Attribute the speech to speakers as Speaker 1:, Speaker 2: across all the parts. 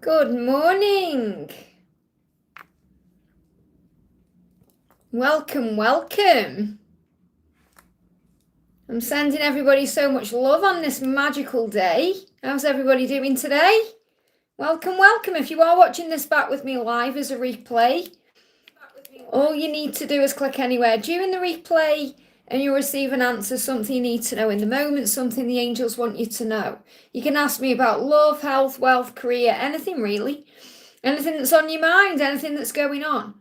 Speaker 1: Good morning. Welcome, welcome. I'm sending everybody so much love on this magical day. How's everybody doing today? Welcome, welcome. If you are watching this back with me live as a replay, all you need to do is click anywhere during the replay and you'll receive an answer, something you need to know in the moment, something the angels want you to know. You can ask me about love, health, wealth, career, anything really. Anything that's on your mind, anything that's going on.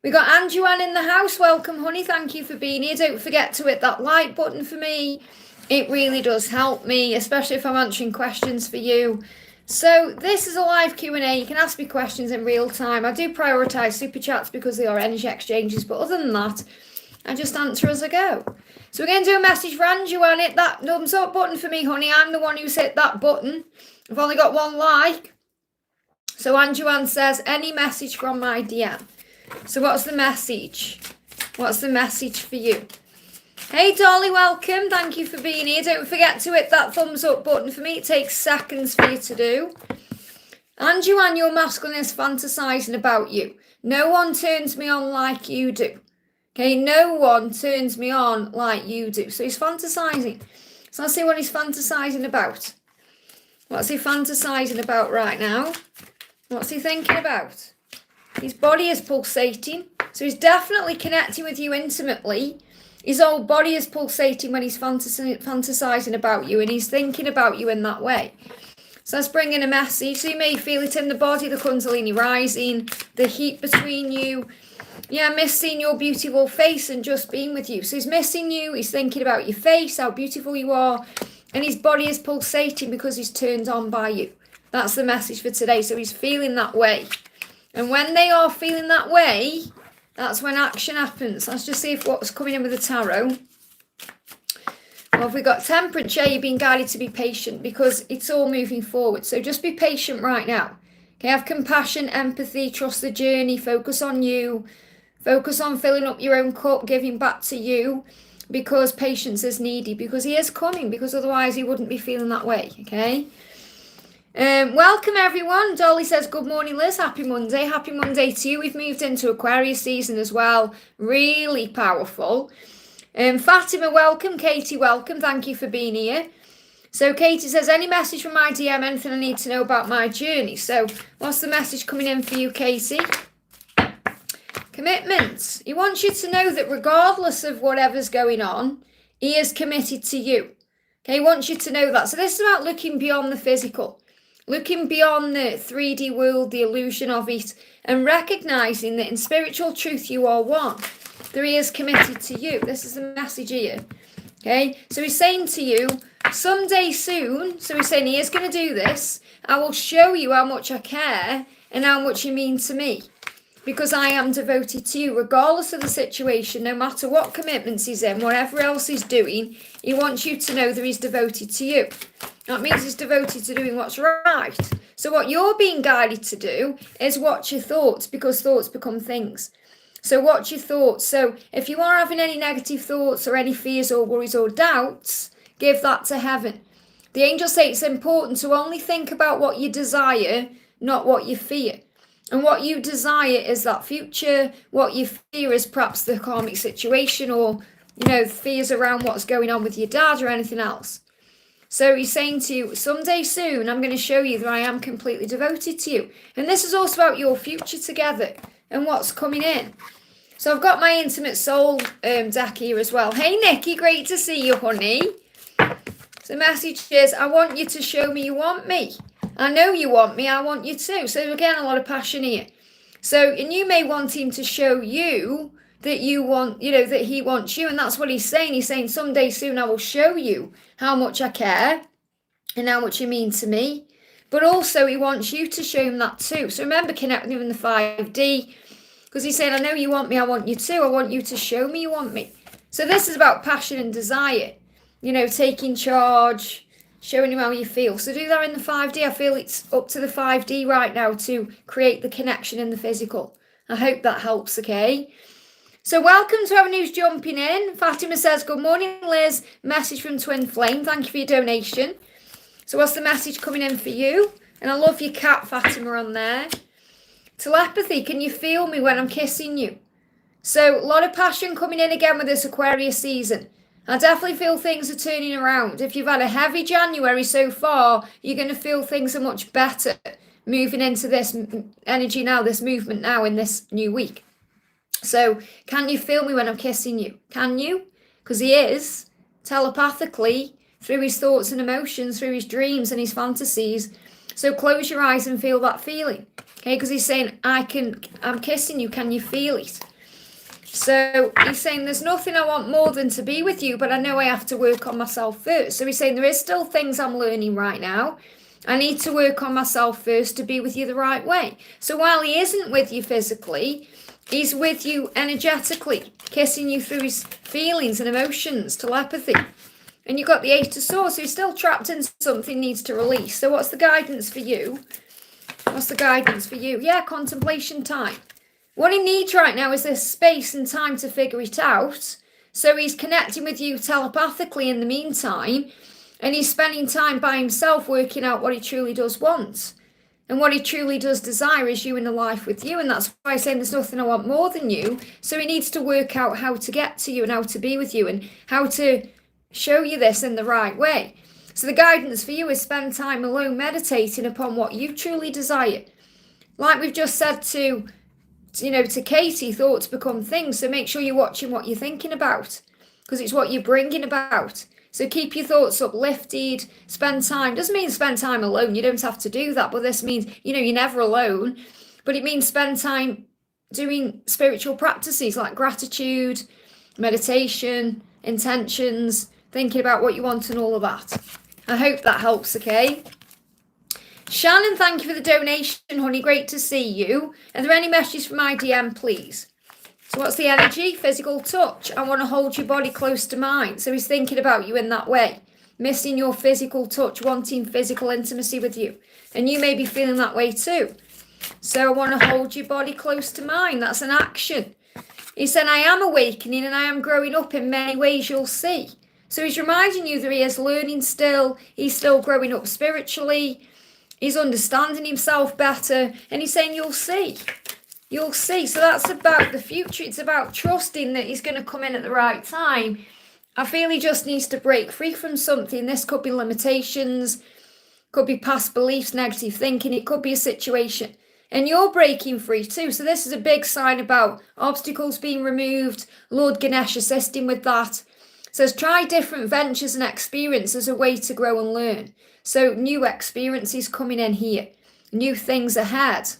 Speaker 1: We got Anjuan in the house. Welcome, honey. Thank you for being here. Don't forget to hit that like button for me. It really does help me, especially if I'm answering questions for you. So this is a live Q&A. You can ask me questions in real time. I do prioritise super chats because they are energy exchanges, but other than that, I just answer as I go. So we're going to do a message for Anjuan. Hit that thumbs up button for me, honey. I'm the one who's hit that button. I've only got one like. So Anjuan says, any message from my DM. So what's the message? What's the message for you? Hey Dolly, welcome. Thank you for being here. Don't forget to hit that thumbs up button for me. It takes seconds for you to do. Anjuan, your masculine is fantasizing about you. No one turns me on like you do. Okay, no one turns me on like you do. So he's fantasizing. So let's see what he's fantasizing about. What's he fantasizing about right now? What's he thinking about? His body is pulsating. So he's definitely connecting with you intimately. His whole body is pulsating when he's fantasizing about you and he's thinking about you in that way. So let's bring in a message. So you may feel it in the body, the Kundalini rising, the heat between you. Yeah, missing your beautiful face and just being with you. So he's missing you. He's thinking about your face, how beautiful you are. And his body is pulsating because he's turned on by you. That's the message for today. So he's feeling that way. And when they are feeling that way, that's when action happens. Let's just see if what's coming in with the tarot. Well, if we've got temperance, yeah, you're being guided to be patient because it's all moving forward. So just be patient right now. Okay, have compassion, empathy, trust the journey, focus on you. Focus on filling up your own cup, giving back to you because patience is needed. Because he is coming, because otherwise he wouldn't be feeling that way, okay? Welcome everyone. Dolly says, good morning Liz, happy Monday. Happy Monday to you. We've moved into Aquarius season as well. Really powerful. Fatima, welcome. Katie, welcome. Thank you for being here. So Katie says, any message from my DM, anything I need to know about my journey? So what's the message coming in for you, Katie? Commitment. He wants you to know that regardless of whatever's going on, he is committed to you. Okay, he wants you to know that. So this is about looking beyond the physical. Looking beyond the 3D world, the illusion of it, and recognizing that in spiritual truth you are one. That he is committed to you. This is the message here. Okay, so he's saying to you, someday soon, so he's saying he is going to do this, I will show you how much I care and how much you mean to me. Because I am devoted to you, regardless of the situation, no matter what commitments he's in, whatever else he's doing, he wants you to know that he's devoted to you. That means he's devoted to doing what's right. So what you're being guided to do is watch your thoughts, because thoughts become things. So watch your thoughts. So if you are having any negative thoughts or any fears or worries or doubts, give that to heaven. The angels say it's important to only think about what you desire, not what you fear. And what you desire is that future. What you fear is perhaps the karmic situation or, fears around what's going on with your dad or anything else. So he's saying to you, someday soon, I'm going to show you that I am completely devoted to you. And this is also about your future together and what's coming in. So I've got my intimate soul deck here as well. Hey, Nikki, great to see you, honey. So the message is, I want you to show me you want me. I know you want me, I want you too. So again, a lot of passion here. So, and you may want him to show you that you want, that he wants you. And that's what he's saying. He's saying, someday soon I will show you how much I care and how much you mean to me. But also he wants you to show him that too. So remember, connect with him in the 5D. Because he's saying, I know you want me, I want you too. I want you to show me you want me. So this is about passion and desire. Taking charge, showing him how you feel. So do that in the 5D. I feel it's up to the 5D right now to create the connection in the physical. I hope that helps, okay? So welcome to everyone who's jumping in. Fatima says, good morning, Liz. Message from Twin Flame. Thank you for your donation. So what's the message coming in for you? And I love your cat, Fatima, on there. Telepathy, can you feel me when I'm kissing you? So a lot of passion coming in again with this Aquarius season. I definitely feel things are turning around. If you've had a heavy January so far, you're going to feel things are much better moving into this energy now, this movement now in this new week. So can you feel me when I'm kissing you? Can you? Because he is telepathically through his thoughts and emotions, through his dreams and his fantasies. So close your eyes and feel that feeling. Okay, because he's saying, I'm kissing you, can you feel it? So he's saying there's nothing I want more than to be with you, but I know I have to work on myself first. So he's saying there is still things I'm learning right now. I need to work on myself first to be with you the right way. So while he isn't with you physically, he's with you energetically, kissing you through his feelings and emotions, telepathy. And you've got the Eight of Swords, so he's still trapped in something, needs to release. So what's the guidance for you? What's the guidance for you? Yeah, contemplation time. What he needs right now is this space and time to figure it out. So he's connecting with you telepathically in the meantime, and he's spending time by himself working out what he truly does want. And what he truly does desire is you in a life with you. And that's why I'm saying there's nothing I want more than you. So he needs to work out how to get to you and how to be with you and how to show you this in the right way. So the guidance for you is spend time alone meditating upon what you truly desire. Like we've just said to Katie, thoughts become things. So make sure you're watching what you're thinking about, because it's what you're bringing about. So keep your thoughts uplifted, spend time. Doesn't mean spend time alone. You don't have to do that. But this means, you're never alone. But it means spend time doing spiritual practices like gratitude, meditation, intentions, thinking about what you want and all of that. I hope that helps, okay? Shannon, thank you for the donation, honey. Great to see you. Are there any messages from my DM, please? So what's the energy? Physical touch. I want to hold your body close to mine. So he's thinking about you in that way. Missing your physical touch, wanting physical intimacy with you. And you may be feeling that way too. So I want to hold your body close to mine. That's an action. He said, I am awakening and I am growing up in many ways, you'll see. So he's reminding you that he is learning still. He's still growing up spiritually. He's understanding himself better. And he's saying, you'll see. You'll see. So that's about the future. It's about trusting that he's going to come in at the right time. I feel he just needs to break free from something. This could be limitations, could be past beliefs, negative thinking. It could be a situation. And you're breaking free too. So this is a big sign about obstacles being removed. Lord Ganesh assisting with that. Says try different ventures and experience as a way to grow and learn. So new experiences coming in here. New things ahead.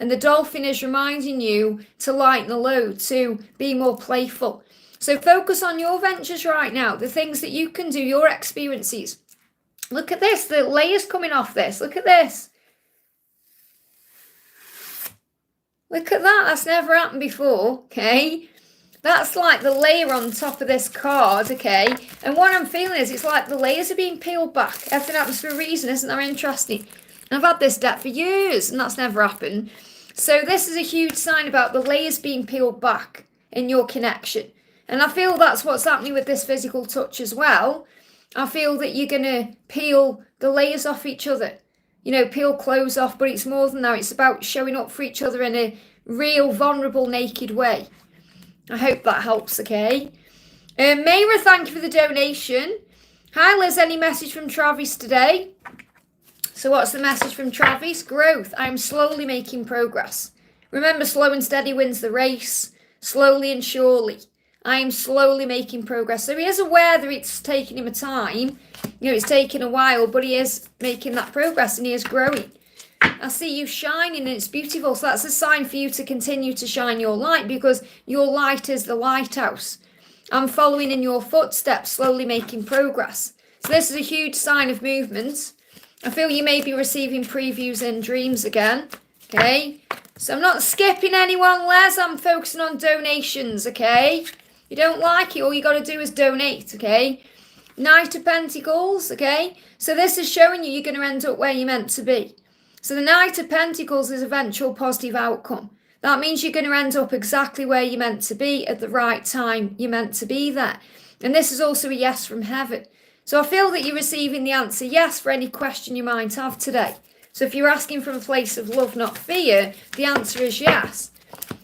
Speaker 1: And the dolphin is reminding you to lighten the load, to be more playful. So focus on your ventures right now, the things that you can do, your experiences. Look at this, the layers coming off this. Look at this. Look at that, that's never happened before, okay? That's like the layer on top of this card, okay? And what I'm feeling is it's like the layers are being peeled back. Everything happens for a reason, isn't that interesting? And I've had this deck for years and that's never happened. So this is a huge sign about the layers being peeled back in your connection. And I feel that's what's happening with this physical touch as well. I feel that you're going to peel the layers off each other. Peel clothes off, but it's more than that. It's about showing up for each other in a real, vulnerable, naked way. I hope that helps, okay? Mayra, thank you for the donation. Hi, Liz, any message from Travis today? So what's the message from Travis? Growth. I'm slowly making progress. Remember, slow and steady wins the race. Slowly and surely. I am slowly making progress. So he is aware that it's taking him a time. It's taking a while, but he is making that progress and he is growing. I see you shining and it's beautiful. So that's a sign for you to continue to shine your light because your light is the lighthouse. I'm following in your footsteps, slowly making progress. So this is a huge sign of movement. I feel you may be receiving previews in dreams again, okay? So I'm not skipping anyone, Les. I'm focusing on donations, okay? You don't like it, all you got to do is donate, okay? Knight of Pentacles, okay? So this is showing you you're going to end up where you're meant to be. So the Knight of Pentacles is eventual positive outcome. That means you're going to end up exactly where you're meant to be at the right time. You're meant to be there. And this is also a yes from heaven. So I feel that you're receiving the answer yes for any question you might have today. So if you're asking from a place of love, not fear, the answer is yes.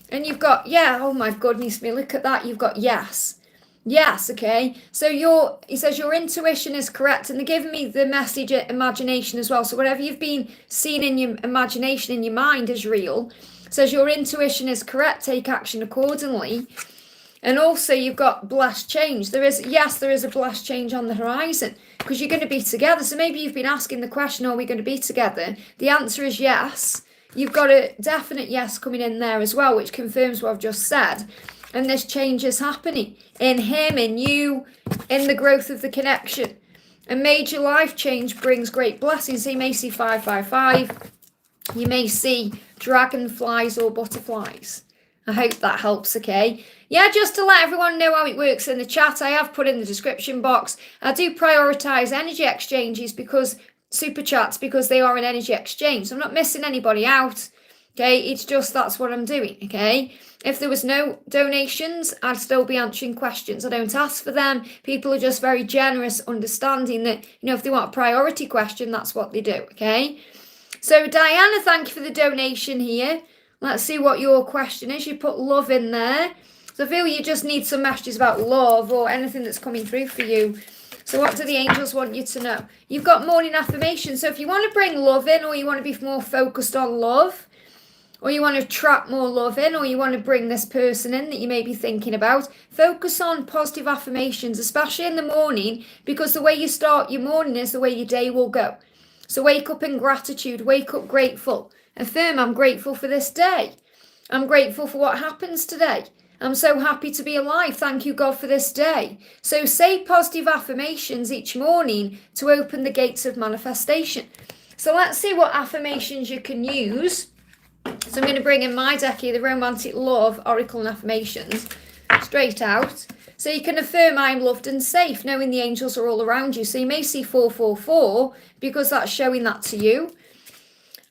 Speaker 1: And you've got, yeah, oh my goodness me, look at that. You've got yes. Yes, okay. So he says your intuition is correct. And they're giving me the message imagination as well. So whatever you've been seeing in your imagination, in your mind is real. It says your intuition is correct. Take action accordingly. And also you've got blessed change. There is a blessed change on the horizon because you're going to be together. So maybe you've been asking the question, are we going to be together? The answer is yes. You've got a definite yes coming in there as well, which confirms what I've just said. And this change is happening in him, in you, in the growth of the connection. A major life change brings great blessings. So you may see 555. You may see dragonflies or butterflies. I hope that helps, okay? Yeah, just to let everyone know how it works in the chat, I have put in the description box. I do prioritise energy exchanges because super chats because they are an energy exchange. So I'm not missing anybody out. Okay, it's just that's what I'm doing. Okay, if there was no donations, I'd still be answering questions. I don't ask for them. People are just very generous, understanding that, you know, if they want a priority question, that's what they do. Okay, so Diana, thank you for the donation here. Let's see what your question is. You put love in there. So I feel you just need some messages about love or anything that's coming through for you. So what do the angels want you to know? You've got morning affirmations. So if you want to bring love in, or you want to be more focused on love, or you want to trap more love in, or you want to bring this person in that you may be thinking about, focus on positive affirmations, especially in the morning, because the way you start your morning is the way your day will go. So wake up in gratitude, wake up grateful. Affirm, I'm grateful for this day. I'm grateful for what happens today. I'm so happy to be alive. Thank you, God, for this day. So say positive affirmations each morning to open the gates of manifestation. So let's see what affirmations you can use. So I'm going to bring in my deck here, the Romantic Love, Oracle and Affirmations, straight out. So you can affirm I'm loved and safe, knowing the angels are all around you. So you may see 444 because that's showing that to you.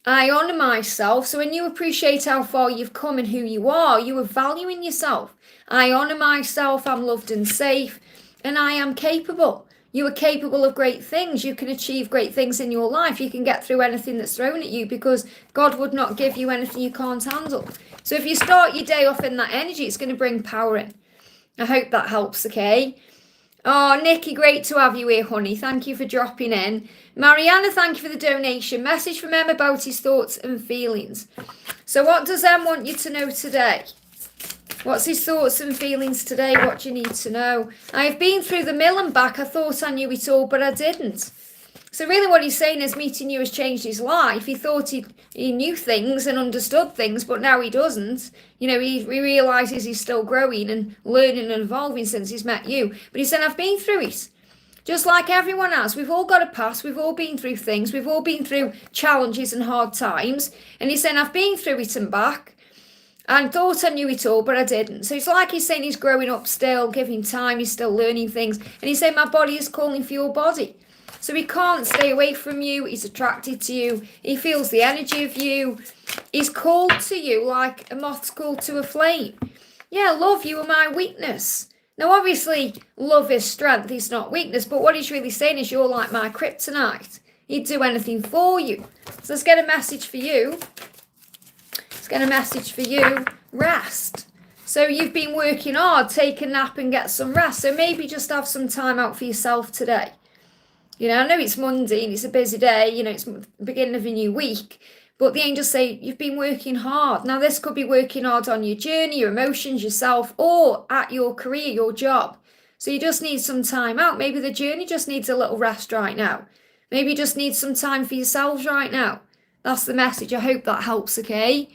Speaker 1: I honour myself. So when you appreciate how far you've come and who you are valuing yourself. I honour myself, I'm loved and safe, and I am capable. You are capable of great things. You can achieve great things in your life. You can get through anything that's thrown at you because God would not give you anything you can't handle. So if you start your day off in that energy, it's going to bring power in. I hope that helps, okay? Oh, Nikki, great to have you here, honey. Thank you for dropping in. Mariana, thank you for the donation. Message from Em about his thoughts and feelings. So what does Em want you to know today? What's his thoughts and feelings today? What do you need to know? I have been through the mill and back. I thought I knew it all, but I didn't. So really what he's saying is meeting you has changed his life. He thought he knew things and understood things, but now he doesn't. You know, he realises he's still growing and learning and evolving since he's met you. But he said, I've been through it. Just like everyone else. We've all got a past. We've all been through things. We've all been through challenges and hard times. And he's saying, I've been through it and back. And thought I knew it all, but I didn't. So it's like he's saying he's growing up still, giving time, he's still learning things. And he's saying, my body is calling for your body. So he can't stay away from you. He's attracted to you. He feels the energy of you. He's called to you like a moth's called to a flame. Yeah, love, you are my weakness. Now, obviously, love is strength. It's not weakness. But what he's really saying is you're like my kryptonite. He'd do anything for you. So let's get a message for you. Let's get a message for you. Rest. So you've been working hard. Take a nap and get some rest. So maybe just have some time out for yourself today. You know, I know it's Monday and it's a busy day, you know, it's the beginning of a new week, but the angels say you've been working hard. Now, this could be working hard on your journey, your emotions, yourself, or at your career, your job. So you just need some time out. Maybe the journey just needs a little rest right now. Maybe you just need some time for yourselves right now. That's the message. I hope that helps, okay?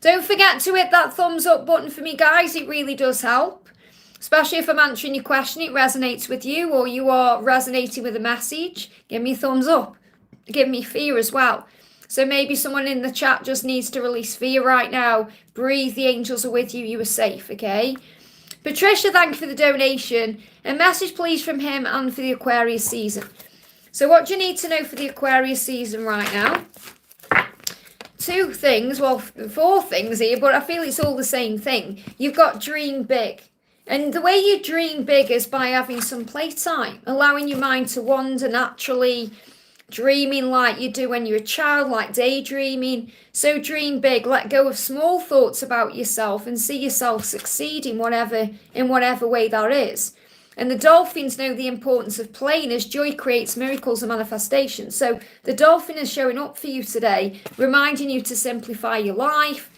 Speaker 1: Don't forget to hit that thumbs up button for me, guys. It really does help. Especially if I'm answering your question, it resonates with you or you are resonating with a message. Give me a thumbs up. Give me fear as well. So maybe someone in the chat just needs to release fear right now. Breathe, the angels are with you. You are safe, okay? Patricia, thank you for the donation. A message, please, from him and for the Aquarius season. So what do you need to know for the Aquarius season right now? 2 things, well, 4 things here, but I feel it's all the same thing. You've got dream big. And the way you dream big is by having some playtime, allowing your mind to wander naturally, dreaming like you do when you're a child, like daydreaming. So dream big, let go of small thoughts about yourself and see yourself succeeding in whatever way that is. And the dolphins know the importance of playing, as joy creates miracles and manifestations. So the dolphin is showing up for you today, reminding you to simplify your life,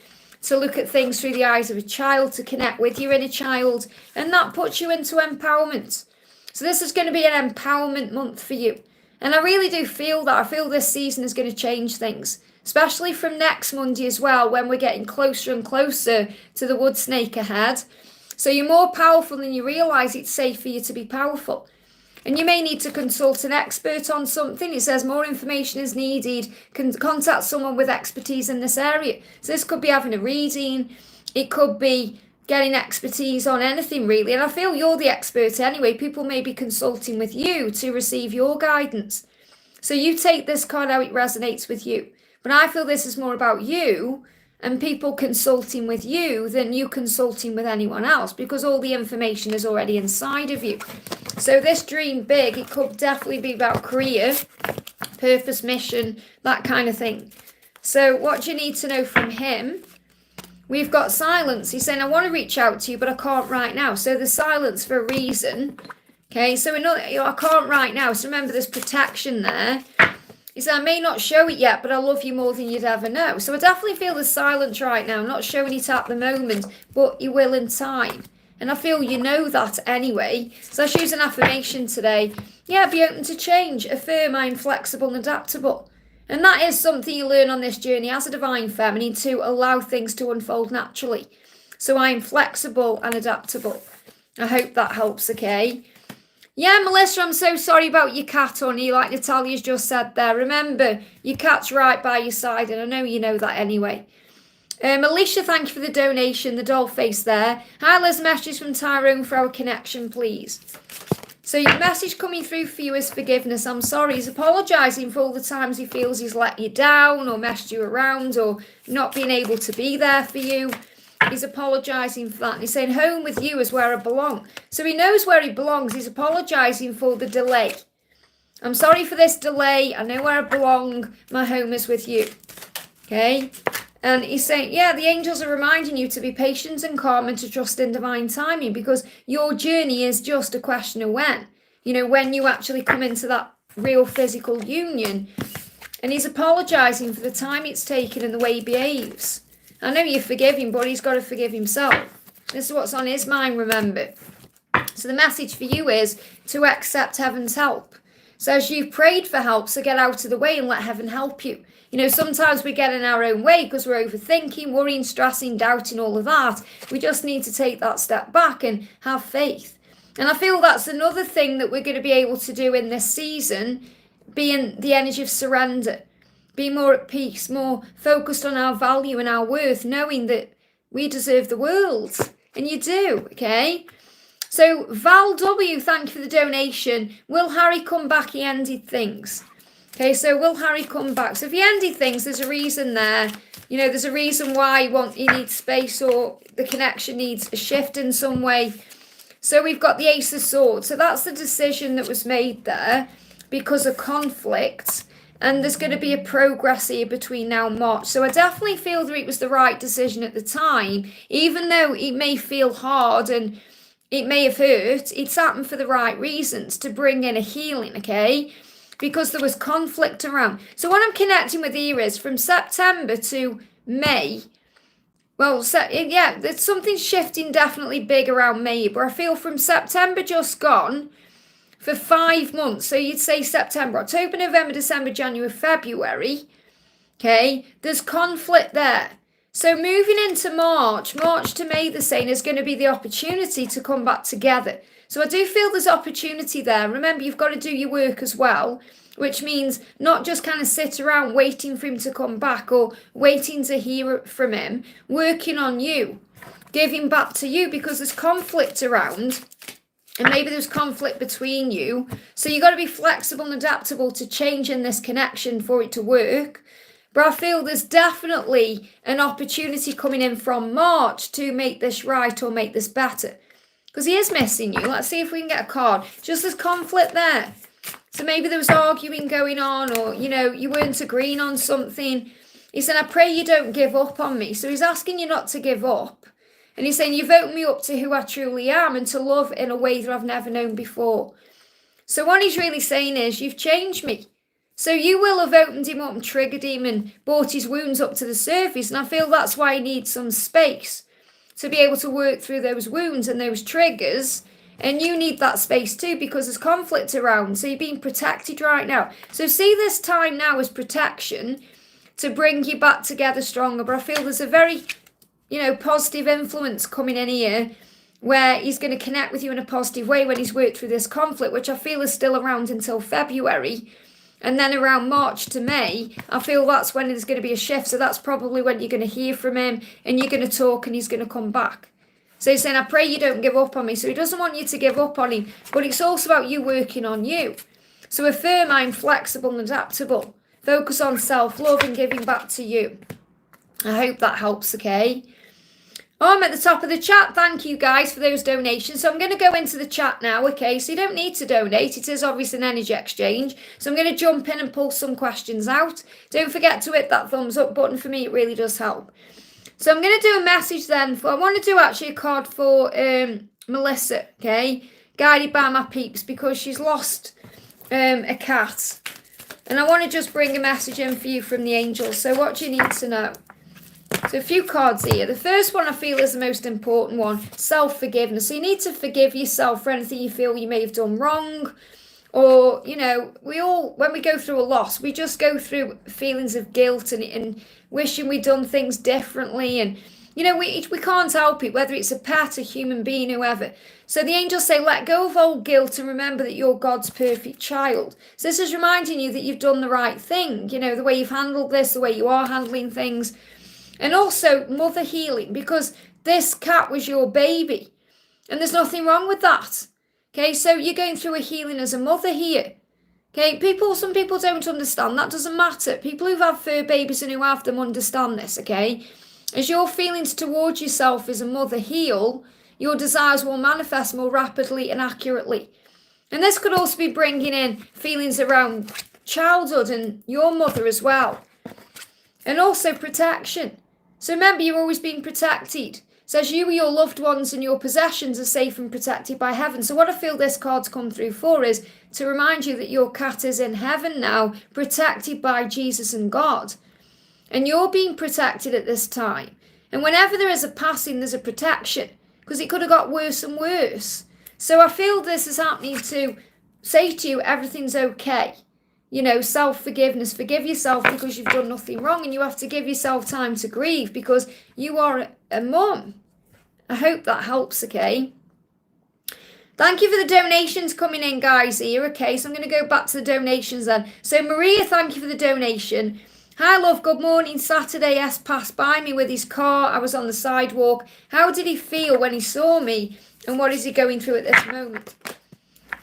Speaker 1: to look at things through the eyes of a child, to connect with your inner child, and that puts you into empowerment. So this is going to be an empowerment month for you. And I really do feel that. I feel this season is going to change things, especially from next Monday as well, when we're getting closer and closer to the wood snake ahead. So you're more powerful than you realise. It's safe for you to be powerful. And you may need to consult an expert on something. It says more information is needed. Contact someone with expertise in this area. So this could be having a reading. It could be getting expertise on anything really. And I feel you're the expert anyway. People may be consulting with you to receive your guidance. So you take this card how it resonates with you. But I feel this is more about you and people consulting with you than you consulting with anyone else, because all the information is already inside of you. So this dream big, it could definitely be about career, purpose, mission, that kind of thing. So what do you need to know from him? We've got silence. He's saying, I want to reach out to you, but I can't right now. So there's silence for a reason. Okay, so I can't right now. So remember, there's protection there. He said, I may not show it yet, but I love you more than you'd ever know. So I definitely feel there's silence right now. I'm not showing it at the moment, but you will in time. And I feel you know that anyway. So I choose an affirmation today. Yeah, be open to change. Affirm I am flexible and adaptable. And that is something you learn on this journey as a divine feminine, to allow things to unfold naturally. So I am flexible and adaptable. I hope that helps, okay? Yeah, Melissa, I'm so sorry about your cat, honey, like Natalia's just said there. Remember, your cat's right by your side, and I know you know that anyway. Alicia, thank you for the donation, the doll face there. Hi, Liz, message from Tyrone for our connection, please. So your message coming through for you is forgiveness. I'm sorry. He's apologising for all the times he feels he's let you down or messed you around or not being able to be there for you. He's apologising for that. And he's saying, home with you is where I belong. So he knows where he belongs. He's apologising for the delay. I'm sorry for this delay. I know where I belong. My home is with you. Okay? And he's saying, yeah, the angels are reminding you to be patient and calm and to trust in divine timing, because your journey is just a question of when. You know, when you actually come into that real physical union. And he's apologising for the time it's taken and the way he behaves. I know you forgive him, but he's got to forgive himself. This is what's on his mind, remember. So the message for you is to accept heaven's help. So as you've prayed for help, so get out of the way and let heaven help you. You know, sometimes we get in our own way because we're overthinking, worrying, stressing, doubting, all of that. We just need to take that step back and have faith. And I feel that's another thing that we're going to be able to do in this season, being the energy of surrender. Be more at peace, more focused on our value and our worth, knowing that we deserve the world. And you do, okay? So Val W, thank you for the donation. Will Harry come back? He ended things. Okay, so will Harry come back? So if he ended things, there's a reason there. You know, there's a reason why he needs space, or the connection needs a shift in some way. So we've got the Ace of Swords. So that's the decision that was made there because of conflict. And there's going to be a progress here between now and March. So I definitely feel that it was the right decision at the time. Even though it may feel hard and it may have hurt, it's happened for the right reasons, to bring in a healing, okay? Because there was conflict around. So what I'm connecting with here is from September to May. Well, yeah, there's something shifting definitely big around May. But I feel from September just gone, for 5 months, so you'd say September, October, November, December, January, February, okay, there's conflict there. So moving into March to May, they're saying, is going to be the opportunity to come back together. So I do feel there's opportunity there. Remember, you've got to do your work as well, which means not just kind of sit around waiting for him to come back or waiting to hear from him, working on you, giving back to you, because there's conflict around. And maybe there's conflict between you. So you've got to be flexible and adaptable to change in this connection for it to work. But I feel there's definitely an opportunity coming in from March to make this right or make this better. Because he is missing you. Let's see if we can get a card. Just there's conflict there. So maybe there was arguing going on, or, you know, you weren't agreeing on something. He's saying, I pray you don't give up on me. So he's asking you not to give up. And he's saying, you've opened me up to who I truly am and to love in a way that I've never known before. So what he's really saying is, you've changed me. So you will have opened him up and triggered him and brought his wounds up to the surface. And I feel that's why he needs some space to be able to work through those wounds and those triggers. And you need that space too, because there's conflict around. So you're being protected right now. So see this time now as protection to bring you back together stronger. But I feel there's a very, you know, positive influence coming in here where he's going to connect with you in a positive way when he's worked through this conflict, which I feel is still around until February. And then around March to May, I feel that's when there's going to be a shift. So that's probably when you're going to hear from him and you're going to talk and he's going to come back. So he's saying, I pray you don't give up on me. So he doesn't want you to give up on him, but it's also about you working on you. So affirm, I'm flexible and adaptable. Focus on self-love and giving back to you. I hope that helps, okay? Oh, I'm at the top of the chat. Thank you guys for those donations. So I'm going to go into the chat now, okay? So you don't need to donate. It is obviously an energy exchange. So I'm going to jump in and pull some questions out. Don't forget to hit that thumbs up button. For me, it really does help. So I'm going to do a message then. I want to do actually a card for Melissa, okay? Guided by my peeps, because she's lost a cat. And I want to just bring a message in for you from the angels. So what do you need to know? So a few cards here. The first one I feel is the most important one, self-forgiveness. So you need to forgive yourself for anything you feel you may have done wrong. Or, you know, we all, when we go through a loss, we just go through feelings of guilt and wishing we'd done things differently. And, you know, we can't help it, whether it's a pet, a human being, whoever. So the angels say, let go of old guilt and remember that you're God's perfect child. So this is reminding you that you've done the right thing. You know, the way you've handled this, the way you are handling things. And also mother healing, because this cat was your baby. And there's nothing wrong with that. Okay, so you're going through a healing as a mother here. Okay, some people don't understand. That doesn't matter. People who have fur babies and who have them understand this, okay? As your feelings towards yourself as a mother heal, your desires will manifest more rapidly and accurately. And this could also be bringing in feelings around childhood and your mother as well. And also protection. So remember, you're always being protected. Says you, your loved ones and your possessions are safe and protected by heaven. So what I feel this card's come through for is to remind you that your cat is in heaven now, protected by Jesus and God. And you're being protected at this time. And whenever there is a passing, there's a protection, because it could have got worse and worse. So I feel this is happening to say to you, everything's okay. You know, self-forgiveness. Forgive yourself because you've done nothing wrong, and you have to give yourself time to grieve because you are a mum. I hope that helps, okay? Thank you for the donations coming in, guys, here, okay? So I'm going to go back to the donations then. So Maria, thank you for the donation. Hi, love, good morning. Saturday, S passed by me with his car. I was on the sidewalk. How did he feel when he saw me? And what is he going through at this moment?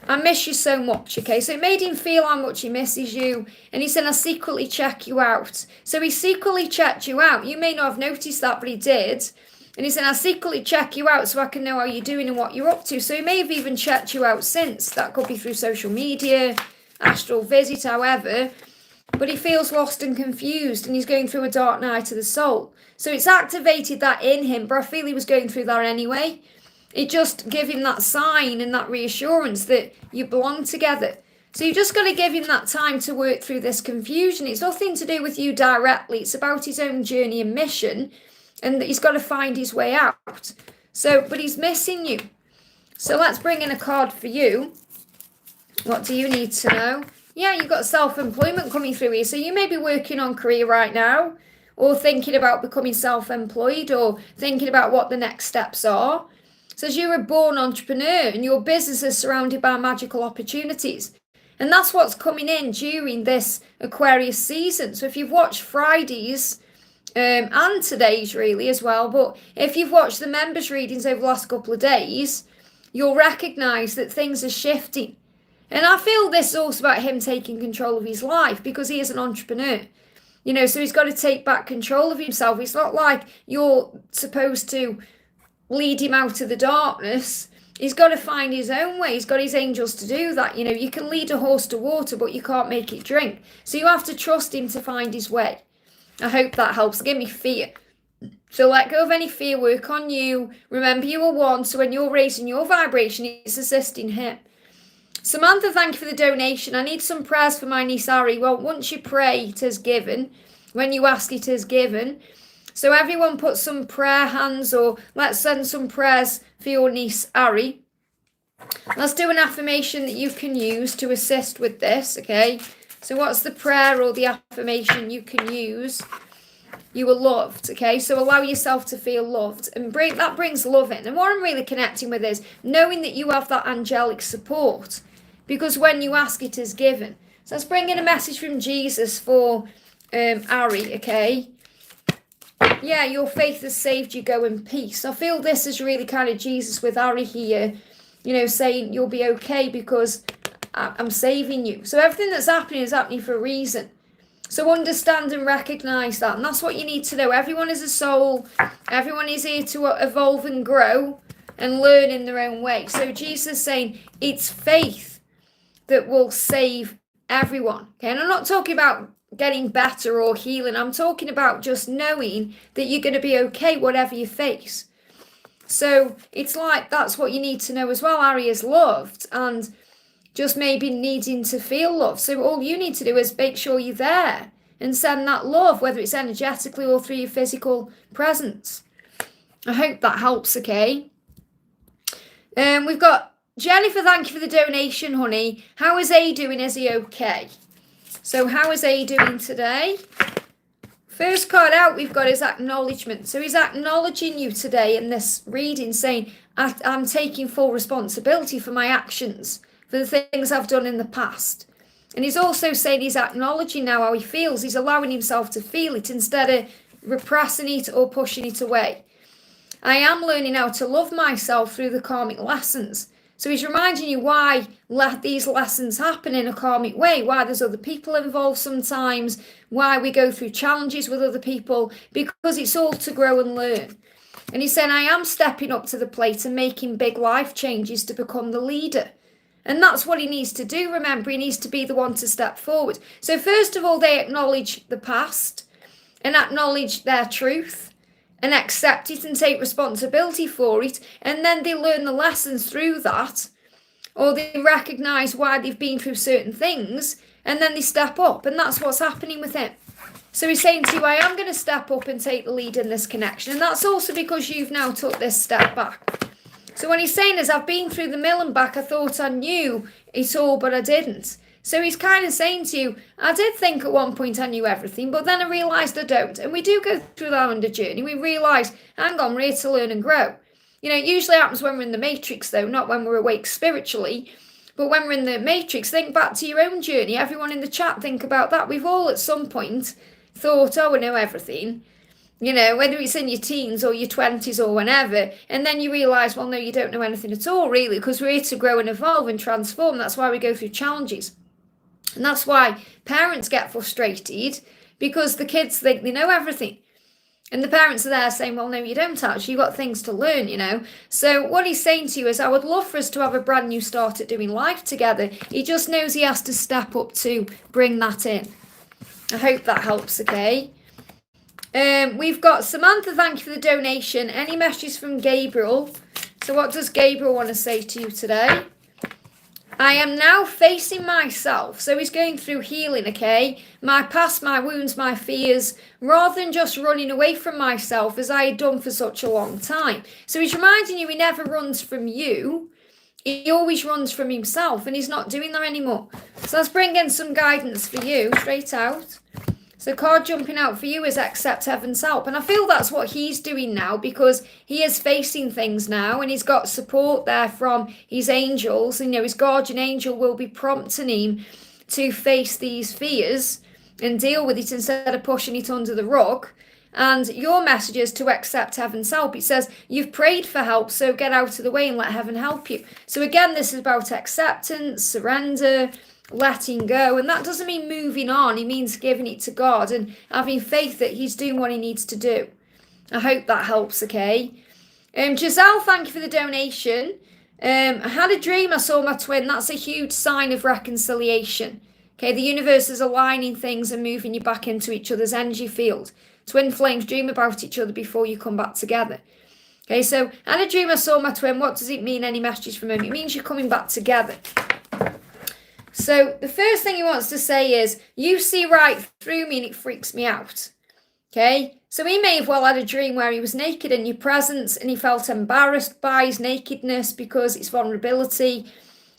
Speaker 1: I miss you so much, okay? So it made him feel how much he misses you. And he said, I secretly check you out. So he secretly checked you out. You may not have noticed that, but he did. And he said, I secretly check you out so I can know how you're doing and what you're up to. So he may have even checked you out since. That could be through social media, astral visit, however. But he feels lost and confused, and he's going through a dark night of the soul. So it's activated that in him, but I feel he was going through that anyway. It just gave him that sign and that reassurance that you belong together. So you've just got to give him that time to work through this confusion. It's nothing to do with you directly. It's about his own journey and mission, and that he's got to find his way out. So, but he's missing you. So let's bring in a card for you. What do you need to know? Yeah, you've got self-employment coming through here. So you may be working on career right now, or thinking about becoming self-employed, or thinking about what the next steps are. Says you're a born entrepreneur and your business is surrounded by magical opportunities. And that's what's coming in during this Aquarius season. So if you've watched Friday's and today's really as well, but if you've watched the members readings over the last couple of days, you'll recognise that things are shifting. And I feel this is also about him taking control of his life, because he is an entrepreneur. You know, so he's got to take back control of himself. It's not like you're supposed to lead him out of the darkness. He's got to find his own way. He's got his angels to do that. You know, you can lead a horse to water, but you can't make it drink. So you have to trust him to find his way. I hope that helps. Give me fear. So let go of any fear, work on you. Remember you are one, so when you're raising your vibration, it's assisting him. Samantha, thank you for the donation. I need some prayers for my niece Ari. Well, once you pray, it is given. When you ask, it is given. So everyone put some prayer hands, or let's send some prayers for your niece Ari. Let's do an affirmation that you can use to assist with this, okay? So what's the prayer or the affirmation you can use? You are loved, okay? So allow yourself to feel loved, and that brings love in. And what I'm really connecting with is knowing that you have that angelic support, because when you ask, it is given. So let's bring in a message from Jesus for Ari, okay? Yeah, your faith has saved you. Go in peace. I feel this is really kind of Jesus with Ari here, you know, saying you'll be okay because I'm saving you. So everything that's happening is happening for a reason. So understand and recognize that. And that's what you need to know. Everyone is a soul. Everyone is here to evolve and grow and learn in their own way. So Jesus is saying it's faith that will save everyone. Okay, and I'm not talking about getting better or healing. I'm talking about just knowing that you're going to be okay whatever you face. So it's like that's what you need to know as well. Ari is loved and just maybe needing to feel love. So all you need to do is make sure you're there and send that love, whether it's energetically or through your physical presence. I hope that helps, okay? We've got Jennifer, thank you for the donation, honey. How is A doing? Is he okay? So how is A doing today? First card out we've got is acknowledgement. So he's acknowledging you today in this reading, saying, I'm taking full responsibility for my actions, for the things I've done in the past. And he's also saying he's acknowledging now how he feels. He's allowing himself to feel it instead of repressing it or pushing it away. I am learning how to love myself through the karmic lessons. So he's reminding you why these lessons happen in a karmic way, why there's other people involved sometimes, why we go through challenges with other people, because it's all to grow and learn. And he's saying, I am stepping up to the plate and making big life changes to become the leader. And that's what he needs to do. Remember, he needs to be the one to step forward. So first of all, they acknowledge the past and acknowledge their truth and accept it and take responsibility for it. And then they learn the lessons through that, or they recognize why they've been through certain things, and then they step up. And that's what's happening with him. So he's saying to you, I am going to step up and take the lead in this connection. And that's also because you've now took this step back. So when he's saying this, I've been through the mill and back, I thought I knew it all, but I didn't. So he's kind of saying to you, I did think at one point I knew everything, but then I realised I don't. And we do go through that on the journey. We realise, hang on, we're here to learn and grow. You know, it usually happens when we're in the matrix, though, not when we're awake spiritually. But when we're in the matrix, think back to your own journey. Everyone in the chat, think about that. We've all at some point thought, oh, I know everything. You know, whether it's in your teens or your 20s or whenever, and then you realise, well, no, you don't know anything at all, really, because we're here to grow and evolve and transform. That's why we go through challenges. And that's why parents get frustrated, because the kids think they know everything. And the parents are there saying, well, no, you don't actually. You've got things to learn, you know. So what he's saying to you is, I would love for us to have a brand new start at doing life together. He just knows he has to step up to bring that in. I hope that helps, okay? We've got Samantha, thank you for the donation. Any messages from Gabriel? So what does Gabriel want to say to you today? I am now facing myself. So he's going through healing, okay? My past, my wounds, my fears, rather than just running away from myself as I had done for such a long time. So he's reminding you he never runs from you. He always runs from himself, and he's not doing that anymore. So let's bring in some guidance for you, straight out. So card jumping out for you is accept heaven's help. And I feel that's what he's doing now, because he is facing things now and he's got support there from his angels. You know, his guardian angel will be prompting him to face these fears and deal with it instead of pushing it under the rug. And your message is to accept heaven's help. It says, you've prayed for help, so get out of the way and let heaven help you. So again, this is about acceptance, surrender, letting go. And that doesn't mean moving on. It means giving it to God and having faith that he's doing what he needs to do. I hope that helps, okay? Giselle, thank you for the donation. I had a dream, I saw my twin. That's a huge sign of reconciliation. Okay, the universe is aligning things and moving you back into each other's energy field. Twin flames, dream about each other before you come back together. Okay, so I had a dream, I saw my twin. What does it mean, any messages from him? It means you're coming back together. So the first thing he wants to say is, you see right through me and it freaks me out. Okay, so he may have well had a dream where he was naked in your presence and he felt embarrassed by his nakedness because it's vulnerability.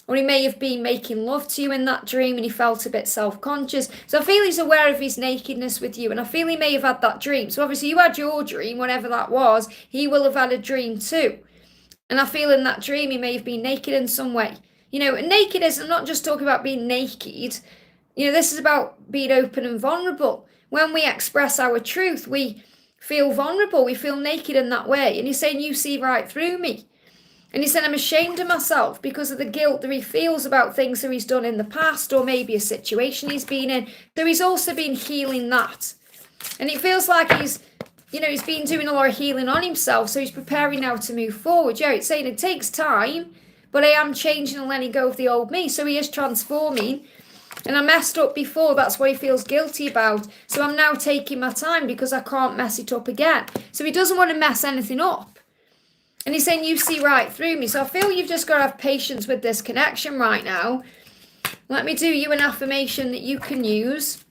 Speaker 1: Or he may have been making love to you in that dream and he felt a bit self-conscious. So I feel he's aware of his nakedness with you, and I feel he may have had that dream. So obviously you had your dream, whatever that was, he will have had a dream too. And I feel in that dream he may have been naked in some way. You know, and naked is, I'm not just talking about being naked. You know, this is about being open and vulnerable. When we express our truth, we feel vulnerable, we feel naked in that way. And he's saying, you see right through me. And he said, I'm ashamed of myself because of the guilt that he feels about things that he's done in the past, or maybe a situation he's been in. So he's also been healing that. And it feels like he's been doing a lot of healing on himself. So he's preparing now to move forward. Yeah, it's saying it takes time, but I am changing and letting go of the old me. So he is transforming. And I messed up before. That's what he feels guilty about. So I'm now taking my time because I can't mess it up again. So he doesn't want to mess anything up. And he's saying, you see right through me. So I feel you've just got to have patience with this connection right now. Let me do you an affirmation that you can use.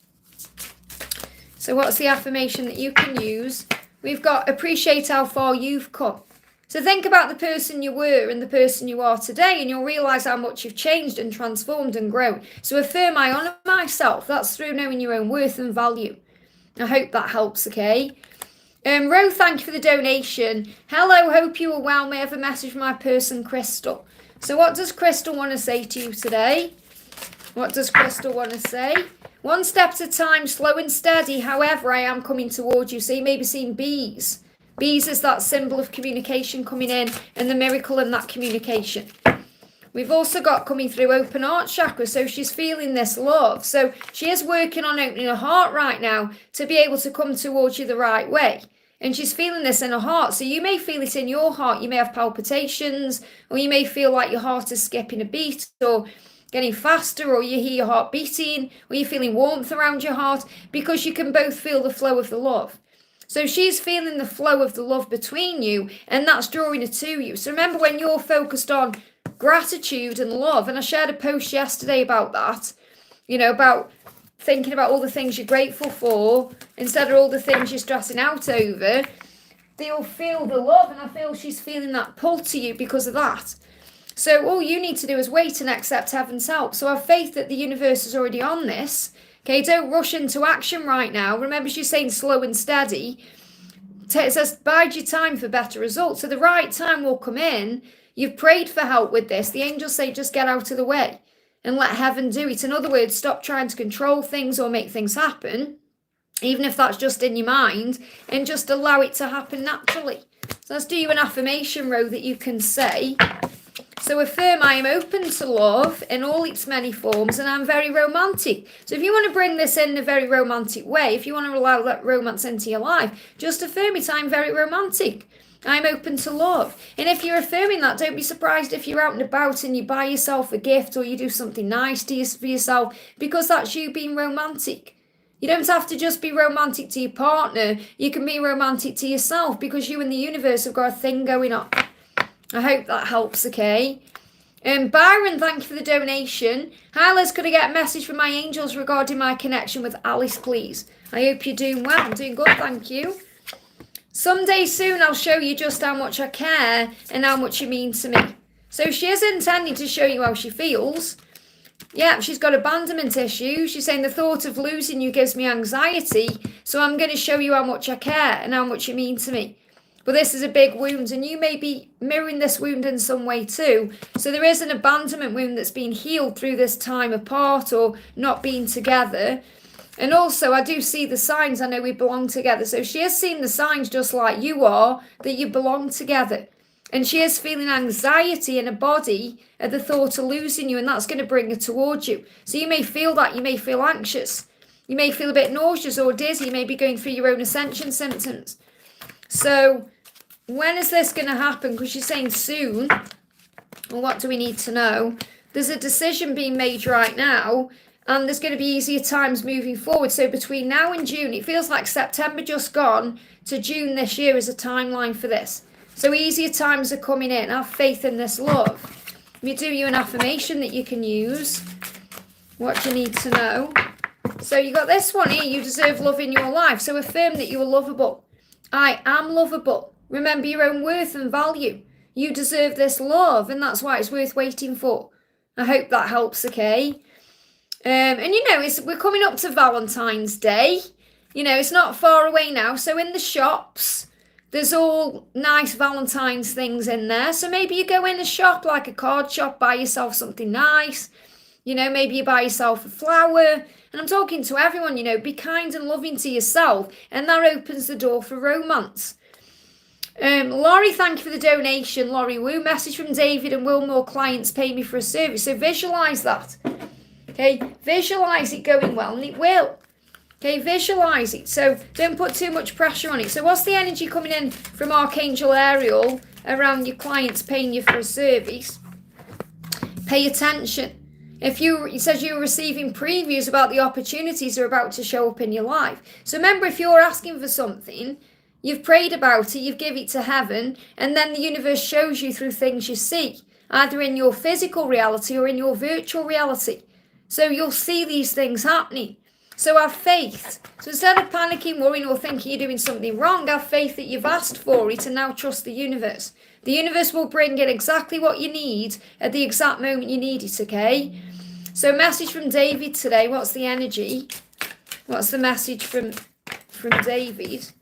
Speaker 1: So what's the affirmation that you can use? We've got, appreciate how far you've come. So think about the person you were and the person you are today, and you'll realise how much you've changed and transformed and grown. So affirm, I honour myself. That's through knowing your own worth and value. I hope that helps, okay? Ro, thank you for the donation. Hello, hope you are well. May I have a message from my person, Crystal? So what does Crystal want to say to you today? What does Crystal want to say? One step at a time, slow and steady. However, I am coming towards you. So you may be seeing bees. Bees is that symbol of communication coming in, and the miracle in that communication. We've also got coming through open heart chakra. So she's feeling this love. So she is working on opening her heart right now to be able to come towards you the right way. And she's feeling this in her heart. So you may feel it in your heart. You may have palpitations, or you may feel like your heart is skipping a beat or getting faster, or you hear your heart beating, or you're feeling warmth around your heart, because you can both feel the flow of the love. So she's feeling the flow of the love between you, and that's drawing her to you. So remember, when you're focused on gratitude and love, and I shared a post yesterday about that, about thinking about all the things you're grateful for instead of all the things you're stressing out over, they'll feel the love, and I feel she's feeling that pull to you because of that. So all you need to do is wait and accept heaven's help. So have faith that the universe is already on this. Okay, don't rush into action right now. Remember, she's saying slow and steady. It says bide your time for better results. So the right time will come in. You've prayed for help with this. The angels say just get out of the way and let heaven do it. In other words, stop trying to control things or make things happen, even if that's just in your mind, and just allow it to happen naturally. So let's do you an affirmation, Ro, that you can say. So affirm, I am open to love in all its many forms, and I'm very romantic. So if you want to bring this in a very romantic way, if you want to allow that romance into your life, just affirm it, I'm very romantic. I'm open to love. And if you're affirming that, don't be surprised if you're out and about and you buy yourself a gift or you do something nice for yourself, because that's you being romantic. You don't have to just be romantic to your partner. You can be romantic to yourself, because you and the universe have got a thing going on. I hope that helps, okay? Byron, thank you for the donation. Hi, Liz, could I get a message from my angels regarding my connection with Alice, please? I hope you're doing well. I'm doing good, thank you. Someday soon, I'll show you just how much I care and how much you mean to me. So she is intending to show you how she feels. Yeah, she's got abandonment issues. She's saying the thought of losing you gives me anxiety. So I'm going to show you how much I care and how much you mean to me. But this is a big wound, and you may be mirroring this wound in some way too. So there is an abandonment wound that's been healed through this time apart or not being together. And also, I do see the signs. I know we belong together. So she is seeing the signs just like you are, that you belong together. And she is feeling anxiety in her body at the thought of losing you, and that's going to bring her towards you. So you may feel that. You may feel anxious. You may feel a bit nauseous or dizzy. You may be going through your own ascension symptoms. So when is this going to happen? Because she's saying soon. Well, what do we need to know? There's a decision being made right now, and there's going to be easier times moving forward. So between now and June, it feels like September just gone to June this year is a timeline for this. So easier times are coming in. Have faith in this love. Let me do you an affirmation that you can use. What do you need to know? So you got this one here. You deserve love in your life. So affirm that you are lovable. I am lovable. Remember your own worth and value. You deserve this love, and that's why it's worth waiting for. I hope that helps, okay? And you know, we're coming up to Valentine's Day. You know, it's not far away now. So in the shops, there's all nice Valentine's things in there. So maybe you go in a shop, like a card shop, buy yourself something nice. You know, maybe you buy yourself a flower. And I'm talking to everyone, you know, be kind and loving to yourself. And that opens the door for romance. Laurie, thank you for the donation. Laurie Woo, message from David, and will more clients pay me for a service? So visualize that. Okay, visualize it going well, and it will. Okay, visualize it. So don't put too much pressure on it. So what's the energy coming in from Archangel Ariel around your clients paying you for a service? Pay attention. It says you're receiving previews about the opportunities that are about to show up in your life. So remember, if you're asking for something, you've prayed about it, you've given it to heaven, and then the universe shows you through things you see, either in your physical reality or in your virtual reality. So you'll see these things happening. So have faith. So instead of panicking, worrying, or thinking you're doing something wrong, have faith that you've asked for it and now trust the universe. The universe will bring in exactly what you need at the exact moment you need it, okay? So message from David today. What's the energy? What's the message from David?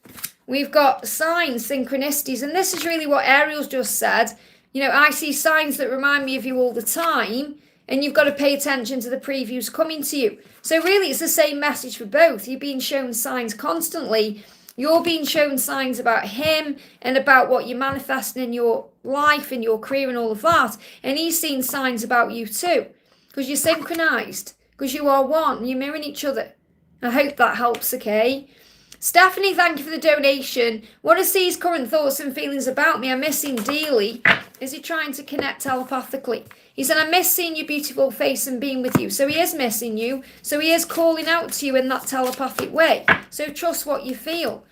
Speaker 1: We've got signs, synchronicities, and this is really what Ariel's just said. You know, I see signs that remind me of you all the time, and you've got to pay attention to the previews coming to you. So really, it's the same message for both. You're being shown signs constantly. You're being shown signs about him and about what you're manifesting in your life and your career and all of that. And he's seen signs about you too, because you're synchronized, because you are one. You're mirroring each other. I hope that helps, okay? Stephanie, thank you for the donation. What are C's current thoughts and feelings about me? I miss him dearly. Is he trying to connect telepathically? He said, I miss seeing your beautiful face and being with you. So he is missing you. So he is calling out to you in that telepathic way. So trust what you feel.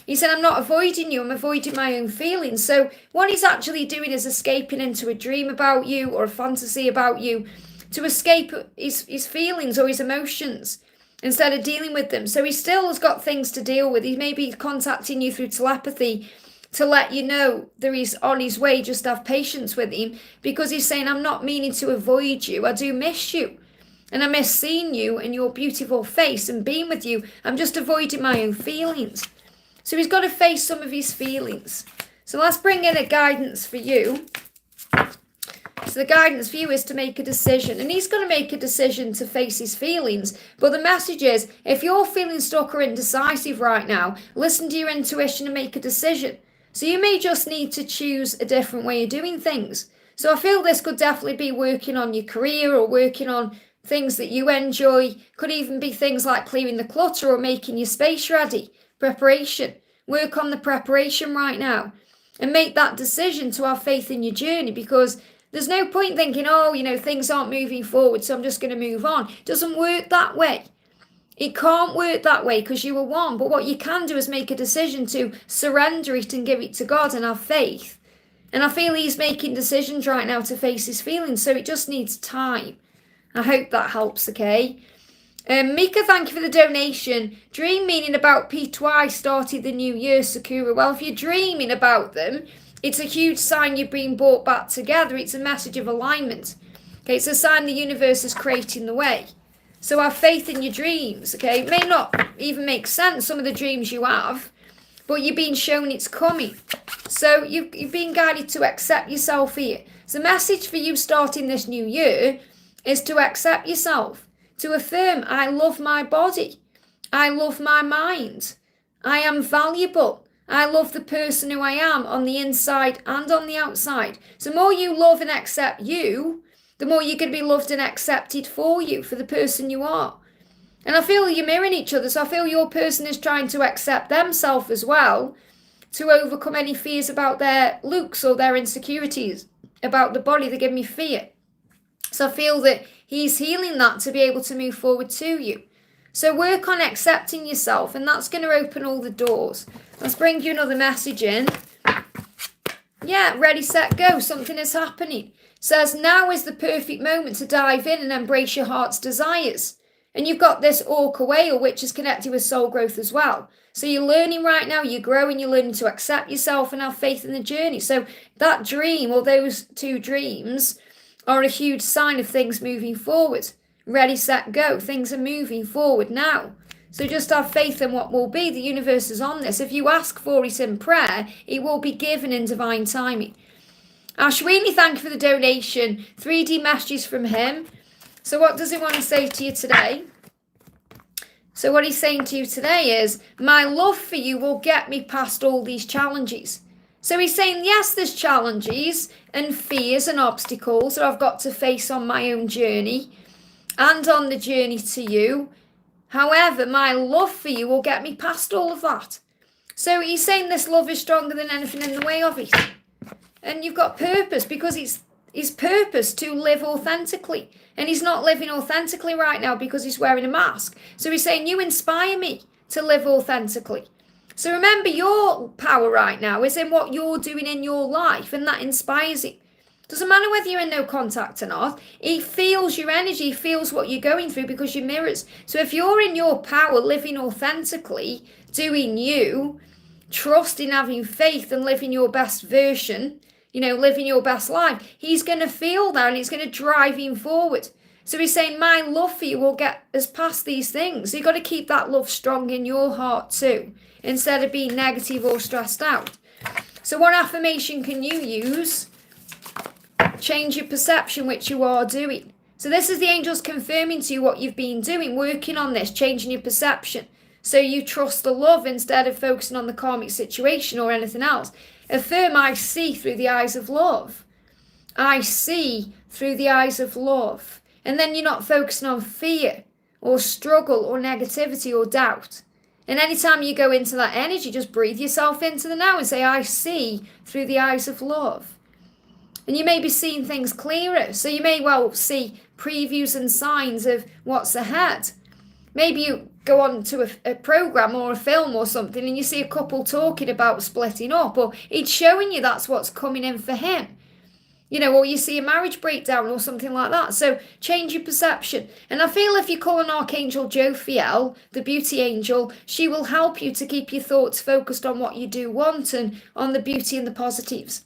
Speaker 1: He said, I'm not avoiding you. I'm avoiding my own feelings. So what he's actually doing is escaping into a dream about you or a fantasy about you to escape his feelings or his emotions, instead of dealing with them. So he still has got things to deal with. He may be contacting you through telepathy to let you know that he's on his way. Just have patience with him, because he's saying, I'm not meaning to avoid you. I do miss you. And I miss seeing you and your beautiful face and being with you. I'm just avoiding my own feelings. So he's got to face some of his feelings. So let's bring in a guidance for you. So the guidance for you is to make a decision. And he's going to make a decision to face his feelings. But the message is, if you're feeling stuck or indecisive right now, listen to your intuition and make a decision. So you may just need to choose a different way of doing things. So I feel this could definitely be working on your career or working on things that you enjoy. Could even be things like clearing the clutter or making your space ready. Preparation. Work on the preparation right now. And make that decision to have faith in your journey, because there's no point thinking, oh, you know, things aren't moving forward, so I'm just going to move on. It doesn't work that way. It can't work that way, because you are one. But what you can do is make a decision to surrender it and give it to God and have faith. And I feel he's making decisions right now to face his feelings, so it just needs time. I hope that helps, okay? Mika, thank you for the donation. Dream meaning about P2I started the new year, Sakura. Well, if you're dreaming about them, it's a huge sign you're being brought back together. It's a message of alignment. Okay, it's a sign the universe is creating the way. So have faith in your dreams, okay? It may not even make sense, some of the dreams you have, but you're being shown it's coming. So you've been guided to accept yourself here. So the message for you starting this new year is to accept yourself, to affirm, I love my body. I love my mind. I am valuable. I love the person who I am on the inside and on the outside. So the more you love and accept you, the more you're going to be loved and accepted for you, for the person you are. And I feel you're mirroring each other. So I feel your person is trying to accept themselves as well, to overcome any fears about their looks or their insecurities. about the body, they give me fear. So I feel that he's healing that to be able to move forward to you. So work on accepting yourself, and that's going to open all the doors. Let's bring you another message in. Yeah, ready, set, go. Something is happening. Says now is the perfect moment to dive in and embrace your heart's desires. And you've got this orca whale, which is connected with soul growth as well. So you're learning right now, you're growing, you're learning to accept yourself and have faith in the journey. So that dream, or those two dreams, are a huge sign of things moving forward. Ready, set, go. Things are moving forward now. So just have faith in what will be. The universe is on this. If you ask for it in prayer, it will be given in divine timing. Ashwini, thank you for the donation. 3D messages from him. So what does he want to say to you today? So what he's saying to you today is, my love for you will get me past all these challenges. So he's saying, yes, there's challenges and fears and obstacles that I've got to face on my own journey and on the journey to you. However, my love for you will get me past all of that. So he's saying this love is stronger than anything in the way of it. And you've got purpose, because it's his purpose to live authentically. And he's not living authentically right now because he's wearing a mask. So he's saying, you inspire me to live authentically. So remember, your power right now is in what you're doing in your life, and that inspires him. Doesn't matter whether you're in no contact or not. He feels your energy, he feels what you're going through because you're mirrors. So if you're in your power, living authentically, doing you, trusting, having faith and living your best version, living your best life, he's going to feel that and it's going to drive him forward. So he's saying, my love for you will get us past these things. You've got to keep that love strong in your heart too, instead of being negative or stressed out. So what affirmation can you use? Change your perception, which you are doing. So this is the angels confirming to you what you've been doing, working on this, changing your perception. So you trust the love instead of focusing on the karmic situation or anything else. Affirm, I see through the eyes of love. I see through the eyes of love. And then you're not focusing on fear or struggle or negativity or doubt. And anytime you go into that energy, just breathe yourself into the now and say, I see through the eyes of love. And you may be seeing things clearer. So you may well see previews and signs of what's ahead. Maybe you go on to a program or a film or something and you see a couple talking about splitting up, or it's showing you that's what's coming in for him. Or you see a marriage breakdown or something like that. So change your perception. And I feel if you call on Archangel Jophiel, the beauty angel, she will help you to keep your thoughts focused on what you do want and on the beauty and the positives.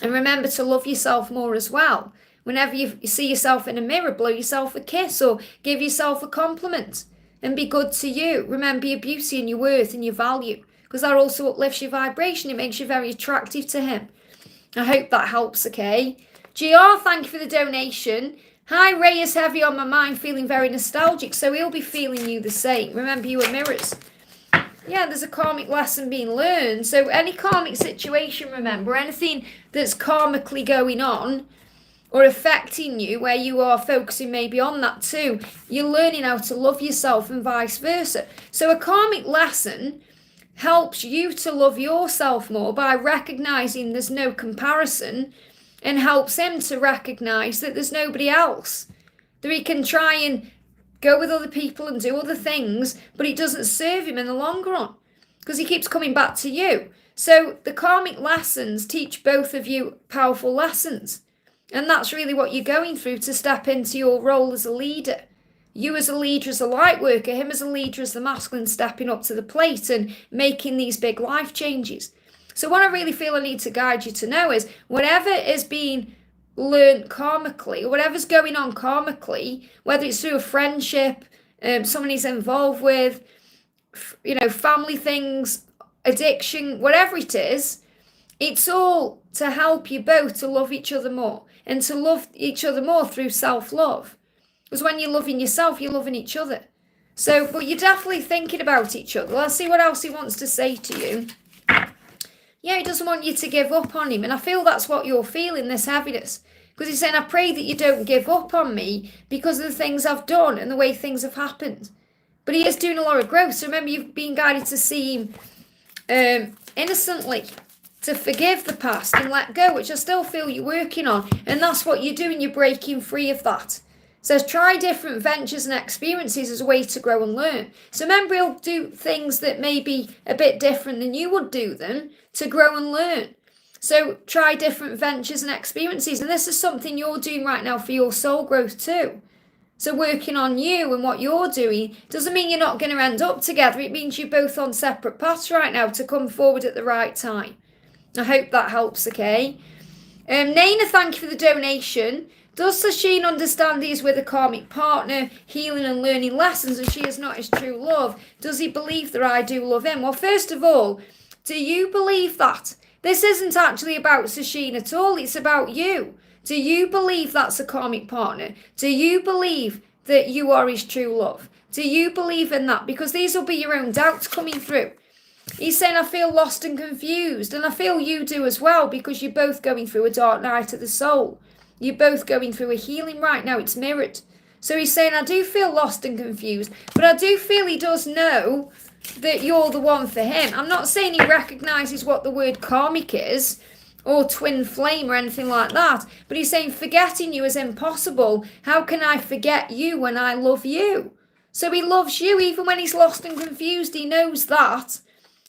Speaker 1: And remember to love yourself more as well. Whenever you see yourself in a mirror, blow yourself a kiss or give yourself a compliment and be good to you. Remember your beauty and your worth and your value, because that also uplifts your vibration. It makes you very attractive to him. I hope that helps, okay? GR, thank you for the donation. Hi, Ray is heavy on my mind, feeling very nostalgic, so he'll be feeling you the same. Remember, you are mirrors. Yeah, there's a karmic lesson being learned. So any karmic situation, remember, anything that's karmically going on or affecting you, where you are focusing maybe on that too, you're learning how to love yourself and vice versa. So a karmic lesson helps you to love yourself more by recognizing there's no comparison, and helps him to recognize that there's nobody else. That he can try and go with other people and do other things, but it doesn't serve him in the long run because he keeps coming back to you. So the karmic lessons teach both of you powerful lessons. And that's really what you're going through to step into your role as a leader. You as a leader, as a light worker, him as a leader, as the masculine, stepping up to the plate and making these big life changes. So what I really feel I need to guide you to know is whatever is being learned karmically, or whatever's going on karmically, whether it's through a friendship, someone he's involved with, family things, addiction, whatever it is, it's all to help you both to love each other more and to love each other more through self-love. Because when you're loving yourself, you're loving each other. So, but you're definitely thinking about each other. Let's see what else he wants to say to you. Yeah, he doesn't want you to give up on him. And I feel that's what you're feeling, this heaviness. Because he's saying, I pray that you don't give up on me because of the things I've done and the way things have happened. But he is doing a lot of growth. So remember, you've been guided to see him innocently. to forgive the past and let go, which I still feel you're working on. And that's what you're doing. You're breaking free of that. It says try different ventures and experiences as a way to grow and learn. So remember, he'll do things that may be a bit different than you would do them to grow and learn. So try different ventures and experiences. And this is something you're doing right now for your soul growth too. So working on you and what you're doing doesn't mean you're not going to end up together. It means you're both on separate paths right now to come forward at the right time. I hope that helps, okay? Naina, thank you for the donation. Does Sasheen understand he is with a karmic partner, healing and learning lessons, and she is not his true love? Does he believe that I do love him? Well, first of all, do you believe that? This isn't actually about Sasheen at all. It's about you. Do you believe that's a karmic partner? Do you believe that you are his true love? Do you believe in that? Because these will be your own doubts coming through. He's saying, I feel lost and confused. And I feel you do as well, because you're both going through a dark night of the soul. You're both going through a healing right now. It's mirrored. So he's saying, I do feel lost and confused, but I do feel he does know that you're the one for him. I'm not saying he recognises what the word karmic is, or twin flame or anything like that, but he's saying forgetting you is impossible. How can I forget you when I love you? So he loves you even when he's lost and confused. He knows that.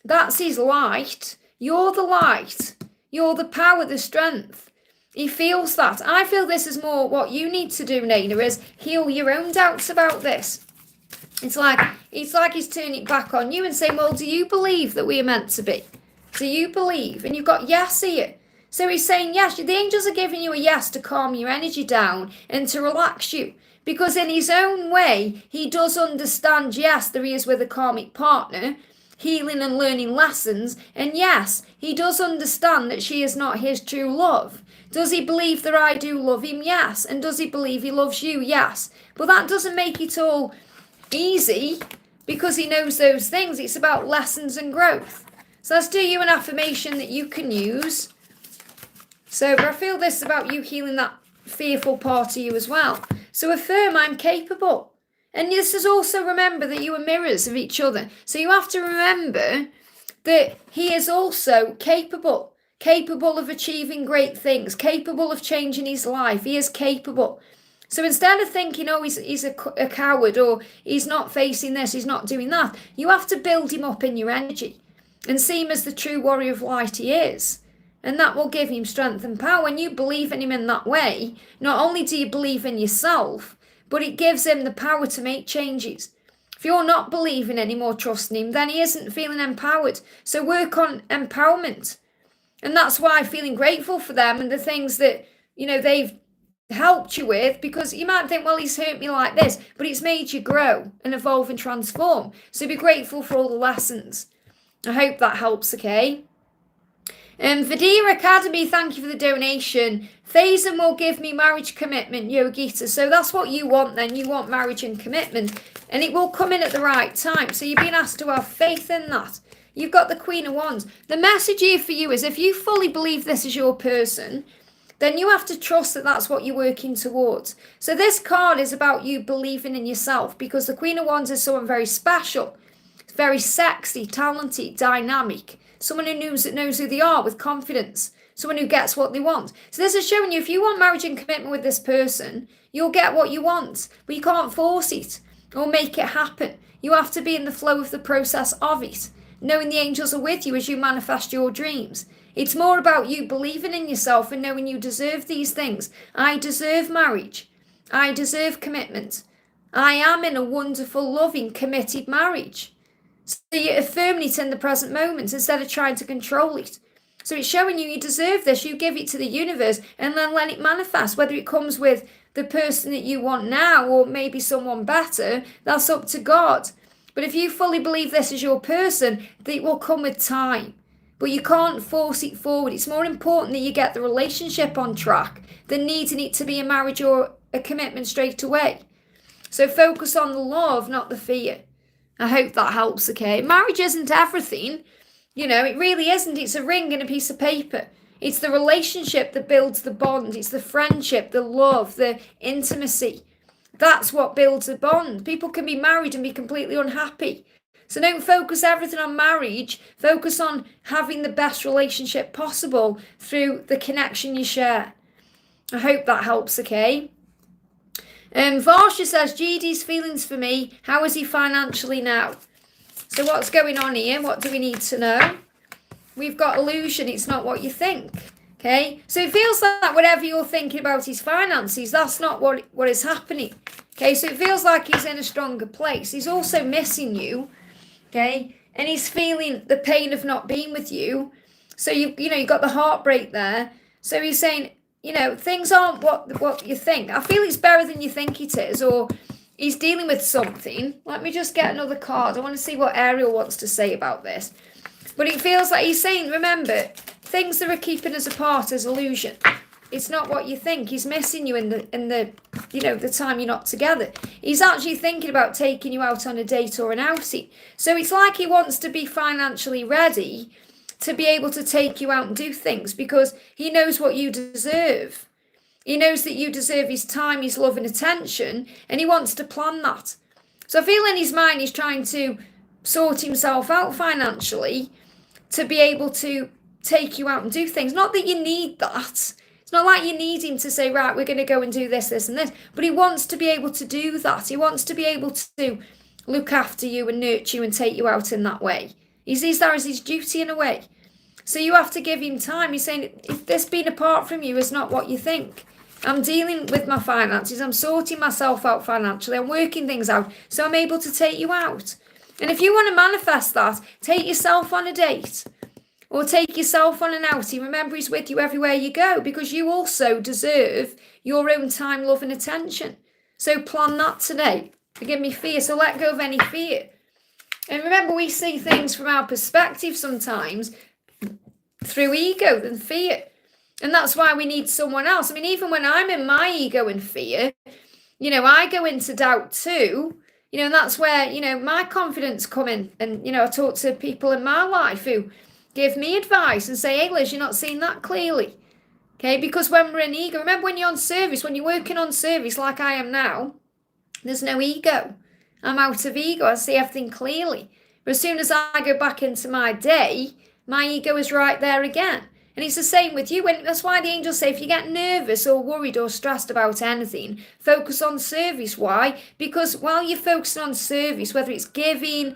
Speaker 1: That's his light. You're the light. You're the power, the strength. He feels that. I feel this is more what you need to do, Naina, is heal your own doubts about this. It's like he's turning it back on you and saying, well, do you believe that we are meant to be? Do you believe? And you've got yes here. So he's saying yes. The angels are giving you a yes to calm your energy down and to relax you. Because in his own way, he does understand, yes, that he is with a karmic partner, healing and learning lessons. And yes, he does understand that she is not his true love. Does he believe that I do love him? Yes. And does he believe he loves you? Yes. But that doesn't make it all easy, because he knows those things. It's about lessons and growth. So let's do you an affirmation that you can use. So I feel this is about you healing that fearful part of you as well. So affirm, I'm capable. And this is also, remember that you are mirrors of each other. So you have to remember that he is also capable of achieving great things, capable of changing his life. He is capable. So instead of thinking, oh, he's a coward, or he's not facing this, he's not doing that, you have to build him up in your energy and see him as the true warrior of light he is. And that will give him strength and power. When you believe in him in that way, not only do you believe in yourself, but it gives him the power to make changes. If you're not believing anymore, trusting him, then he isn't feeling empowered. So work on empowerment. And that's why I'm feeling grateful for them and the things that, they've helped you with, because you might think, well, he's hurt me like this, but it's made you grow and evolve and transform. So be grateful for all the lessons. I hope that helps, okay? Vidya Academy, thank you for the donation. Faison will give me marriage commitment, Yogita. So that's what you want then. You want marriage and commitment. And it will come in at the right time. So you're being asked to have faith in that. You've got the Queen of Wands. The message here for you is, if you fully believe this is your person, then you have to trust that that's what you're working towards. So this card is about you believing in yourself, because the Queen of Wands is someone very special, very sexy, talented, dynamic, someone who knows who they are with confidence, someone who gets what they want. So this is showing you, if you want marriage and commitment with this person, you'll get what you want, but you can't force it or make it happen. You have to be in the flow of the process of it, knowing the angels are with you as you manifest your dreams. It's more about you believing in yourself and knowing you deserve these things. I deserve marriage. I deserve commitment. I am in a wonderful, loving, committed marriage. So you're affirming it in the present moment instead of trying to control it. So it's showing you deserve this. You give it to the universe and then let it manifest. Whether it comes with the person that you want now or maybe someone better, that's up to God. But if you fully believe this is your person, it will come with time. But you can't force it forward. It's more important that you get the relationship on track than needing it to be a marriage or a commitment straight away. So focus on the love, not the fear. I hope that helps, okay? Marriage isn't everything. It really isn't. It's a ring and a piece of paper. It's the relationship that builds the bond. It's the friendship, the love, the intimacy. That's what builds a bond. People can be married and be completely unhappy. So don't focus everything on marriage. Focus on having the best relationship possible through the connection you share. I hope that helps, okay? Varsha says, GD's feelings for me. How is he financially now? So what's going on here? What do we need to know? We've got illusion. It's not what you think. Okay? So it feels like whatever you're thinking about his finances, that's not what is happening. Okay? So it feels like he's in a stronger place. He's also missing you. Okay? And he's feeling the pain of not being with you. So you got the heartbreak there. So he's saying, things aren't what you think. I feel it's better than you think it is, or he's dealing with something. Let me just get another card. I want to see what Ariel wants to say about this. But it feels like he's saying, remember, things that are keeping us apart is illusion. It's not what you think. He's missing you in the time you're not together. He's actually thinking about taking you out on a date or an outing. So it's like he wants to be financially ready to be able to take you out and do things, because he knows what you deserve. He knows that you deserve his time, his love and attention, and he wants to plan that. So I feel in his mind he's trying to sort himself out financially to be able to take you out and do things. Not that you need that. It's not like you need him to say, right, we're going to go and do this, this and this. But he wants to be able to do that. He wants to be able to look after you and nurture you and take you out in that way. He sees that as his duty in a way. So you have to give him time. He's saying, if this being apart from you is not what you think. I'm dealing with my finances. I'm sorting myself out financially. I'm working things out. So I'm able to take you out. And if you want to manifest that, take yourself on a date. Or take yourself on an outing. Remember, he's with you everywhere you go, because you also deserve your own time, love and attention. So plan that today. Forgive me fear. So let go of any fear. And remember, we see things from our perspective sometimes through ego than fear. And that's why we need someone else. I mean, even when I'm in my ego and fear, I go into doubt too. And that's where, my confidence come in. And, I talk to people in my life who give me advice and say, hey, Liz, you're not seeing that clearly. Okay, because when we're in ego, remember when you're on service, when you're working on service like I am now, there's no ego. I'm out of ego. I see everything clearly. But as soon as I go back into my day, my ego is right there again. And it's the same with you. That's why the angels say if you get nervous or worried or stressed about anything, focus on service. Why? Because while you're focusing on service, whether it's giving,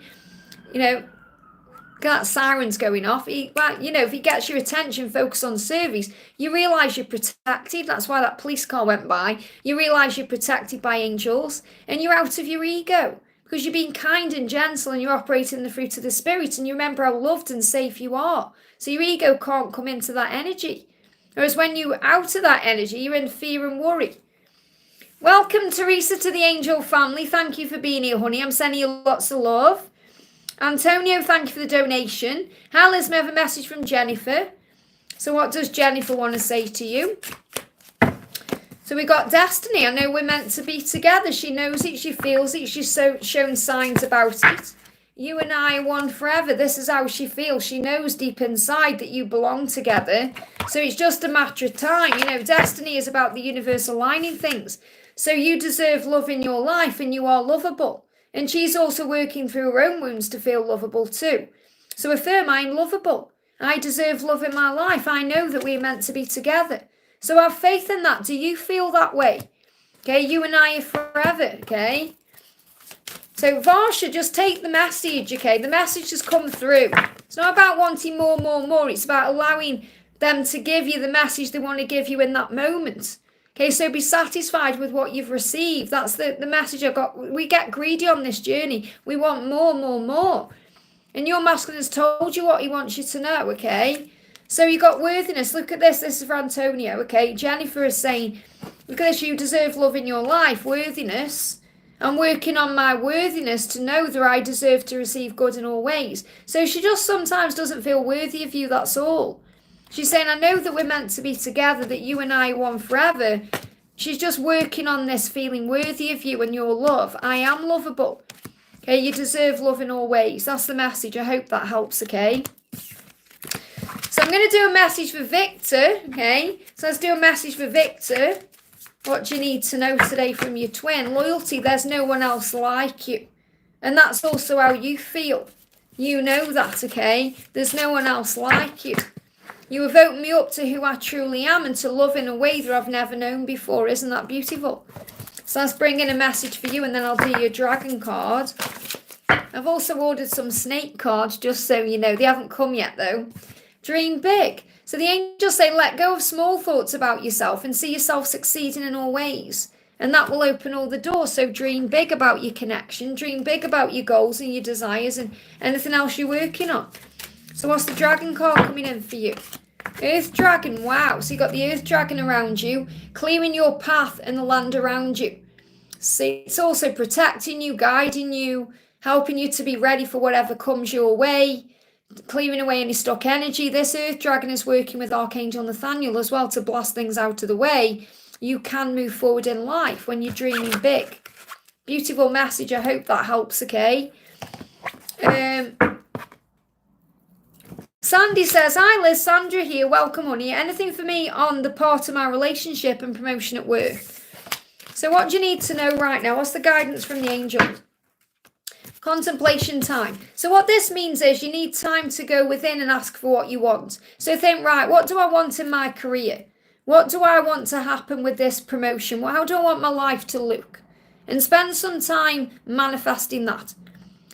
Speaker 1: that siren's going off. If he gets your attention, focus on service, you realise you're protected. That's why that police car went by. You realise you're protected by angels and you're out of your ego because you're being kind and gentle and you're operating the fruit of the spirit and you remember how loved and safe you are. So your ego can't come into that energy. Whereas when you're out of that energy, you're in fear and worry. Welcome, Teresa, to the angel family. Thank you for being here, honey. I'm sending you lots of love. Antonio, thank you for the donation. Hi, Liz, we have a message from Jennifer. So what does Jennifer want to say to you? So we got Destiny. I know we're meant to be together. She knows it. She feels it. She's shown signs about it. You and I are one forever. This is how she feels. She knows deep inside that you belong together. So it's just a matter of time. Destiny is about the universe aligning things. So you deserve love in your life and you are lovable. And she's also working through her own wounds to feel lovable too. So affirm, I'm lovable. I deserve love in my life. I know that we're meant to be together. So have faith in that. Do you feel that way? Okay, you and I are forever, okay? So Varsha, just take the message, okay? The message has come through. It's not about wanting more, more, more. It's about allowing them to give you the message they want to give you in that moment. Okay, so be satisfied with what you've received. That's the message I got. We get greedy on this journey. We want more, more, more. And your masculine has told you what he wants you to know, okay? So you got worthiness. Look at this. This is for Antonio, okay? Jennifer is saying, look at this. You deserve love in your life. Worthiness. I'm working on my worthiness to know that I deserve to receive good in all ways. So she just sometimes doesn't feel worthy of you, that's all. She's saying, I know that we're meant to be together, that you and I are one forever. She's just working on this, feeling worthy of you and your love. I am lovable. Okay, you deserve love in all ways. That's the message. I hope that helps, okay? So I'm going to do a message for Victor, okay? So let's do a message for Victor. What do you need to know today from your twin? Loyalty, there's no one else like you. And that's also how you feel. You know that, okay? There's no one else like you. You have opened me up to who I truly am and to love in a way that I've never known before. Isn't that beautiful? So let's bring in a message for you, and then I'll do your dragon card. I've also ordered some snake cards, just so you know. They haven't come yet, though. Dream big. So the angels say, let go of small thoughts about yourself and see yourself succeeding in all ways. And that will open all the doors. So dream big about your connection. Dream big about your goals and your desires and anything else you're working on. So what's the dragon card coming in for you? Earth dragon. Wow. So you got the earth dragon around you, clearing your path and the land around you. See, it's also protecting you, guiding you, helping you to be ready for whatever comes your way, clearing away any stuck energy. This earth dragon is working with Archangel Nathaniel as well to blast things out of the way. You can move forward in life when you're dreaming big. Beautiful message. I hope that helps, okay? Sandy says, hi Liz, Sandra here. Welcome, honey. Anything for me on the part of my relationship and promotion at work? So what do you need to know right now? What's the guidance from the angels? Contemplation time. So what this means is you need time to go within and ask for what you want. So think, right, what do I want in my career? What do I want to happen with this promotion? How do I want my life to look? And spend some time manifesting that.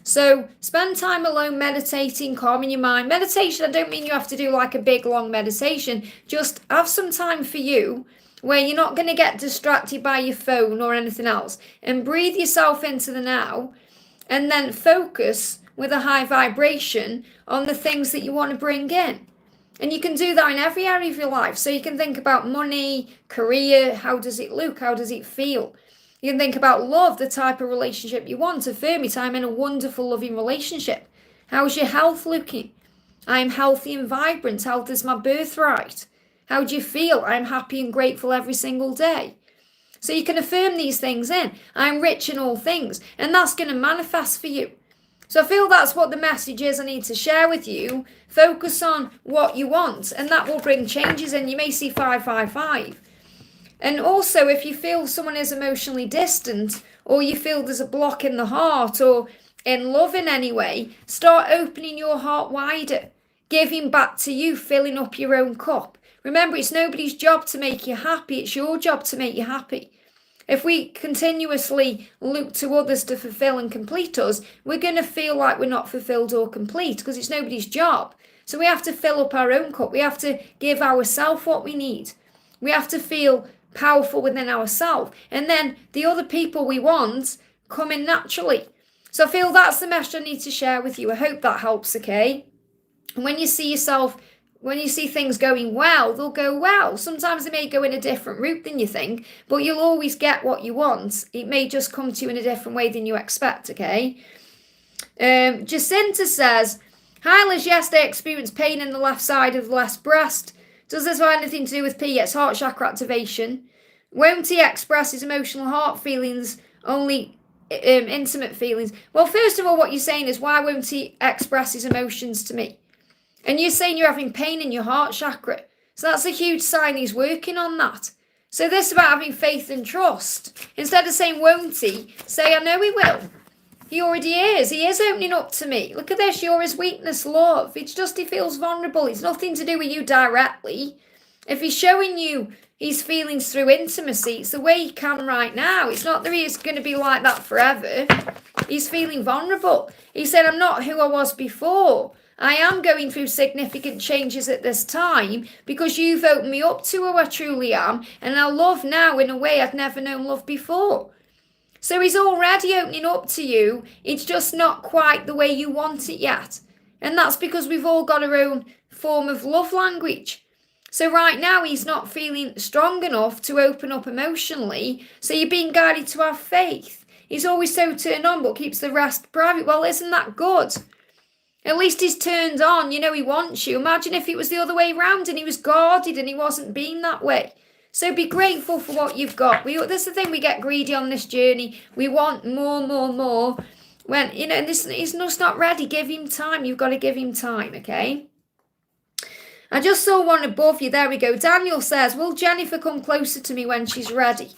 Speaker 1: So spend time alone meditating, calming your mind. Meditation, I don't mean you have to do like a big long meditation. Just have some time for you where you're not going to get distracted by your phone or anything else. And breathe yourself into the now. And then focus with a high vibration on the things that you want to bring in. And you can do that in every area of your life. So you can think about money, career, how does it look, how does it feel? You can think about love, the type of relationship you want. Affirm it, I'm in a wonderful, loving relationship. How's your health looking? I'm healthy and vibrant. Health is my birthright. How do you feel? I'm happy and grateful every single day. So you can affirm these things in. I'm rich in all things. And that's going to manifest for you. So I feel that's what the message is I need to share with you. Focus on what you want, and that will bring changes, and you may see 555. And also, if you feel someone is emotionally distant, or you feel there's a block in the heart, or in love in any way, start opening your heart wider, giving back to you, filling up your own cup. Remember, it's nobody's job to make you happy. It's your job to make you happy. If we continuously look to others to fulfill and complete us, we're going to feel like we're not fulfilled or complete because it's nobody's job. So we have to fill up our own cup. We have to give ourselves what we need. We have to feel powerful within ourselves. And then the other people we want come in naturally. So I feel that's the message I need to share with you. I hope that helps, okay? And when you see things going well, they'll go well. Sometimes they may go in a different route than you think, but you'll always get what you want. It may just come to you in a different way than you expect, okay? Jacinta says, hi Liz, yes, they experience pain in the left side of the left breast. Does this have anything to do with P? Yes, heart chakra activation. Won't he express his emotional heart feelings, only intimate feelings? Well, first of all, what you're saying is, why won't he express his emotions to me? And you're saying you're having pain in your heart chakra. So that's a huge sign he's working on that. So this is about having faith and trust. Instead of saying, won't he, say, I know he will. He already is. He is opening up to me. Look at this. You're his weakness, love. It's just he feels vulnerable. It's nothing to do with you directly. If he's showing you his feelings through intimacy, it's the way he can right now. It's not that he's going to be like that forever. He's feeling vulnerable. He said, I'm not who I was before. I am going through significant changes at this time because you've opened me up to who I truly am, and I love now in a way I've never known love before. So he's already opening up to you. It's just not quite the way you want it yet. And that's because we've all got our own form of love language. So right now he's not feeling strong enough to open up emotionally. So you're being guided to have faith. He's always so turned on but keeps the rest private. Well, isn't that good? At least he's turned on. You know he wants you. Imagine if it was the other way around and he was guarded and he wasn't being that way. So be grateful for what you've got. This is the thing, we get greedy on this journey. We want more. When, and this, he's just not ready. Give him time. You've got to give him time, okay? I just saw one above you. There we go. Daniel says, will Jennifer come closer to me when she's ready?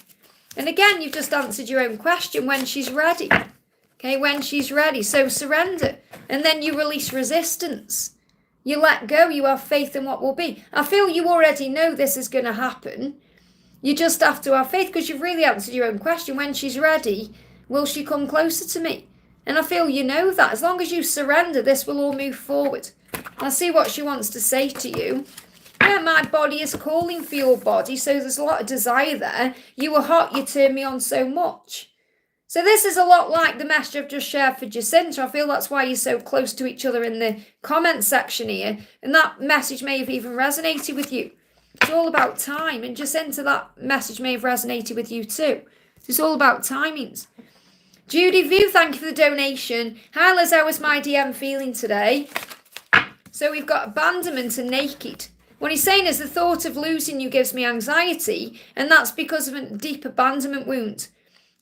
Speaker 1: And again, you've just answered your own question, when she's ready. Okay, when she's ready. So surrender. And then you release resistance. You let go. You have faith in what will be. I feel you already know this is going to happen. You just have to have faith because you've really answered your own question. When she's ready, will she come closer to me? And I feel you know that. As long as you surrender, this will all move forward. I see what she wants to say to you. Yeah, my body is calling for your body, so there's a lot of desire there. You were hot, you turned me on so much. So this is a lot like the message I've just shared for Jacinta. I feel that's why you're so close to each other in the comment section here. And that message may have even resonated with you. It's all about time. And Jacinta, that message may have resonated with you too. It's all about timings. Judy View, thank you for the donation. Hi Liz, how was my DM feeling today? So we've got abandonment and naked. What he's saying is the thought of losing you gives me anxiety, and that's because of a deep abandonment wound.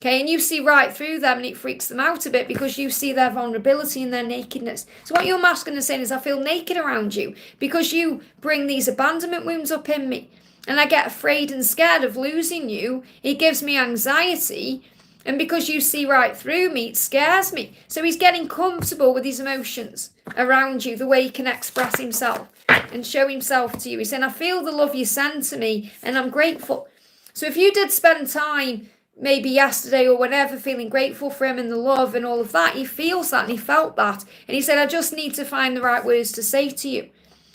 Speaker 1: Okay, and you see right through them and it freaks them out a bit because you see their vulnerability and their nakedness. So what your masculine is saying is I feel naked around you because you bring these abandonment wounds up in me. And I get afraid and scared of losing you. It gives me anxiety. And because you see right through me, it scares me. So he's getting comfortable with his emotions around you, the way he can express himself and show himself to you. He's saying, I feel the love you send to me and I'm grateful. So if you did spend time maybe yesterday or whenever feeling grateful for him and the love and all of that, he feels that and he felt that. And he said, I just need to find the right words to say to you.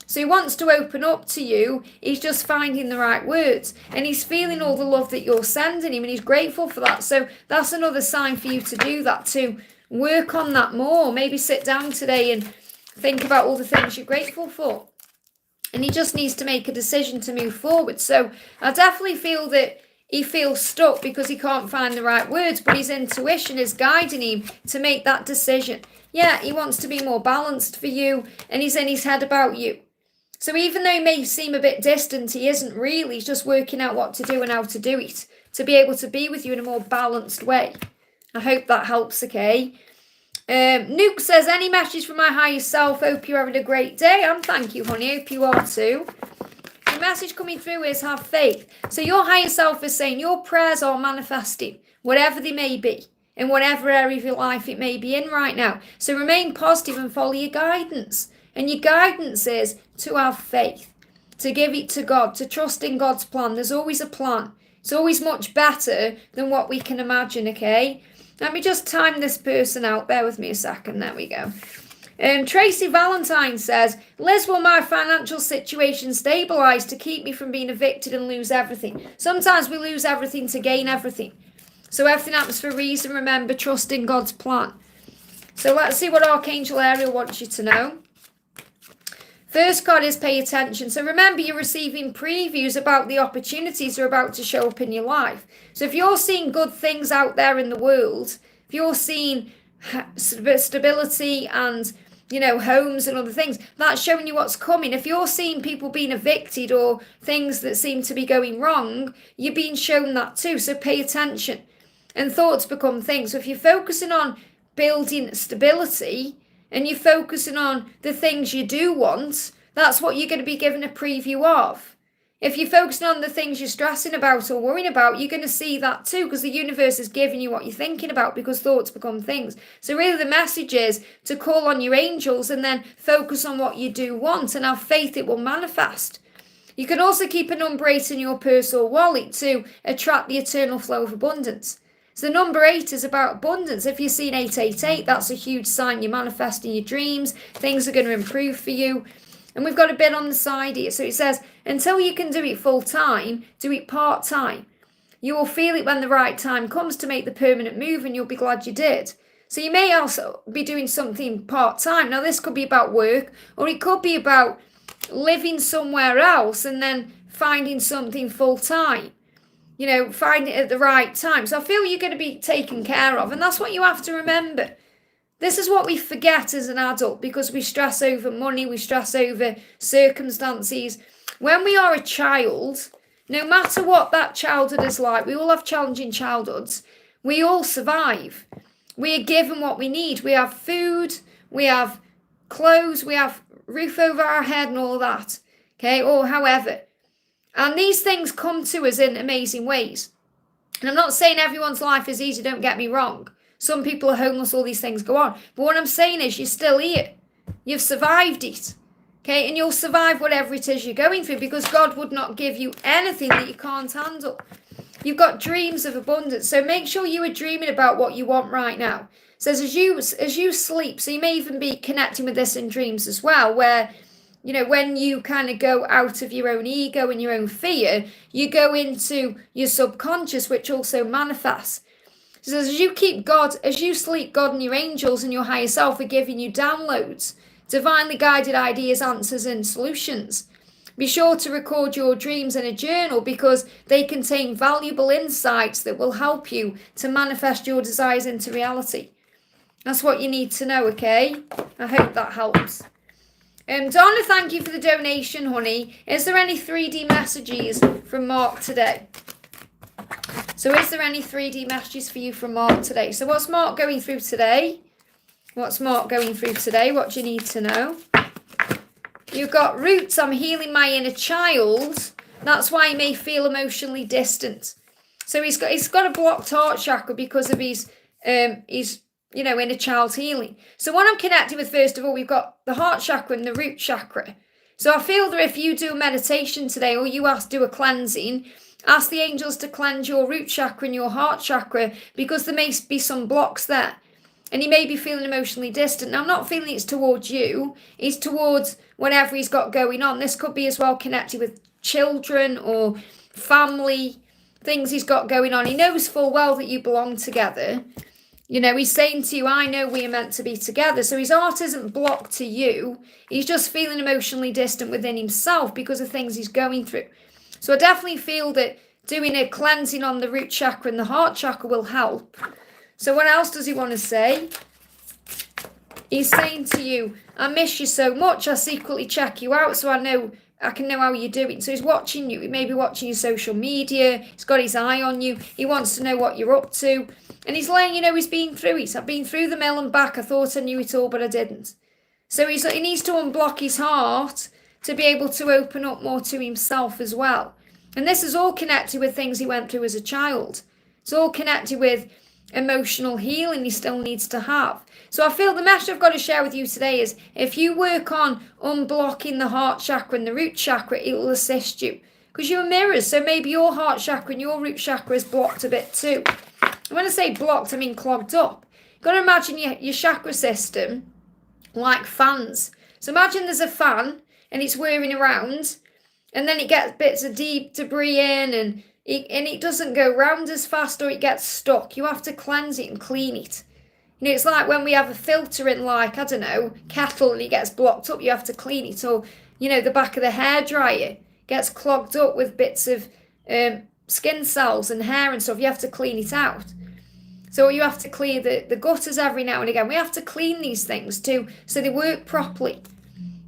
Speaker 1: So he wants to open up to you. He's just finding the right words. And he's feeling all the love that you're sending him. And he's grateful for that. So that's another sign for you to do that, to work on that more. Maybe sit down today and think about all the things you're grateful for. And he just needs to make a decision to move forward. So I definitely feel that he feels stuck because he can't find the right words. But his intuition is guiding him to make that decision. Yeah, he wants to be more balanced for you. And he's in his head about you. So even though he may seem a bit distant, he isn't really. He's just working out what to do and how to do it, to be able to be with you in a more balanced way. I hope that helps, okay? Nuke says, any message from my higher self? Hope you're having a great day. And thank you, honey. Hope you are too. The message coming through is have faith. So your higher self is saying your prayers are manifesting, whatever they may be, in whatever area of your life it may be in right now. So remain positive and follow your guidance. And your guidance is to have faith, to give it to God, to trust in God's plan. There's always a plan. It's always much better than what we can imagine, okay? Let me just time this person out. Bear with me a second. There we go. Tracy Valentine says, Liz, will my financial situation stabilise to keep me from being evicted and lose everything? Sometimes we lose everything to gain everything. So everything happens for a reason. Remember, trust in God's plan. So let's see what Archangel Ariel wants you to know. First card is pay attention. So remember, you're receiving previews about the opportunities that are about to show up in your life. So if you're seeing good things out there in the world, if you're seeing stability and, you know, homes and other things, that's showing you what's coming. If you're seeing people being evicted or things that seem to be going wrong, you're being shown that too. So pay attention. And thoughts become things. So if you're focusing on building stability, and you're focusing on the things you do want, that's what you're going to be given a preview of. If you're focusing on the things you're stressing about or worrying about, you're going to see that too, because the universe is giving you what you're thinking about, because thoughts become things. So really the message is to call on your angels and then focus on what you do want and have faith it will manifest. You can also keep a number 8 in your purse or wallet to attract the eternal flow of abundance. So number 8 is about abundance. If you're seeing 888, that's a huge sign you're manifesting your dreams. Things are going to improve for you. And we've got a bit on the side here. So it says, until you can do it full time, do it part time. You will feel it when the right time comes to make the permanent move and you'll be glad you did. So you may also be doing something part time. Now this could be about work, or it could be about living somewhere else and then finding something full time. You know, find it at the right time. So I feel you're going to be taken care of. And that's what you have to remember. This is what we forget as an adult because we stress over money, we stress over circumstances. When we are a child, no matter what that childhood is like, we all have challenging childhoods. We all survive. We are given what we need. We have food, we have clothes, we have roof over our head and all that. Okay, or however. And these things come to us in amazing ways. And I'm not saying everyone's life is easy, don't get me wrong. Some people are homeless, all these things go on. But what I'm saying is you're still here. You've survived it. Okay, and you'll survive whatever it is you're going through, because God would not give you anything that you can't handle. You've got dreams of abundance, so make sure you are dreaming about what you want right now. It says as you sleep, so you may even be connecting with this in dreams as well, where, you know, when you kind of go out of your own ego and your own fear, you go into your subconscious, which also manifests. So as you keep God, as you sleep, God and your angels and your higher self are giving you downloads, divinely guided ideas, answers, and solutions. Be sure to record your dreams in a journal, because they contain valuable insights that will help you to manifest your desires into reality. That's what you need to know, okay? I hope that helps. Donna, thank you for the donation, honey. Is there any 3D messages from Mark today? So is there any 3D messages for you from Mark today? So what's Mark going through today? What's Mark going through today? What do you need to know? You've got roots. I'm healing my inner child. That's why he may feel emotionally distant. So he's got a blocked heart chakra because of his inner child healing. So what I'm connected with, first of all, we've got the heart chakra and the root chakra. So I feel that if you do a meditation today, or you do a cleansing, ask the angels to cleanse your root chakra and your heart chakra, because there may be some blocks there. And he may be feeling emotionally distant. Now, I'm not feeling it's towards you. It's towards whatever he's got going on. This could be as well connected with children or family, things he's got going on. He knows full well that you belong together. You know, he's saying to you, I know we are meant to be together. So his heart isn't blocked to you. He's just feeling emotionally distant within himself because of things he's going through. So I definitely feel that doing a cleansing on the root chakra and the heart chakra will help. So what else does he want to say? He's saying to you, I miss you so much. I secretly check you out so I can know how you're doing. So he's watching you. He may be watching your social media. He's got his eye on you. He wants to know what you're up to. And he's letting you know he's been through it. I've been through the mill and back. I thought I knew it all, but I didn't. So he needs to unblock his heart to be able to open up more to himself as well. And this is all connected with things he went through as a child. It's all connected with emotional healing he still needs to have. So I feel the message I've got to share with you today is, if you work on unblocking the heart chakra and the root chakra, it will assist you, because you're mirrors. So maybe your heart chakra and your root chakra is blocked a bit too. And when I say blocked, I mean clogged up. You've got to imagine your chakra system like fans. So imagine there's a fan and it's whirring around, and then it gets bits of deep debris in, and it doesn't go round as fast, or it gets stuck. You have to cleanse it and clean it. You know, it's like when we have a filter in, like, I don't know, kettle, and it gets blocked up, you have to clean it. Or, you know, the back of the hairdryer gets clogged up with bits of skin cells and hair and stuff. You have to clean it out. So you have to clear the gutters every now and again. We have to clean these things too, so they work properly.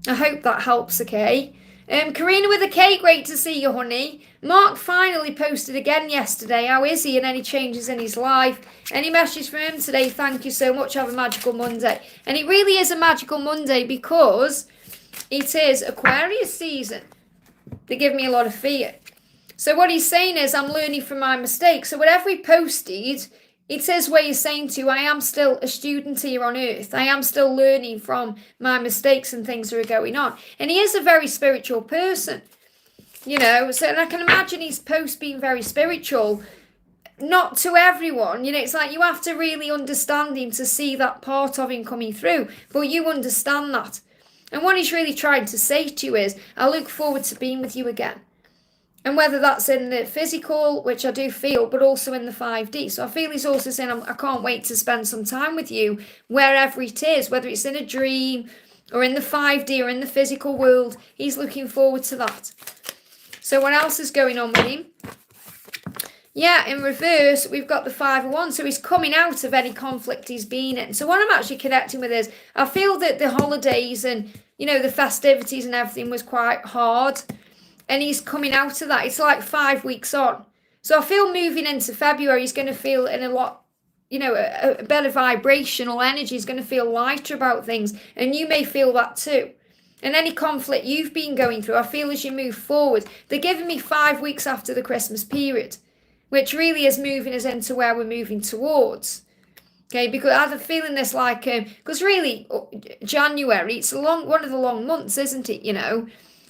Speaker 1: I hope that helps, okay? Karina with a K, great to see you, honey. Mark finally posted again yesterday. How is he, and any changes in his life? Any messages from him today? Thank you so much. Have a magical Monday. And it really is a magical Monday because it is Aquarius season. They give me a lot of fear. So what he's saying is, I'm learning from my mistakes. So whatever he posted, it says where he's saying to you, I am still a student here on earth. I am still learning from my mistakes and things that are going on. And he is a very spiritual person, you know. So, and I can imagine his post being very spiritual. Not to everyone, you know, it's like you have to really understand him to see that part of him coming through. But you understand that. And what he's really trying to say to you is, I look forward to being with you again. And whether that's in the physical, which I do feel, but also in the 5D. So I feel he's also saying, I can't wait to spend some time with you, wherever it is, whether it's in a dream or in the 5D or in the physical world. He's looking forward to that. So what else is going on with him? Yeah, in reverse, we've got the 5 of Wands. So he's coming out of any conflict he's been in. So what I'm actually connecting with is, I feel that the holidays and, you know, the festivities and everything was quite hard. And he's coming out of that. It's like 5 weeks on. So I feel moving into February, he's going to feel in a lot, you know, a better vibrational energy. He's going to feel lighter about things. And you may feel that too. And any conflict you've been going through, I feel as you move forward. They're giving me 5 weeks after the Christmas period, which really is moving us into where we're moving towards. Okay, because I have a feeling this like, because really, January, it's one of the long months, isn't it? You know,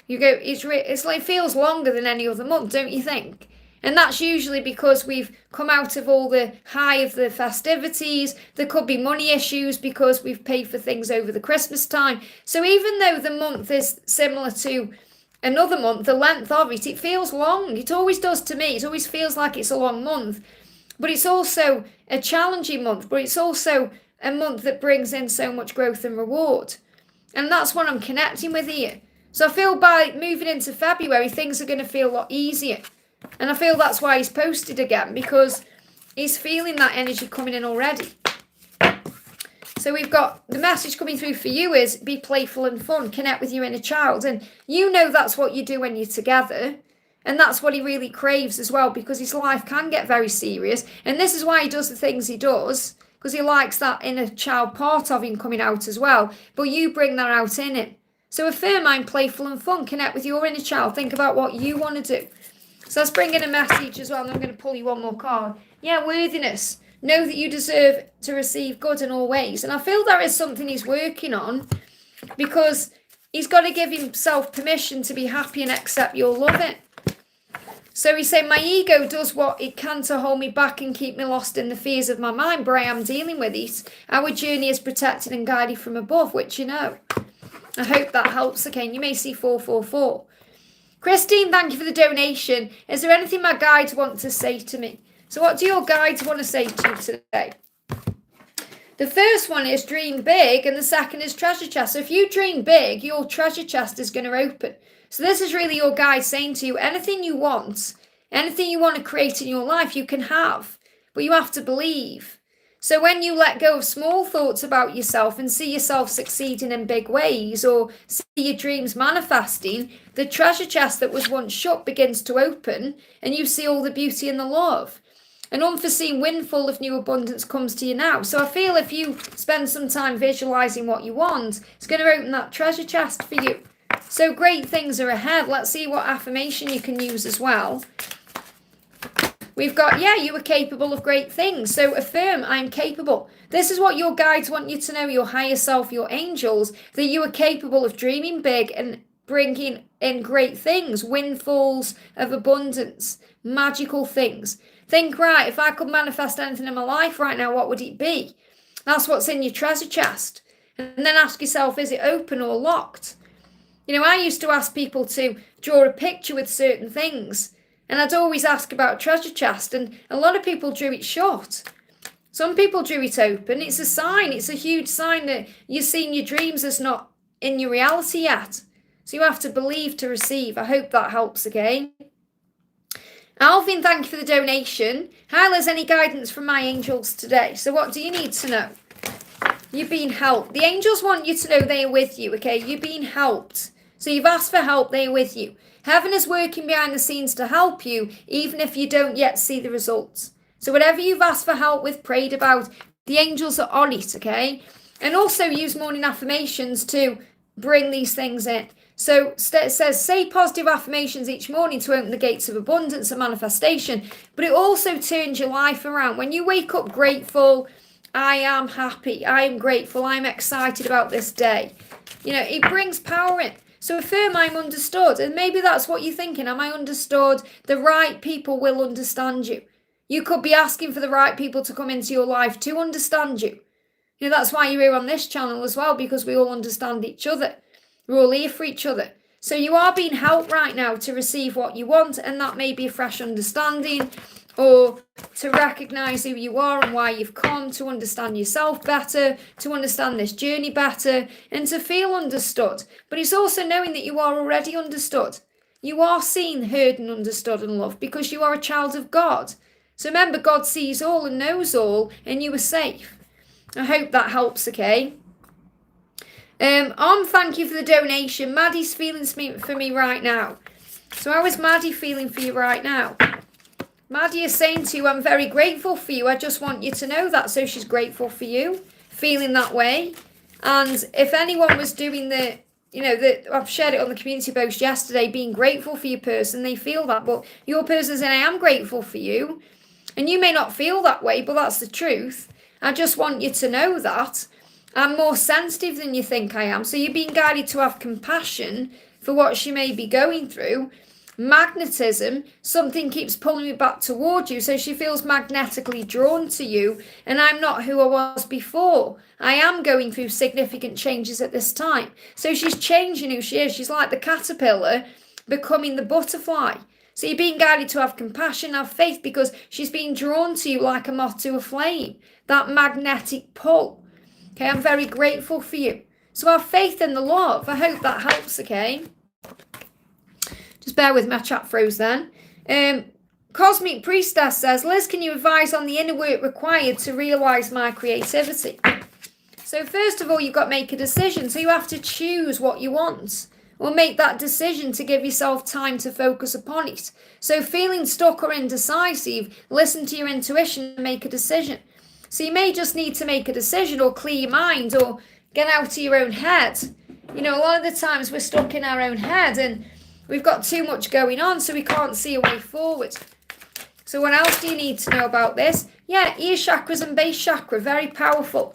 Speaker 1: you go, it's like, it feels longer than any other month, don't you think? And that's usually because we've come out of all the high of the festivities. There could be money issues because we've paid for things over the Christmas time. So even though the month is similar to another month, the length of it, it feels long. It always does to me. It always feels like it's a long month. But it's also a challenging month, but it's also a month that brings in so much growth and reward. And that's what I'm connecting with here. So I feel by moving into February, things are going to feel a lot easier. And I feel that's why he's posted again, because he's feeling that energy coming in already. So we've got the message coming through for you is be playful and fun, connect with your inner child. And you know that's what you do when you're together. And that's what he really craves as well, because his life can get very serious. And this is why he does the things he does, because he likes that inner child part of him coming out as well. But you bring that out in him. So affirm, I'm playful and fun. Connect with your inner child. Think about what you want to do. So let's bring in a message as well. And I'm going to pull you one more card. Yeah, worthiness. Know that you deserve to receive good in all ways. And I feel there is something he's working on, because he's got to give himself permission to be happy and accept your loving. So he's saying, my ego does what it can to hold me back and keep me lost in the fears of my mind, but I am dealing with it. Our journey is protected and guided from above, which you know. I hope that helps again. You may see 444. Christine, thank you for the donation. Is there anything my guides want to say to me? So what do your guides want to say to you today? The first one is dream big, and the second is treasure chest. So if you dream big, your treasure chest is going to open. So this is really your guide saying to you, anything you want to create in your life, you can have, but you have to believe. So when you let go of small thoughts about yourself and see yourself succeeding in big ways, or see your dreams manifesting, the treasure chest that was once shut begins to open, and you see all the beauty and the love. An unforeseen windfall of new abundance comes to you now. So I feel if you spend some time visualizing what you want, it's going to open that treasure chest for you. So great things are ahead. Let's see what affirmation you can use as well. We've got, yeah, you are capable of great things. So affirm, I'm capable. This is what your guides want you to know, your higher self, your angels, that you are capable of dreaming big and bringing in great things, windfalls of abundance, magical things. Think, right, if I could manifest anything in my life right now, what would it be? That's what's in your treasure chest. And then ask yourself, is it open or locked? You know, I used to ask people to draw a picture with certain things, and I'd always ask about treasure chest, and a lot of people drew it short. Some people drew it open. It's a sign. It's a huge sign that you're seeing your dreams as not in your reality yet. So you have to believe to receive. I hope that helps again. Alvin, thank you for the donation. Hi, there's any guidance from my angels today? So what do you need to know? You're being helped. The angels want you to know they are with you, okay? You're being helped. So you've asked for help, they are with you. Heaven is working behind the scenes to help you, even if you don't yet see the results. So whatever you've asked for help with, prayed about, the angels are on it, okay? And also use morning affirmations to bring these things in. So it says, say positive affirmations each morning to open the gates of abundance and manifestation. But it also turns your life around. When you wake up grateful, I am happy, I am grateful, I'm excited about this day. You know, it brings power in. So affirm, I'm understood. And maybe that's what you're thinking. Am I understood? The right people will understand you. You could be asking for the right people to come into your life to understand you. You know, that's why you're here on this channel as well, because we all understand each other. We're all here for each other. So you are being helped right now to receive what you want, and that may be a fresh understanding, or to recognise who you are and why you've come, to understand yourself better, to understand this journey better, and to feel understood. But it's also knowing that you are already understood. You are seen, heard and understood and loved because you are a child of God. So remember, God sees all and knows all, and you are safe. I hope that helps, okay? Thank you for the donation. Maddie's feeling for me right now. So how is Maddie feeling for you right now? Maddie is saying to you, I'm very grateful for you. I just want you to know that. So she's grateful for you, feeling that way. And if anyone was doing I've shared it on the community post yesterday, being grateful for your person, they feel that. But your person saying, I am grateful for you. And you may not feel that way, but that's the truth. I just want you to know that I'm more sensitive than you think I am. So you're being guided to have compassion for what she may be going through. Magnetism, something keeps pulling me back toward you, so she feels magnetically drawn to you, and I'm not who I was before. I am going through significant changes at this time. So she's changing who she is. She's like the caterpillar becoming the butterfly. So you're being guided to have compassion, have faith, because she's being drawn to you like a moth to a flame. That magnetic pull. Okay, I'm very grateful for you. So have faith in the love. I hope that helps, okay? Just bear with me, my chat froze then. Cosmic Priestess says, Liz, can you advise on the inner work required to realise my creativity? So first of all, you've got to make a decision. So you have to choose what you want, or make that decision to give yourself time to focus upon it. So feeling stuck or indecisive, listen to your intuition and make a decision. So you may just need to make a decision, or clear your mind, or get out of your own head. You know, a lot of the times we're stuck in our own head and we've got too much going on, so we can't see a way forward. So what else do you need to know about this? Yeah, ear chakras and base chakra, very powerful.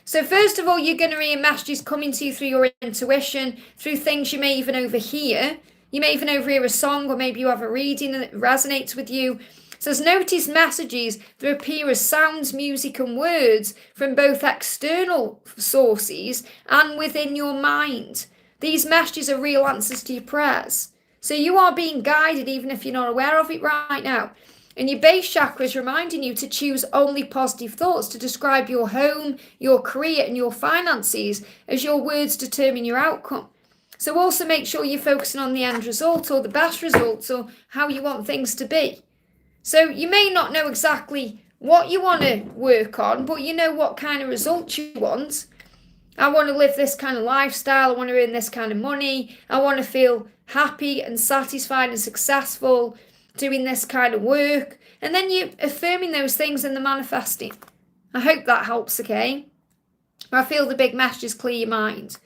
Speaker 1: So first of all, you're going to hear messages coming to you through your intuition, through things you may even overhear. You may even overhear a song, or maybe you have a reading that resonates with you. So notice messages that appear as sounds, music and words from both external sources and within your mind. These messages are real answers to your prayers. So you are being guided even if you're not aware of it right now. And your base chakra is reminding you to choose only positive thoughts to describe your home, your career and your finances, as your words determine your outcome. So also make sure you're focusing on the end result, or the best results, or how you want things to be. So you may not know exactly what you want to work on, but you know what kind of results you want. I want to live this kind of lifestyle. I want to earn this kind of money. I want to feel happy and satisfied and successful doing this kind of work. And then you're affirming those things and the manifesting. I hope that helps, okay? I feel the big messages clear your mind.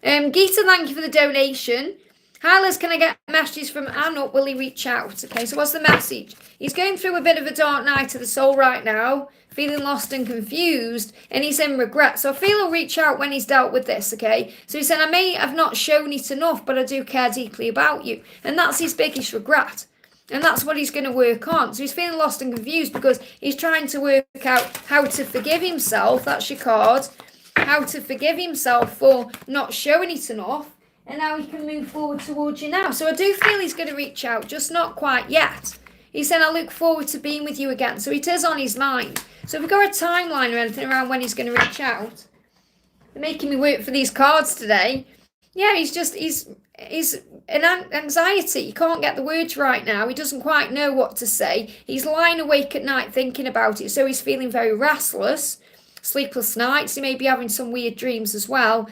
Speaker 1: Geeta, thank you for the donation. Hi Liz, can I get messages from Anuk? Will he reach out? Okay, so what's the message? He's going through a bit of a dark night of the soul right now, feeling lost and confused, and he's in regret. So I feel he'll reach out when he's dealt with this, okay? So he said, I may have not shown it enough, but I do care deeply about you. And that's his biggest regret. And that's what he's going to work on. So he's feeling lost and confused because he's trying to work out how to forgive himself. That's your card. How to forgive himself for not showing it enough. And how he can move forward towards you now. So I do feel he's going to reach out, just not quite yet. He said, I look forward to being with you again. So it is on his mind. So if we've got a timeline or anything around when he's going to reach out. They're making me work for these cards today. Yeah, he's in anxiety. He can't get the words right now. He doesn't quite know what to say. He's lying awake at night thinking about it. So he's feeling very restless. Sleepless nights. He may be having some weird dreams as well.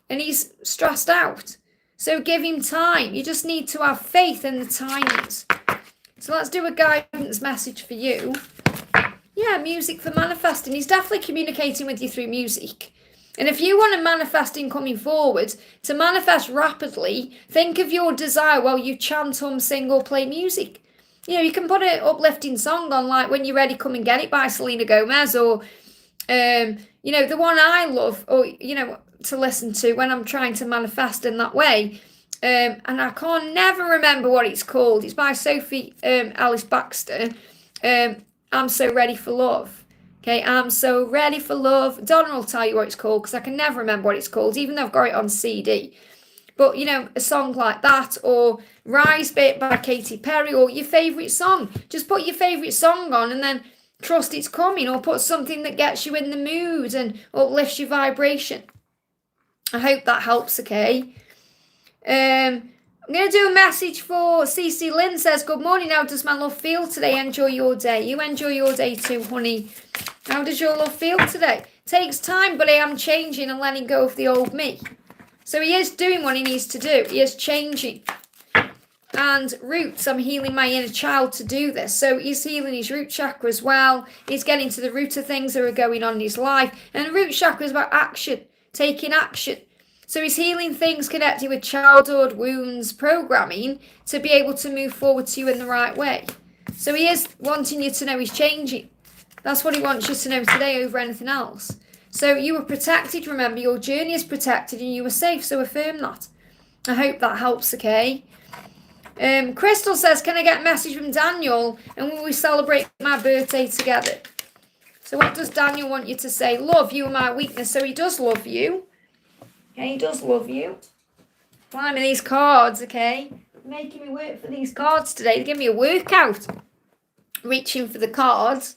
Speaker 1: And he's stressed out. So give him time. You just need to have faith in the timings. So let's do a guidance message for you. Yeah, music for manifesting. He's definitely communicating with you through music. And if you want to manifest in coming forward, to manifest rapidly, think of your desire while you chant, hum, sing or play music. You know, you can put an uplifting song on, like When You're Ready, Come and Get It by Selena Gomez, or, you know, the one I love, or, you know, to listen to when I'm trying to manifest in that way. And I can't never remember what it's called. It's by Sophie Alice Baxter. I'm So Ready for Love. Okay, I'm so ready for love. Donna will tell you what it's called because I can never remember what it's called, even though I've got it on CD. But, you know, a song like that, or Rise Bit by Katy Perry, or your favourite song. Just put your favourite song on and then trust it's coming, or put something that gets you in the mood and uplifts your vibration. I hope that helps, okay? I'm going to do a message for CC Lynn. Says, good morning, how does my love feel today? Enjoy your day. You enjoy your day too, honey. How does your love feel today? Takes time, but I am changing and letting go of the old me. So he is doing what he needs to do. He is changing. And roots, I'm healing my inner child to do this. So he's healing his root chakra as well. He's getting to the root of things that are going on in his life. And root chakra is about action. Taking action. So he's healing things connected with childhood, wounds, programming to be able to move forward to you in the right way. So he is wanting you to know he's changing. That's what he wants you to know today over anything else. So you were protected, remember, your journey is protected and you were safe, so affirm that. I hope that helps, okay? Crystal says, can I get a message from Daniel and will we celebrate my birthday together? So what does Daniel want you to say? Love, you are my weakness. So he does love you. Okay, he does love you. Climbing these cards, okay? Making me work for these cards today. They give me a workout. Reaching for the cards.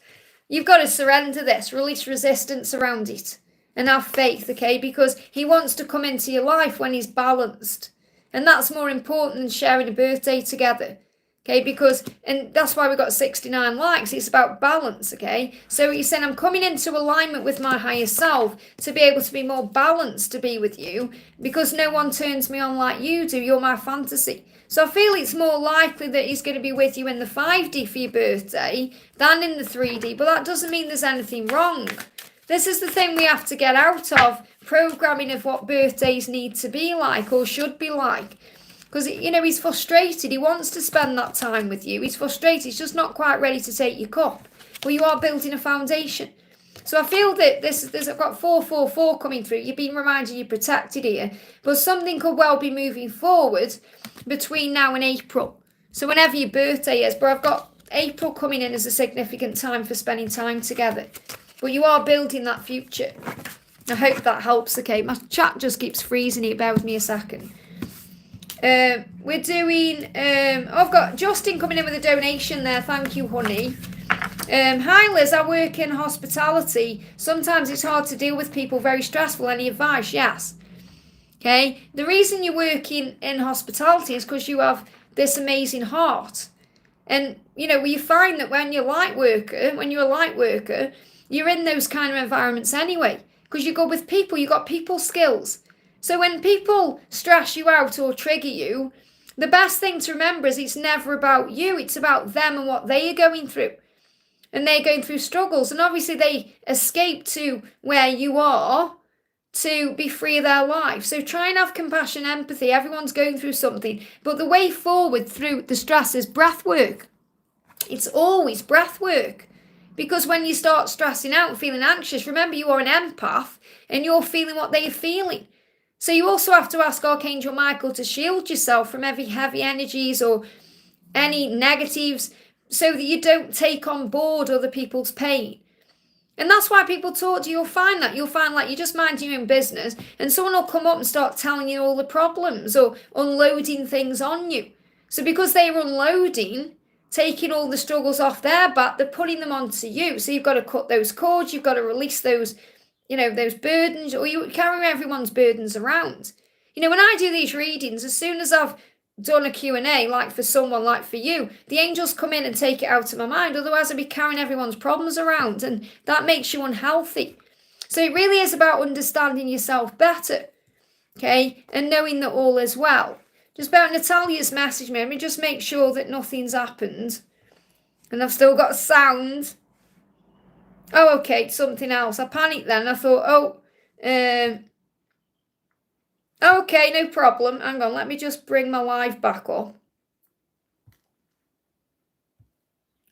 Speaker 1: You've got to surrender this. Release resistance around it. And have faith, okay? Because he wants to come into your life when he's balanced. And that's more important than sharing a birthday together. Okay, because, and that's why we got 69 likes. It's about balance, okay? So he's saying, I'm coming into alignment with my higher self to be able to be more balanced to be with you because no one turns me on like you do. You're my fantasy. So I feel it's more likely that he's going to be with you in the 5D for your birthday than in the 3D. But that doesn't mean there's anything wrong. This is the thing we have to get out of programming of what birthdays need to be like or should be like. Because, you know, he's frustrated. He wants to spend that time with you. He's frustrated. He's just not quite ready to take your cup. Well, you are building a foundation. So I feel that I've got 444 coming through. You've been reminded you're protected here. But something could well be moving forward between now and April. So whenever your birthday is. But I've got April coming in as a significant time for spending time together. But you are building that future. I hope that helps, okay? My chat just keeps freezing here. Bear with me a second. We're doing, I've got Justin coming in with a donation there. Thank you, honey. Hi, Liz. I work in hospitality. Sometimes it's hard to deal with people, very stressful. Any advice? Yes. Okay. The reason you're working in hospitality is because you have this amazing heart. And, you know, you find that when you're a light worker, you're in those kind of environments anyway. Because you go with people, you got people skills. So when people stress you out or trigger you, the best thing to remember is it's never about you. It's about them and what they are going through. And they're going through struggles. And obviously they escape to where you are to be free of their life. So try and have compassion, empathy. Everyone's going through something. But the way forward through the stress is breath work. It's always breath work. Because when you start stressing out and feeling anxious, remember you are an empath and you're feeling what they are feeling. So you also have to ask Archangel Michael to shield yourself from every heavy energies or any negatives so that you don't take on board other people's pain. And that's why people talk to you. You'll find like you're just minding your own business and someone will come up and start telling you all the problems or unloading things on you. So because they're unloading, taking all the struggles off their back, they're putting them onto you. So you've got to cut those cords. You've got to release those, you know, those burdens, or you carry everyone's burdens around. You know, when I do these readings, as soon as I've done a Q&A, like for someone, like for you, the angels come in and take it out of my mind. Otherwise, I'd be carrying everyone's problems around, and that makes you unhealthy. So it really is about understanding yourself better, okay, and knowing that all is well. Just about Natalia's message me. Let me just make sure that nothing's happened. And I've still got sound. Oh, okay, something else. I panicked then. I thought, okay, no problem. Hang on, let me just bring my live back up.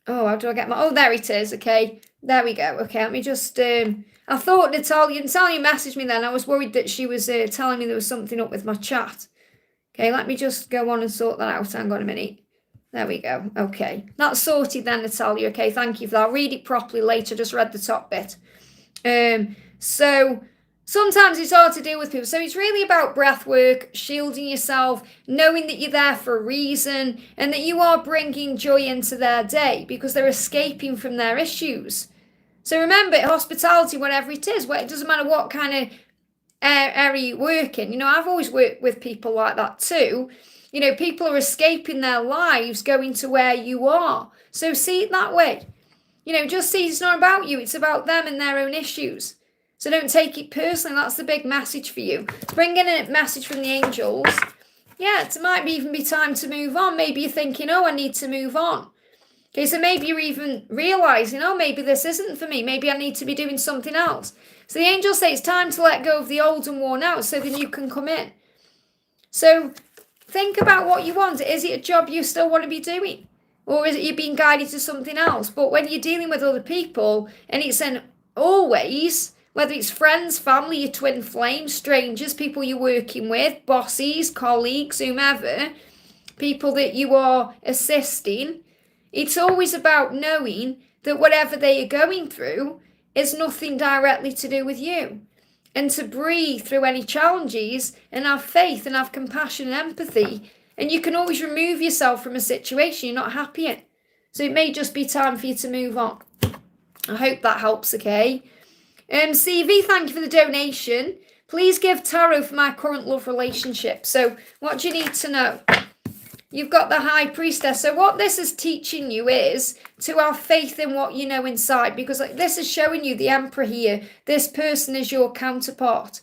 Speaker 1: Oh, how do I get my... Oh, there it is. Okay, there we go. Okay, let me just... I thought Natalia messaged me then. I was worried that she was telling me there was something up with my chat. Okay, let me just go on and sort that out. Hang on a minute. There we go. Okay. That's sorted then, Natalia. Okay, thank you for that. I'll read it properly later. Just read the top bit. So sometimes it's hard to deal with people. So it's really about breath work, shielding yourself, knowing that you're there for a reason and that you are bringing joy into their day because they're escaping from their issues. So remember, hospitality, whatever it is, it doesn't matter what kind of area you work in. You know, I've always worked with people like that too. You know, people are escaping their lives, going to where you are. So see it that way. You know, just see it's not about you. It's about them and their own issues. So don't take it personally. That's the big message for you. Bring in a message from the angels. Yeah, it might even be time to move on. Maybe you're thinking, oh, I need to move on. Okay, so maybe you're even realizing, oh, maybe this isn't for me. Maybe I need to be doing something else. So the angels say it's time to let go of the old and worn out so the new can come in. So think about what you want. Is it a job you still want to be doing? Or is it you're being guided to something else? But when you're dealing with other people, and it's an always, whether it's friends, family, your twin flame, strangers, people you're working with, bosses, colleagues, whomever, people that you are assisting, it's always about knowing that whatever they are going through is nothing directly to do with you. And to breathe through any challenges and have faith and have compassion and empathy. And you can always remove yourself from a situation you're not happy in. So it may just be time for you to move on. I hope that helps, okay? CV, thank you for the donation. Please give tarot for my current love relationship. So what do you need to know? You've got the High Priestess. So what this is teaching you is to have faith in what you know inside. Because this is showing you the Emperor here. This person is your counterpart.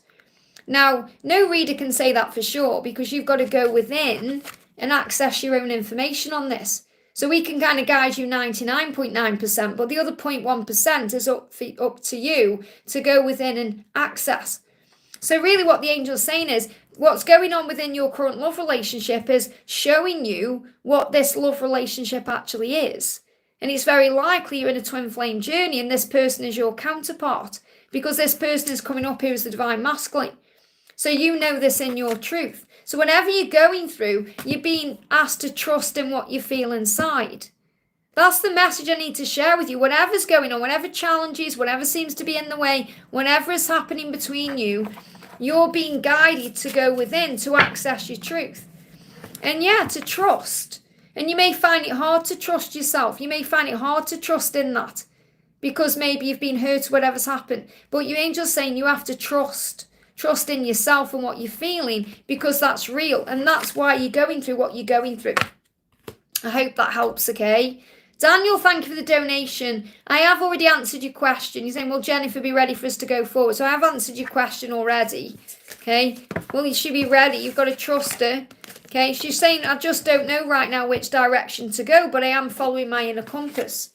Speaker 1: Now, no reader can say that for sure because you've got to go within and access your own information on this. So we can kind of guide you 99.9%, but the other 0.1% is up to you to go within and access. So really what the angel is saying is, what's going on within your current love relationship is showing you what this love relationship actually is. And it's very likely you're in a twin flame journey and this person is your counterpart because this person is coming up here as the divine masculine. So you know this in your truth. So whenever you're going through, you're being asked to trust in what you feel inside. That's the message I need to share with you. Whatever's going on, whatever challenges, whatever seems to be in the way, whatever is happening between you, you're being guided to go within to access your truth. And yeah, to trust. And you may find it hard to trust yourself. You may find it hard to trust in that because maybe you've been hurt or whatever's happened. But your angel's saying you have to trust. Trust in yourself and what you're feeling because that's real. And that's why you're going through what you're going through. I hope that helps, okay? Daniel, thank you for the donation. I have already answered your question. You're saying, well, Jennifer, be ready for us to go forward. So I have answered your question already, okay? Well, you should be ready. You've got to trust her, okay? She's saying, I just don't know right now which direction to go, but I am following my inner compass.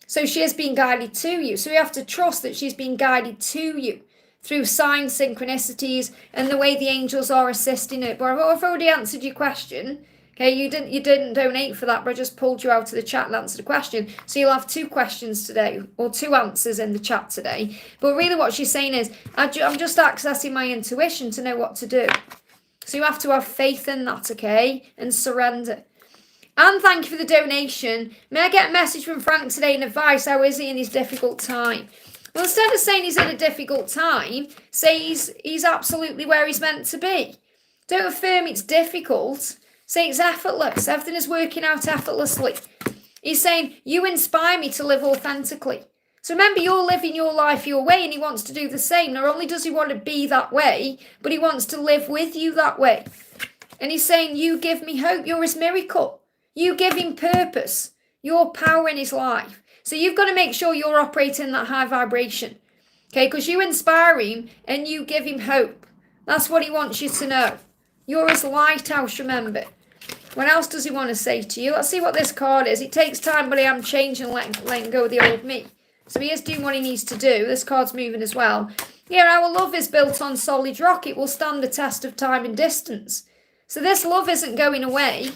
Speaker 1: So she is being guided to you. So you have to trust that she's being guided to you through signs, synchronicities, and the way the angels are assisting her. But I've already answered your question. Okay, you didn't donate for that, but I just pulled you out of the chat and answered a question. So you'll have 2 questions today, or 2 answers in the chat today. But really what she's saying is, I'm just accessing my intuition to know what to do. So you have to have faith in that, okay, and surrender. And thank you for the donation. May I get a message from Frank today and advice? How is he in his difficult time? Well, instead of saying he's in a difficult time, say he's absolutely where he's meant to be. Don't affirm it's difficult. Say it's effortless. Everything is working out effortlessly. He's saying, you inspire me to live authentically. So remember, you're living your life your way and he wants to do the same. Not only does he want to be that way, but he wants to live with you that way. And he's saying, you give me hope. You're his miracle. You give him purpose. Your power in his life. So you've got to make sure you're operating that high vibration. Okay, because you inspire him and you give him hope. That's what he wants you to know. You're his lighthouse, remember. What else does he want to say to you? Let's see what this card is. It takes time, but I am changing, letting go of the old me. So he is doing what he needs to do. This card's moving as well. Yeah, our love is built on solid rock. It will stand the test of time and distance. So this love isn't going away.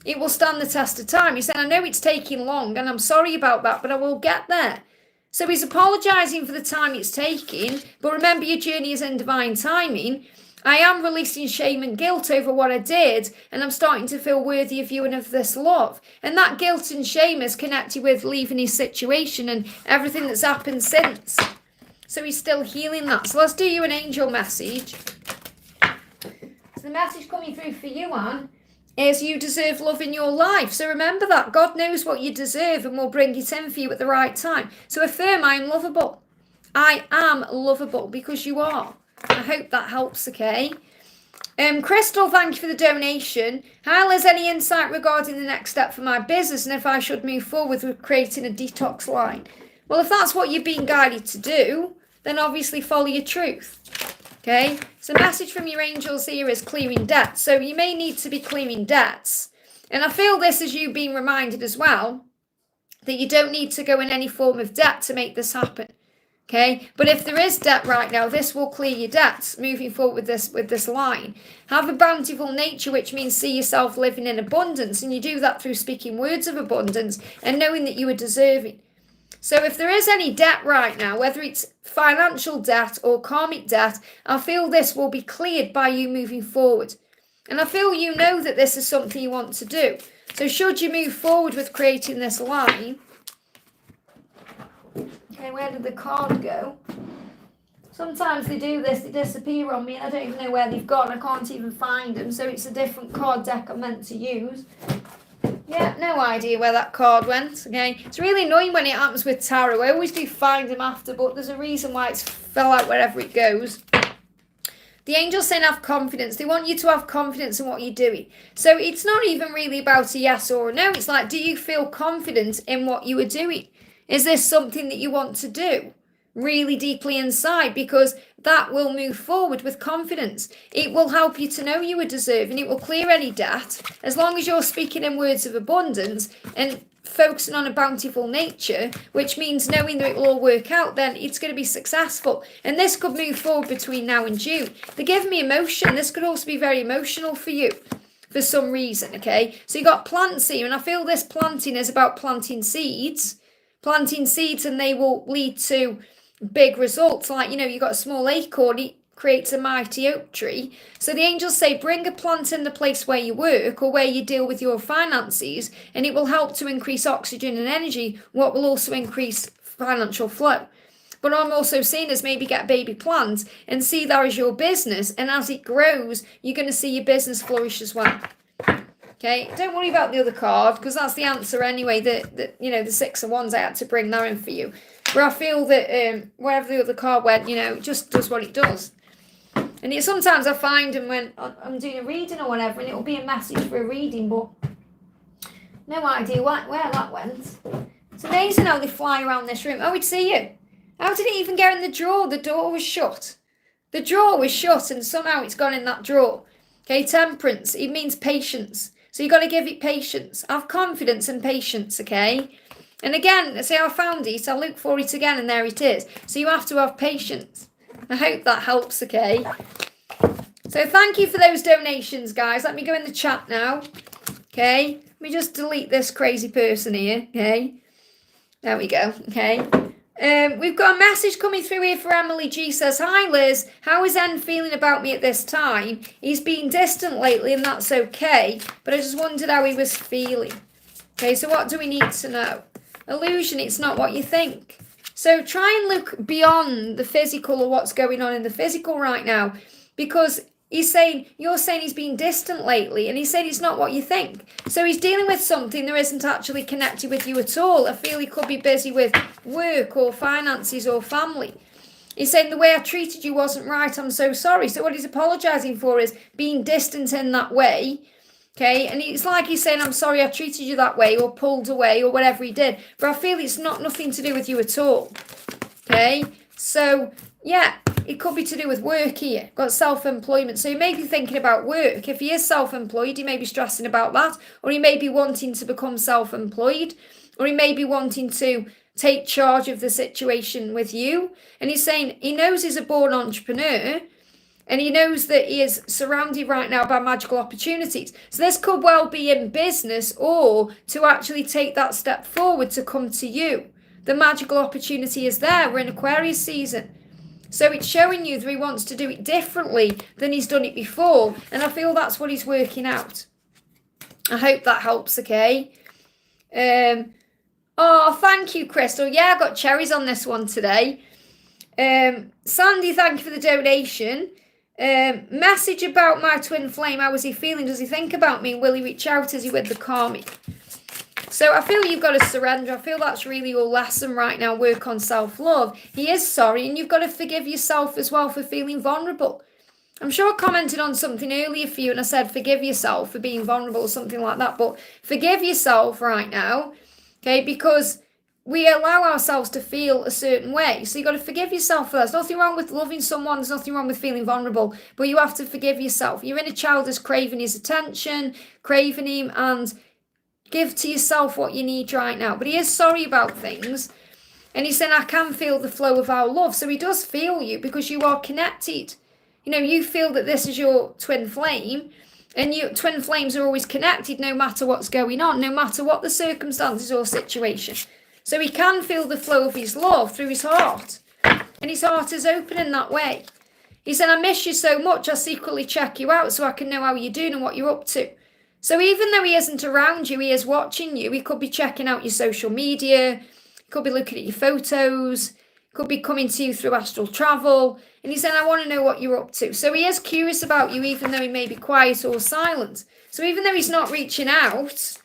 Speaker 1: It will stand the test of time. He said, I know it's taking long and I'm sorry about that, but I will get there. So he's apologising for the time it's taking. But remember, your journey is in divine timing. I am releasing shame and guilt over what I did. And I'm starting to feel worthy of you and of this love. And that guilt and shame is connected with leaving his situation and everything that's happened since. So he's still healing that. So let's do you an angel message. So the message coming through for you, Anne, is you deserve love in your life. So remember that. God knows what you deserve and will bring it in for you at the right time. So affirm, I am lovable. I am lovable because you are. I hope that helps, okay? Crystal, thank you for the donation. Hal, has any insight regarding the next step for my business and if I should move forward with creating a detox line? Well, if that's what you're being guided to do, then obviously follow your truth. Okay, so message from your angels here is clearing debts. So you may need to be clearing debts. And I feel this is you being reminded as well that you don't need to go in any form of debt to make this happen. Okay, but if there is debt right now, this will clear your debts moving forward with this line. Have a bountiful nature, which means see yourself living in abundance, and you do that through speaking words of abundance and knowing that you are deserving. So if there is any debt right now, whether it's financial debt or karmic debt, I feel this will be cleared by you moving forward. And I feel you know that this is something you want to do. So should you move forward with creating this line, okay, where did the card go? Sometimes they do this, they disappear on me and I don't even know where they've gone. I can't even find them, so it's a different card deck I'm meant to use. Yeah, no idea where that card went, okay? It's really annoying when it happens with tarot. I always do find them after, but there's a reason why it's fell out wherever it goes. The angels saying have confidence. They want you to have confidence in what you're doing. So it's not even really about a yes or a no. It's like, do you feel confident in what you are doing? Is this something that you want to do really deeply inside? Because that will move forward with confidence. It will help you to know you are deserving. It will clear any debt. As long as you're speaking in words of abundance and focusing on a bountiful nature, which means knowing that it will all work out, then it's going to be successful. And this could move forward between now and June. They give me emotion. This could also be very emotional for you for some reason, okay? So you got plants here, and I feel this planting is about planting seeds, and they will lead to big results. Like, you know, you got a small acorn, it creates a mighty oak tree. So the angels say bring a plant in the place where you work or where you deal with your finances, and it will help to increase oxygen and energy, what will also increase financial flow. But I'm also seeing as maybe get baby plants and see that as your business, and as it grows you're going to see your business flourish as well. Okay, don't worry about the other card, because that's the answer anyway. You know, the 6 of Wands, I had to bring that in for you. But I feel that wherever the other card went, you know, it just does what it does. And sometimes I find them when I'm doing a reading or whatever, and it'll be a message for a reading, but no idea where that went. It's amazing how they fly around this room. Oh, we'd see you. How did it even get in the drawer? The door was shut. The drawer was shut, and somehow it's gone in that drawer. Okay, temperance, it means patience. So you've got to give it patience. Have confidence and patience, okay? And again, see, I found it. I'll look for it again, and there it is. So you have to have patience. I hope that helps, okay? So thank you for those donations, guys. Let me go in the chat now, okay? Let me just delete this crazy person here, okay? There we go, okay? We've got a message coming through here for Emily G. Says, hi Liz, how is N feeling about me at this time? He's been distant lately and that's okay, but I just wondered how he was feeling. Okay, so what do we need to know? Illusion, it's not what you think. So try and look beyond the physical or what's going on in the physical right now, because you're saying he's been distant lately, and he said it's not what you think. So he's dealing with something that isn't actually connected with you at all. I feel he could be busy with work or finances or family. He's saying the way I treated you wasn't right, I'm so sorry. So what he's apologising for is being distant in that way. Okay, and it's like he's saying, I'm sorry I treated you that way, or pulled away, or whatever he did. But I feel it's nothing to do with you at all. Okay, so yeah, it could be to do with work here. Got self-employment. So he may be thinking about work. If he is self-employed, he may be stressing about that. Or he may be wanting to become self-employed. Or he may be wanting to take charge of the situation with you. And he's saying he knows he's a born entrepreneur. And he knows that he is surrounded right now by magical opportunities. So this could well be in business, or to actually take that step forward to come to you. The magical opportunity is there. We're in Aquarius season. So it's showing you that he wants to do it differently than he's done it before. And I feel that's what he's working out. I hope that helps, okay? Oh, thank you, Crystal. Yeah, I got cherries on this one today. Sandy, thank you for the donation. Message about my twin flame. How is he feeling? Does he think about me? Will he reach out? Is he with the Karmic? So I feel you've got to surrender. I feel that's really your lesson right now. Work on self-love. He is sorry, and you've got to forgive yourself as well for feeling vulnerable. I'm sure I commented on something earlier for you, and I said forgive yourself for being vulnerable or something like that. But forgive yourself right now, okay? Because we allow ourselves to feel a certain way. So you've got to forgive yourself for that. There's nothing wrong with loving someone. There's nothing wrong with feeling vulnerable. But you have to forgive yourself. Your inner child is craving his attention, craving him, and give to yourself what you need right now. But he is sorry about things. And he's saying, I can feel the flow of our love. So he does feel you because you are connected. You know, you feel that this is your twin flame, and your twin flames are always connected no matter what's going on, no matter what the circumstances or situation. So he can feel the flow of his love through his heart. And his heart is open in that way. He said, I miss you so much, I secretly check you out so I can know how you're doing and what you're up to. So even though he isn't around you, he is watching you. He could be checking out your social media. He could be looking at your photos. He could be coming to you through astral travel. And he said, I want to know what you're up to. So he is curious about you, even though he may be quiet or silent. So even though he's not reaching out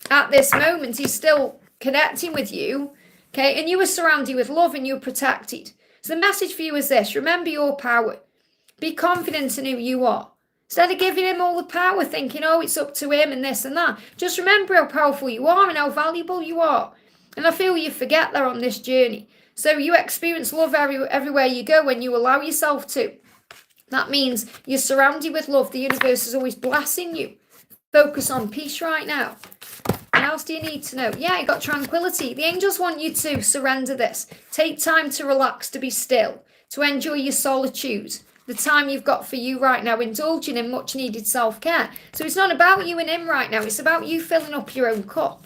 Speaker 1: at this moment, he's still connecting with you. Okay, and you are surrounded with love and you're protected. So the message for you is this: remember your power. Be confident in who you are. Instead of giving him all the power, thinking, oh, it's up to him and this and that, just remember how powerful you are and how valuable you are. And I feel you forget that on this journey. So you experience love everywhere you go when you allow yourself to. That means you're surrounded with love. The universe is always blessing you. Focus on peace right now. What else do you need to know? Yeah, you got tranquility. The angels want you to surrender this. Take time to relax, to be still, to enjoy your solitude. The time you've got for you right now, indulging in much needed self-care. So it's not about you and him right now. It's about you filling up your own cup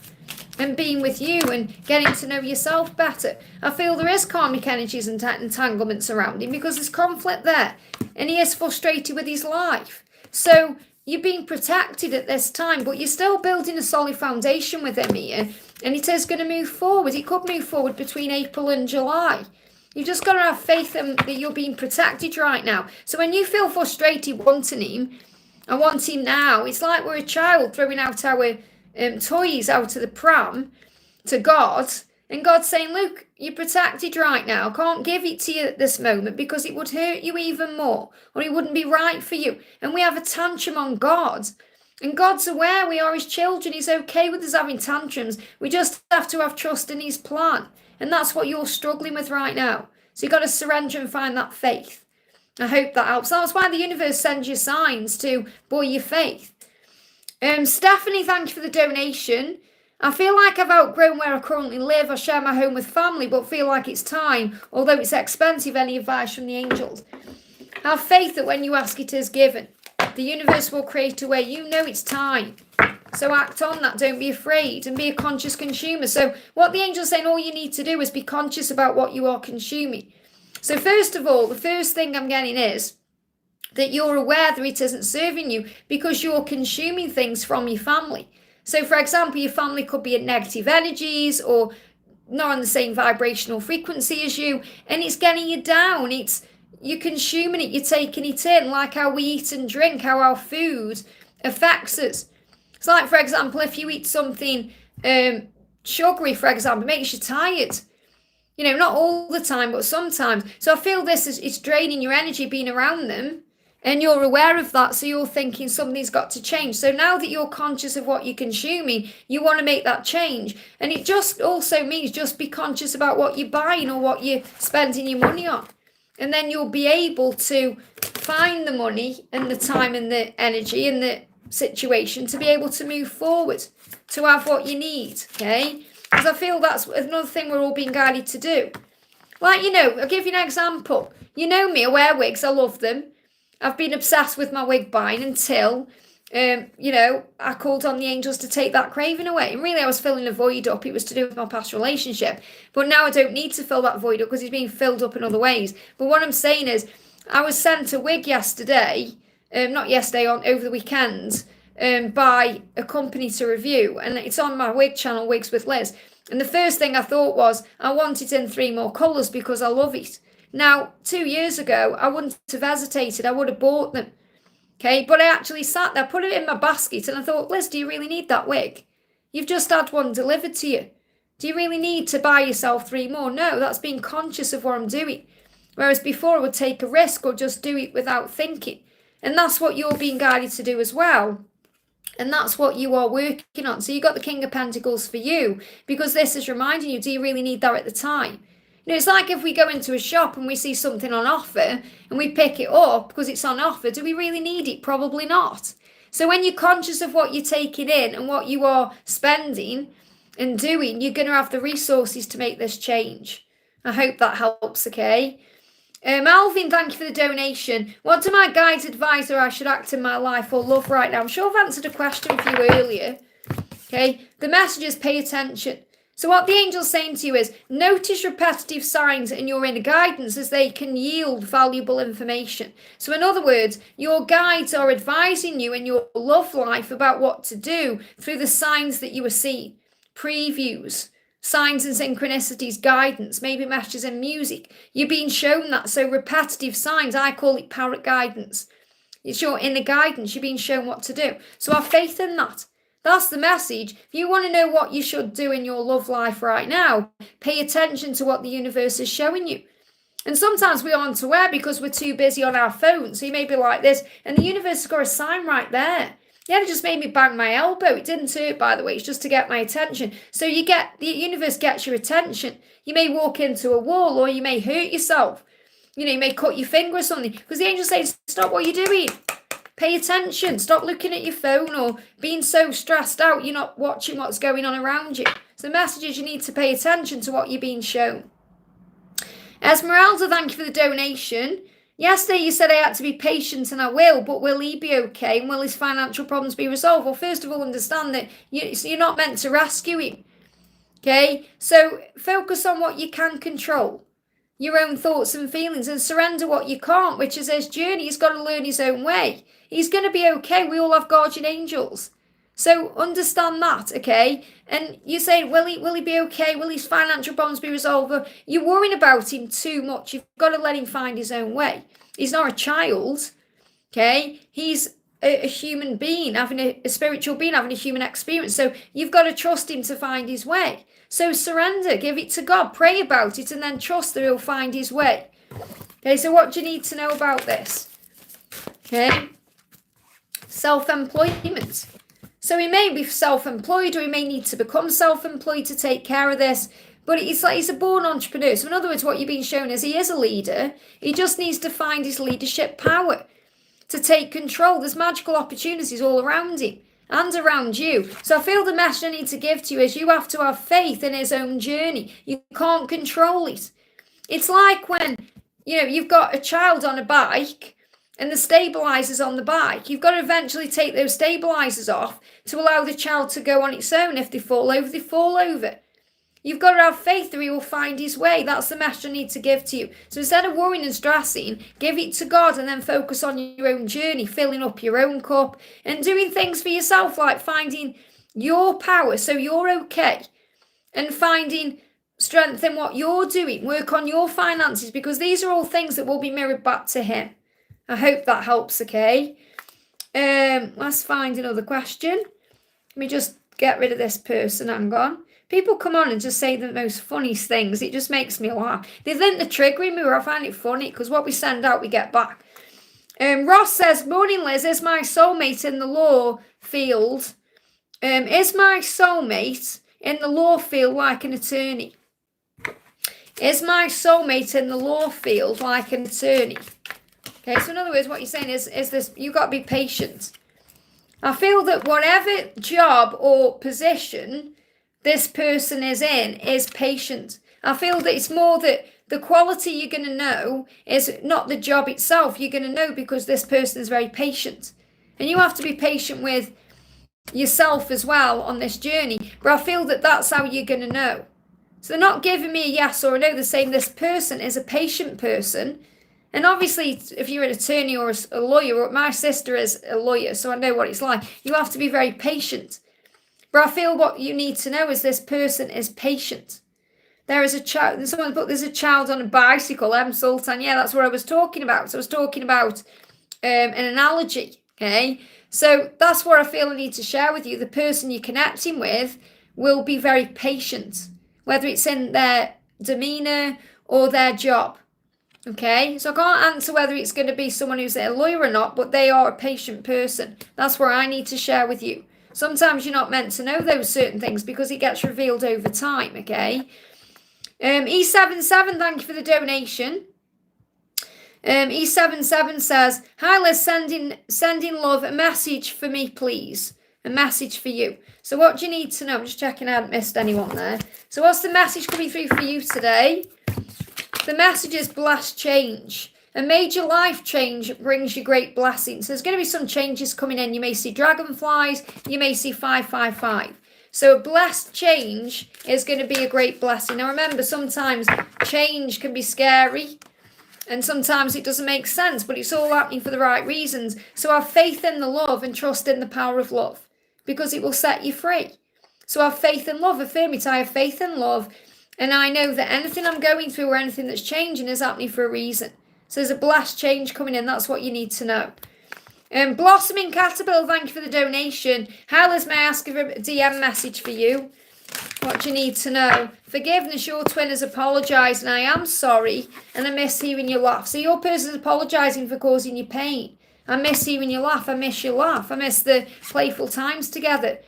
Speaker 1: and being with you and getting to know yourself better. I feel there is karmic energies and entanglements around him because there's conflict there. And he is frustrated with his life. So you're being protected at this time, but you're still building a solid foundation with him here. And it is going to move forward. It could move forward between April and July. You've just got to have faith that you're being protected right now. So when you feel frustrated wanting him, I want him now, it's like we're a child throwing out our toys out of the pram to God. And God's saying, look, you're protected right now. I can't give it to you at this moment because it would hurt you even more. Or it wouldn't be right for you. And we have a tantrum on God. And God's aware we are his children. He's okay with us having tantrums. We just have to have trust in his plan. And that's what you're struggling with right now. So you've got to surrender and find that faith. I hope that helps. That's why the universe sends you signs to buoy your faith. Stephanie, thank you for the donation. I feel like I've outgrown where I currently live. I share my home with family, but feel like it's time, although it's expensive. Any advice from the angels? Have faith that when you ask, it is given. The universe will create a way. You know it's time. So act on that. Don't be afraid and be a conscious consumer. So what the angels saying, all you need to do is be conscious about what you are consuming. So first of all, the first thing I'm getting is that you're aware that it isn't serving you because you're consuming things from your family. So for example, your family could be in negative energies or not on the same vibrational frequency as you, and it's getting you down. You're consuming it, you're taking it in, like how we eat and drink, how our food affects us. It's like, for example, if you eat something sugary, for example, it makes you tired. You know, not all the time, but sometimes. So I feel it's draining your energy being around them, and you're aware of that, so you're thinking something's got to change. So now that you're conscious of what you're consuming, you want to make that change. And it just also means just be conscious about what you're buying or what you're spending your money on. And then you'll be able to find the money and the time and the energy and the situation to be able to move forward, to have what you need, okay? Because I feel that's another thing we're all being guided to do. Like, you know, I'll give you an example. You know me, I wear wigs, I love them. I've been obsessed with my wig buying until, you know, I called on the angels to take that craving away. And really I was filling a void up. It was to do with my past relationship. But now I don't need to fill that void up because it's being filled up in other ways. But what I'm saying is, I was sent a wig yesterday, over the weekend, by a company to review, and it's on my wig channel, Wigs with Liz. And the first thing I thought was, I want it in 3 more colours because I love it. Now, 2 years ago, I wouldn't have hesitated, I would have bought them. Okay, but I actually sat there, put it in my basket, and I thought, Liz, do you really need that wig? You've just had one delivered to you. Do you really need to buy yourself 3 more? No, that's being conscious of what I'm doing. Whereas before I would take a risk or just do it without thinking. And that's what you're being guided to do as well. And that's what you are working on. So you got the King of Pentacles for you, because this is reminding you, do you really need that at the time? You know, it's like if we go into a shop and we see something on offer and we pick it up because it's on offer, do we really need it? Probably not. So when you're conscious of what you're taking in and what you are spending and doing, you're going to have the resources to make this change. I hope that helps, okay? Alvin, thank you for the donation. What do my guides advise that I should act in my life or love right now? I'm sure I've answered a question for you earlier. Okay, the message is pay attention. So what the angel's saying to you is, notice repetitive signs in your inner guidance as they can yield valuable information. So in other words, your guides are advising you in your love life about what to do through the signs that you are seeing. Previews, signs and synchronicities, guidance, maybe messages in music. You're being shown that. So repetitive signs, I call it parrot guidance. It's your inner guidance. You're being shown what to do. So have faith in that. That's the message. If you want to know what you should do in your love life right now, pay attention to what the universe is showing you. And sometimes we aren't aware because we're too busy on our phones. So you may be like this, and the universe has got a sign right there. Yeah, it just made me bang my elbow. It didn't hurt, by the way. It's just to get my attention. So the universe gets your attention. You may walk into a wall or you may hurt yourself. You may cut your finger or something. Because the angel says, stop what you're doing. Pay attention. Stop looking at your phone or being so stressed out you're not watching what's going on around you. So the message is you need to pay attention to what you're being shown. Esmeralda, thank you for the donation. Yesterday you said I had to be patient and I will, but will he be okay? And will his financial problems be resolved? Well, first of all, understand that you're not meant to rescue him. Okay? So focus on what you can control. Your own thoughts and feelings, and surrender what you can't, which is his journey. He's got to learn his own way. He's going to be okay. We all have guardian angels. So understand that, okay? And you say, will he be okay? Will his financial problems be resolved? You're worrying about him too much. You've got to let him find his own way. He's not a child, okay? He's a human being, having a spiritual being, having a human experience. So you've got to trust him to find his way. So surrender, give it to God, pray about it, and then trust that he'll find his way. Okay, so what do you need to know about this? Okay, self-employment. So he may be self-employed, or he may need to become self-employed to take care of this. But it's like he's a born entrepreneur. So in other words, what you're being shown is he is a leader. He just needs to find his leadership power to take control. There's magical opportunities all around him and around you. So I feel the message I need to give to you is you have to have faith in his own journey. You can't control it. It's like when, you've got a child on a bike and the stabilizers on the bike. You've got to eventually take those stabilizers off to allow the child to go on its own. If they fall over, they fall over. You've got to have faith that he will find his way. That's the message I need to give to you. So instead of worrying and stressing, give it to God and then focus on your own journey, filling up your own cup and doing things for yourself, like finding your power so you're okay and finding strength in what you're doing. Work on your finances, because these are all things that will be mirrored back to him. I hope that helps, okay? Let's find another question. Let me just get rid of this person. Hang on. People come on and just say the most funniest things. It just makes me laugh. They think they're triggering me, or I find it funny, because what we send out, we get back. Ross says, morning Liz, is my soulmate in the law field? Is my soulmate in the law field like an attorney? Is my soulmate in the law field like an attorney? Okay, so in other words, what you're saying is this, you've got to be patient. I feel that whatever job or position this person is in is patient. I feel that it's more that the quality you're going to know is not the job itself. You're going to know because this person is very patient. And you have to be patient with yourself as well on this journey. But I feel that that's how you're going to know. So they're not giving me a yes or a no. They're saying this person is a patient person. And obviously, if you're an attorney or a lawyer, or my sister is a lawyer, so I know what it's like, you have to be very patient. But I feel what you need to know is this person is patient. There is a child, in someone's book, there's a child on a bicycle, Sultan. Yeah, that's what I was talking about. So I was talking about an analogy, okay? So that's what I feel I need to share with you. The person you're connecting with will be very patient, whether it's in their demeanour or their job, okay? So I can't answer whether it's going to be someone who's a lawyer or not, but they are a patient person. That's what I need to share with you. Sometimes you're not meant to know those certain things because it gets revealed over time, okay? E77, thank you for the donation. E77 says, hi Liz, sending love, a message for me, please. A message for you. So what do you need to know? I'm just checking I haven't missed anyone there. So what's the message coming through for you today? The message is blessed change. A major life change brings you great blessings. There's going to be some changes coming in. You may see dragonflies. You may see 555. So a blessed change is going to be a great blessing. Now remember, sometimes change can be scary. And sometimes it doesn't make sense. But it's all happening for the right reasons. So have faith in the love and trust in the power of love. Because it will set you free. So have faith in love. Affirm it. I have faith in love. And I know that anything I'm going through or anything that's changing is happening for a reason. So there's a blessed change coming in. That's what you need to know. Blossoming Caterpillar, thank you for the donation. Hi Liz, may I ask for a DM message for you? What do you need to know? Forgiveness, your twin has apologised and I am sorry. And I miss hearing you laugh. So your person's apologising for causing you pain. I miss hearing you laugh. I miss your laugh. I miss the playful times together.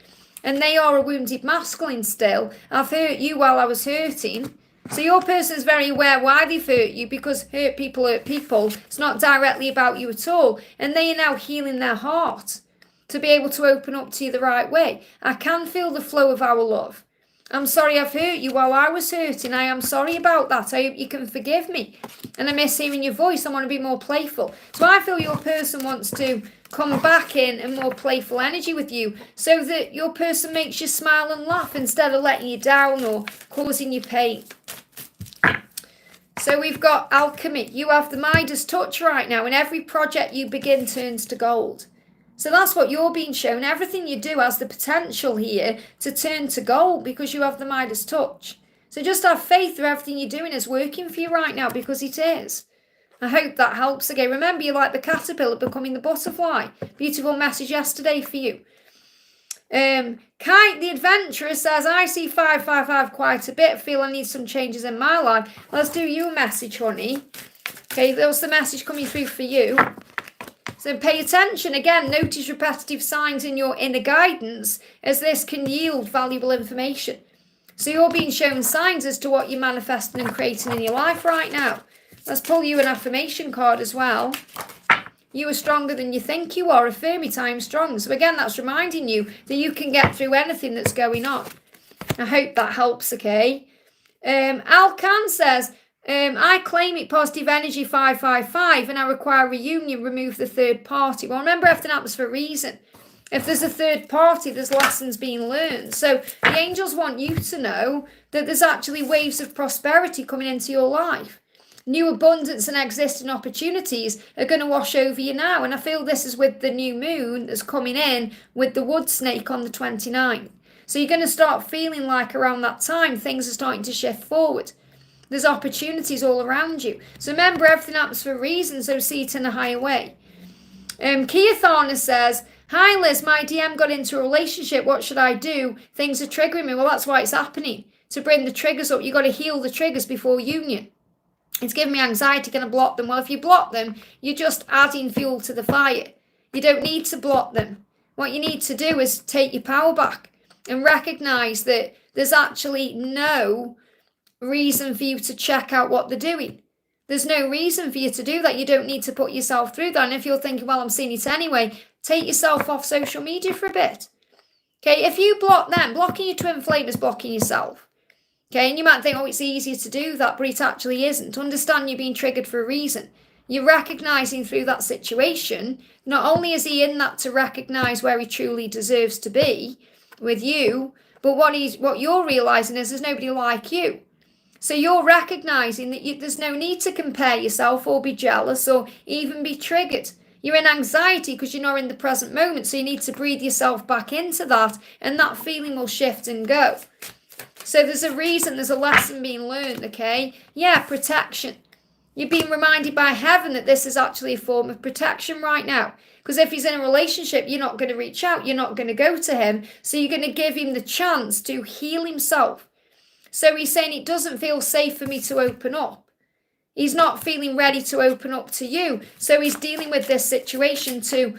Speaker 1: And they are a wounded masculine still. I've hurt you while I was hurting. So your person's very aware why they've hurt you, because hurt people hurt people. It's not directly about you at all. And they are now healing their heart to be able to open up to you the right way. I can feel the flow of our love. I'm sorry I've hurt you while I was hurting. I am sorry about that. I hope you can forgive me. And I miss hearing your voice. I want to be more playful. So I feel your person wants to come back in a more playful energy with you so that your person makes you smile and laugh instead of letting you down or causing you pain. So we've got alchemy. You have the Midas touch right now, and every project you begin turns to gold. So that's what you're being shown. Everything you do has the potential here to turn to gold because you have the Midas touch. So just have faith that everything you're doing is working for you right now, because it is. I hope that helps. Again, remember, you're like the caterpillar becoming the butterfly. Beautiful message yesterday for you. Kite the Adventurer says, I see 555 quite a bit. Feel I need some changes in my life. Let's do you a message, honey. Okay, that was the message coming through for you. So pay attention. Again, notice repetitive signs in your inner guidance, as this can yield valuable information. So you're being shown signs as to what you're manifesting and creating in your life right now. Let's pull you an affirmation card as well. You are stronger than you think you are. Affirm it, I am strong. So again, that's reminding you that you can get through anything that's going on. I hope that helps, okay? Alcan says, I claim it, positive energy 555, and I require reunion, remove the third party. Well, remember, everything happens for a reason. If there's a third party, there's lessons being learned. So the angels want you to know that there's actually waves of prosperity coming into your life. New abundance and existing opportunities are going to wash over you now. And I feel this is with the new moon that's coming in with the wood snake on the 29th. So you're going to start feeling like around that time, things are starting to shift forward. There's opportunities all around you. So remember, everything happens for a reason, so see it in a higher way. Kiathana says, hi Liz, my DM got into a relationship. What should I do? Things are triggering me. Well, that's why it's happening. To bring the triggers up, you've got to heal the triggers before union. It's giving me anxiety, going to block them. Well, if you block them, you're just adding fuel to the fire. You don't need to block them. What you need to do is take your power back and recognise that there's actually no reason for you to check out what they're doing. There's no reason for you to do that. You don't need to put yourself through that. And if you're thinking, well, I'm seeing it anyway, take yourself off social media for a bit. Okay, if you block them, blocking your twin flame is blocking yourself. Okay, and you might think, oh, it's easier to do that, but it actually isn't. Understand you're being triggered for a reason. You're recognising through that situation, not only is he in that to recognise where he truly deserves to be with you, but what you're realising is there's nobody like you. So you're recognising that there's no need to compare yourself or be jealous or even be triggered. You're in anxiety because you're not in the present moment, so you need to breathe yourself back into that, and that feeling will shift and go. So there's a reason, there's a lesson being learned, okay? Yeah, protection. You're being reminded by heaven that this is actually a form of protection right now. Because if he's in a relationship, you're not going to reach out, you're not going to go to him, so you're going to give him the chance to heal himself. So he's saying it doesn't feel safe for me to open up. He's not feeling ready to open up to you. So he's dealing with this situation to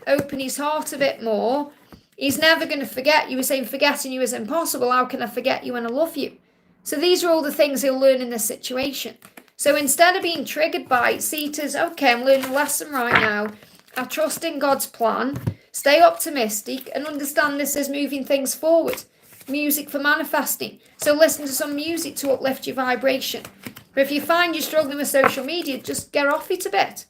Speaker 1: open his heart a bit more. He's never going to forget you. He's saying forgetting you is impossible. How can I forget you when I love you? So these are all the things he'll learn in this situation. So instead of being triggered by it, see it as, okay, I'm learning a lesson right now. I trust in God's plan. Stay optimistic and understand this is moving things forward. Music for manifesting. So listen to some music to uplift your vibration. But if you find you're struggling with social media, just get off it a bit.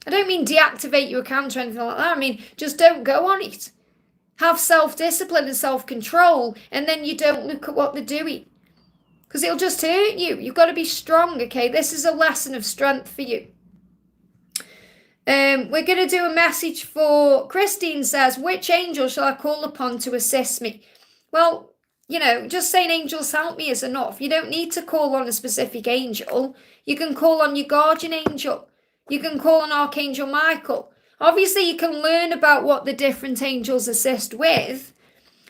Speaker 1: I don't mean deactivate your account or anything like that. I mean, just don't go on it. Have self-discipline and self-control, and then you don't look at what they're doing. Because it'll just hurt you. You've got to be strong, okay? This is a lesson of strength for you. We're going to do a message for Christine says, which angel shall I call upon to assist me? Well, you know, just saying angels help me is enough. You don't need to call on a specific angel. You can call on your guardian angel. You can call on Archangel Michael. Obviously, you can learn about what the different angels assist with.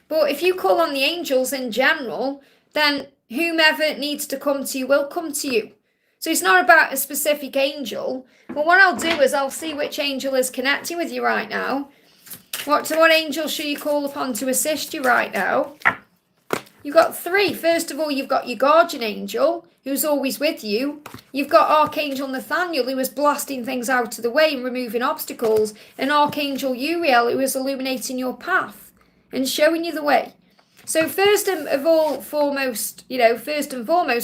Speaker 1: But if you call on the angels in general, then whomever needs to come to you will come to you. So it's not about a specific angel. But what I'll do is I'll see which angel is connecting with you right now. What angel should you call upon to assist you right now? You've got 3. First of all, you've got your guardian angel, who's always with you. You've got Archangel Nathaniel, who is blasting things out of the way and removing obstacles. And Archangel Uriel, who is illuminating your path and showing you the way. So first and foremost,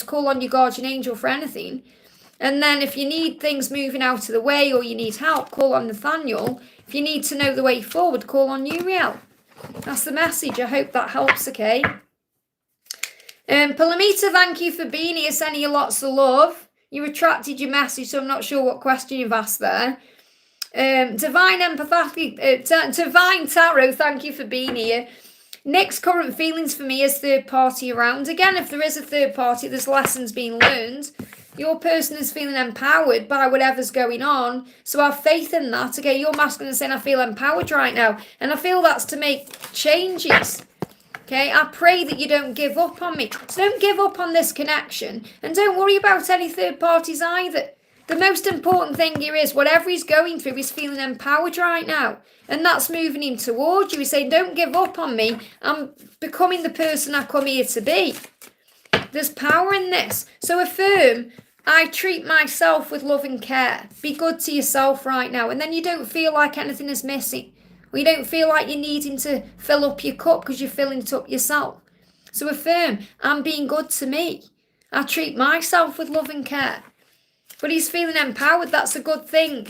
Speaker 1: call on your guardian angel for anything. And then if you need things moving out of the way or you need help, call on Nathaniel. If you need to know the way forward, call on Uriel. That's the message. I hope that helps, okay? Palamita, thank you for being here, sending you lots of love. You retracted your message, so I'm not sure what question you've asked there. Divine Tarot, thank you for being here. Nick's current feelings for me is third party around. Again, if there is a third party, there's lessons being learned. Your person is feeling empowered by whatever's going on. So have faith in that. Okay, your masculine is saying, I feel empowered right now. And I feel that's to make changes. Okay, I pray that you don't give up on me. So don't give up on this connection. And don't worry about any third parties either. The most important thing here is whatever he's going through, he's feeling empowered right now. And that's moving him towards you. He's saying, don't give up on me. I'm becoming the person I come here to be. There's power in this. So affirm, I treat myself with love and care. Be good to yourself right now. And then you don't feel like anything is missing. Or you don't feel like you're needing to fill up your cup because you're filling it up yourself. So affirm, I'm being good to me. I treat myself with love and care. But he's feeling empowered. That's a good thing,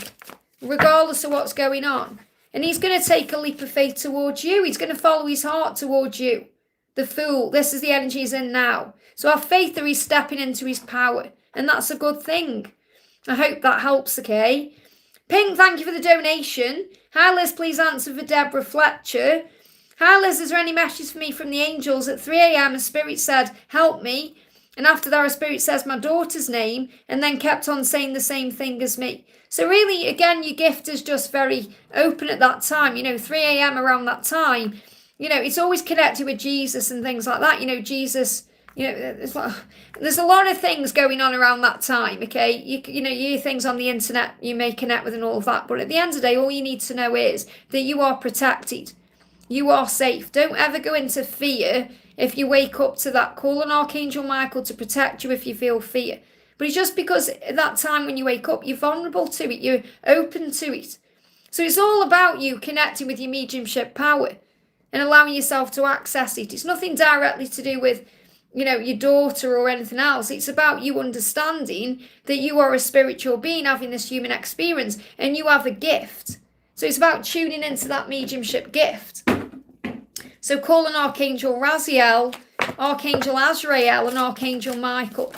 Speaker 1: regardless of what's going on. And he's going to take a leap of faith towards you. He's going to follow his heart towards you. The Fool. This is the energy he's in now. So have faith that he's stepping into his power. And that's a good thing. I hope that helps, okay? Pink, thank you for the donation. Hi, Liz, please answer for Deborah Fletcher. Hi, Liz, is there any messages for me from the angels? At 3 a.m, a spirit said, help me. And after that, a spirit says my daughter's name and then kept on saying the same thing as me. So really, again, your gift is just very open at that time. 3 a.m. around that time. It's always connected with Jesus and things like that. Jesus, there's a lot of things going on around that time, okay? You hear things on the internet you may connect with and all of that. But at the end of the day, all you need to know is that you are protected. You are safe. Don't ever go into fear if you wake up to that. Call on Archangel Michael to protect you if you feel fear. But it's just because at that time when you wake up, you're vulnerable to it. You're open to it. So it's all about you connecting with your mediumship power and allowing yourself to access it. It's nothing directly to do with, your daughter or anything else. It's about you understanding that you are a spiritual being having this human experience and you have a gift. So it's about tuning into that mediumship gift. So call on Archangel Raziel, Archangel Azrael and Archangel Michael.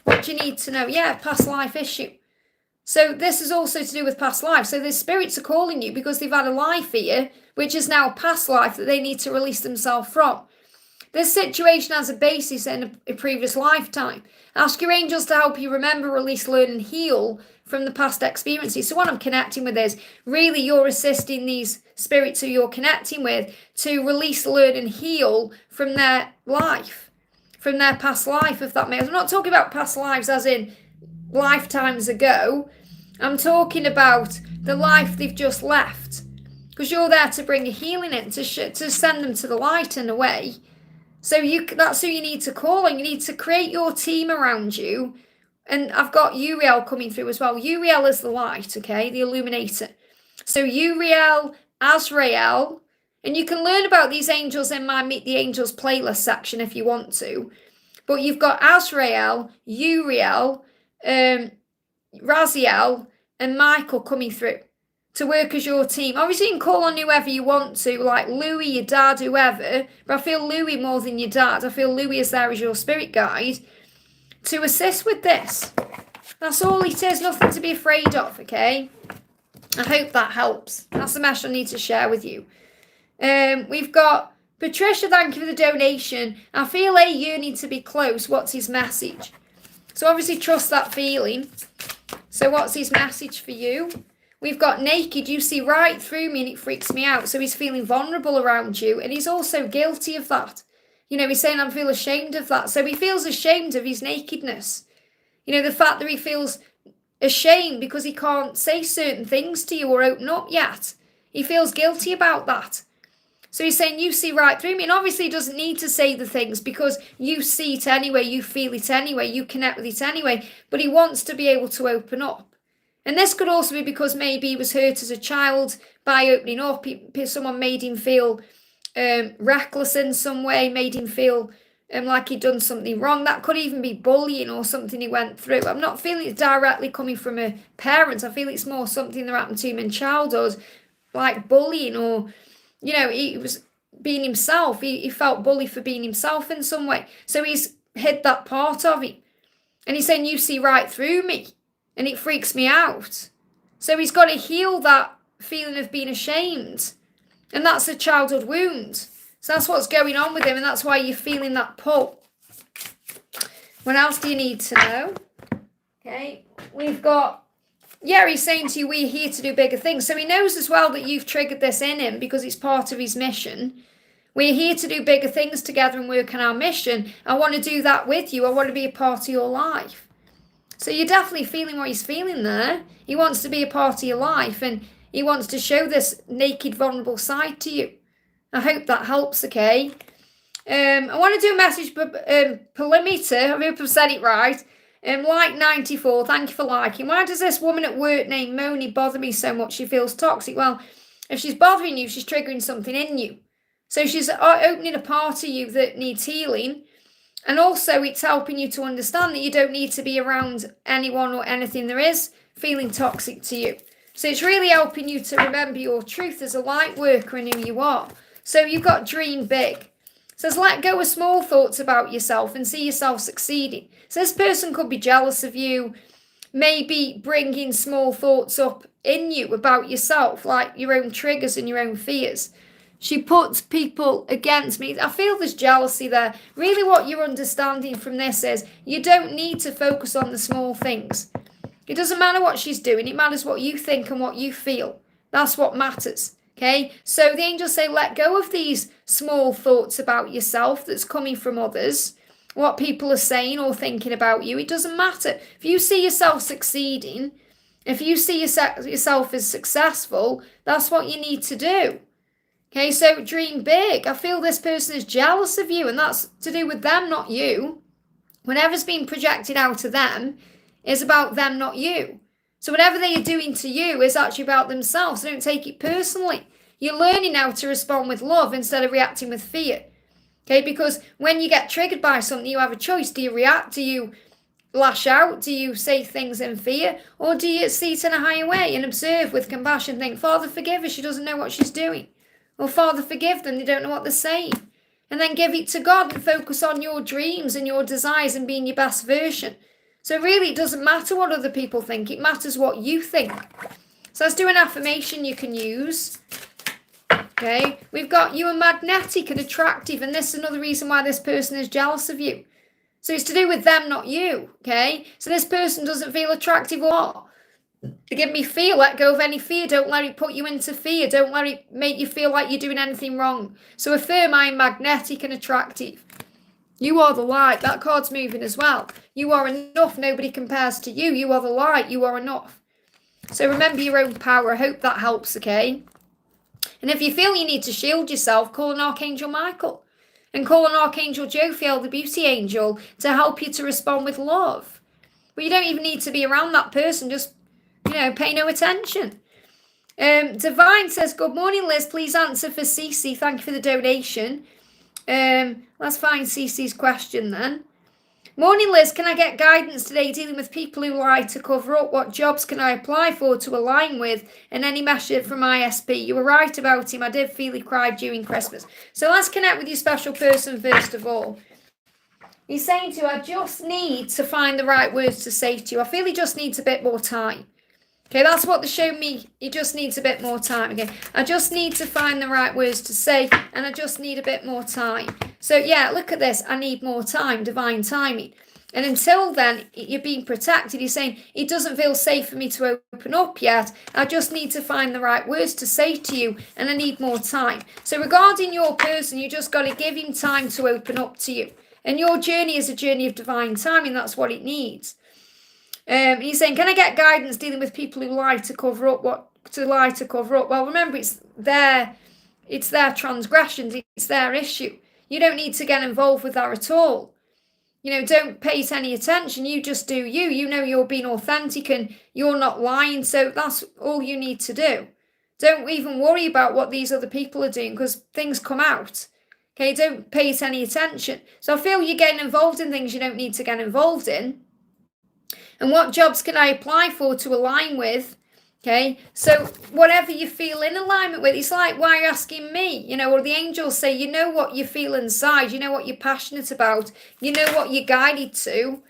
Speaker 1: What do you need to know? Yeah, past life issue. So this is also to do with past life. So the spirits are calling you because they've had a life here, which is now a past life that they need to release themselves from. This situation has a basis in a previous lifetime. Ask your angels to help you remember, release, learn and heal from the past experiences. So what I'm connecting with is really you're assisting these spirits who you're connecting with to release, learn and heal from their life, from their past life, if that makes sense. I'm not talking about past lives as in lifetimes ago. I'm talking about the life they've just left. Because you're there to bring a healing in, to send them to the light in a way. So that's who you need to call on. You need to create your team around you. And I've got Uriel coming through as well. Uriel is the light, okay? The illuminator. So Uriel, Azrael. And you can learn about these angels in my Meet the Angels playlist section if you want to. But you've got Azrael, Uriel, Raziel and Michael coming through to work as your team. Obviously, you can call on whoever you want to, like Louis, your dad, whoever. But I feel Louis more than your dad. I feel Louis is there as your spirit guide to assist with this. That's all it is. Nothing to be afraid of, okay? I hope that helps. That's the message I need to share with you. We've got Patricia, thank you for the donation. I feel a yearning to be close. What's his message? So obviously trust that feeling. So what's his message for you? We've got naked, you see right through me and it freaks me out. So he's feeling vulnerable around you and he's also guilty of that. You know, he's saying I feel ashamed of that. So he feels ashamed of his nakedness. You know, the fact that he feels ashamed because he can't say certain things to you or open up yet. He feels guilty about that. So he's saying, you see right through me. And obviously he doesn't need to say the things because you see it anyway, you feel it anyway, you connect with it anyway. But he wants to be able to open up. And this could also be because maybe he was hurt as a child by opening up. Someone made him feel reckless in some way, made him feel like he'd done something wrong. That could even be bullying or something he went through. I'm not feeling it's directly coming from a parent. I feel it's more something that happened to him in childhood, like bullying or, you know, he was being himself. He felt bullied for being himself in some way. So he's hid that part of him. And he's saying, you see right through me. And it freaks me out. So he's got to heal that feeling of being ashamed. And that's a childhood wound. So that's what's going on with him. And that's why you're feeling that pull. What else do you need to know? Okay. We've got, yeah, he's saying to you, we're here to do bigger things. So he knows as well that you've triggered this in him because it's part of his mission. We're here to do bigger things together and work on our mission. I want to do that with you. I want to be a part of your life. So you're definitely feeling what he's feeling there. He wants to be a part of your life and he wants to show this naked, vulnerable side to you. I hope that helps, okay? I want to do a message perimeter. I hope I've said it right. Like 94, thank you for liking. Why does this woman at work named Moni bother me so much? She feels toxic. Well, if she's bothering you, she's triggering something in you. So she's opening a part of you that needs healing. And also it's helping you to understand that you don't need to be around anyone or anything there is feeling toxic to you. So it's really helping you to remember your truth as a light worker and who you are. So you've got dream big. It says let go of small thoughts about yourself and see yourself succeeding. So this person could be jealous of you, maybe bringing small thoughts up in you about yourself, like your own triggers and your own fears. She puts people against me. I feel there's jealousy there. Really what you're understanding from this is you don't need to focus on the small things. It doesn't matter what she's doing. It matters what you think and what you feel. That's what matters. Okay? So the angels say let go of these small thoughts about yourself that's coming from others. What people are saying or thinking about you. It doesn't matter. If you see yourself succeeding, if you see yourself as successful, that's what you need to do. Okay, so dream big. I feel this person is jealous of you and that's to do with them, not you. Whatever's being projected out of them is about them, not you. So whatever they are doing to you is actually about themselves. So don't take it personally. You're learning now to respond with love instead of reacting with fear. Okay, because when you get triggered by something, you have a choice. Do you react? Do you lash out? Do you say things in fear? Or do you see it in a higher way and observe with compassion? Think, Father, forgive her. She doesn't know what she's doing. Or Father, forgive them, they don't know what they're saying. And then give it to God and focus on your dreams and your desires and being your best version. So really, it doesn't matter what other people think. It matters what you think. So let's do an affirmation you can use. Okay, we've got you are magnetic and attractive. And this is another reason why this person is jealous of you. So it's to do with them, not you. Okay, so this person doesn't feel attractive or what? Forgive me, fear. Let go of any fear. Don't let it put you into fear. Don't let it make you feel like you're doing anything wrong. So affirm, I am magnetic and attractive. You are the light. That card's moving as well. You are enough. Nobody compares to you. You are the light. You are enough. So remember your own power. I hope that helps, okay? And if you feel you need to shield yourself, call on Archangel Michael. And call on Archangel Jophiel, the beauty angel, to help you to respond with love. But you don't even need to be around that person. Just pay no attention. Divine says, good morning, Liz. Please answer for Cece. Thank you for the donation. Let's find Cece's question then. Morning, Liz. Can I get guidance today dealing with people who lie to cover up? What jobs can I apply for to align with? And any message from ISP? You were right about him. I did feel he cried during Christmas. So let's connect with your special person first of all. He's saying to you, I just need to find the right words to say to you. I feel he just needs a bit more time. Okay, that's what they showed me. He just needs a bit more time. Okay, I just need to find the right words to say, and I just need a bit more time. So yeah, look at this. I need more time, divine timing. And until then, you're being protected. He's saying, it doesn't feel safe for me to open up yet. I just need to find the right words to say to you, and I need more time. So regarding your person, you just got to give him time to open up to you. And your journey is a journey of divine timing. That's what it needs. He's saying, can I get guidance dealing with people who lie to cover up? What to lie to cover up? Well, remember, it's their transgressions. It's their issue. You don't need to get involved with that at all. You know, don't pay it any attention. You just do you. You know you're being authentic and you're not lying. So that's all you need to do. Don't even worry about what these other people are doing because things come out. Okay, don't pay it any attention. So I feel you're getting involved in things you don't need to get involved in. And what jobs can I apply for to align with? Okay, so whatever you feel in alignment with, it's like, why are you asking me? You know, or the angels say, you know what you feel inside, you know what you're passionate about, you know what you're guided to.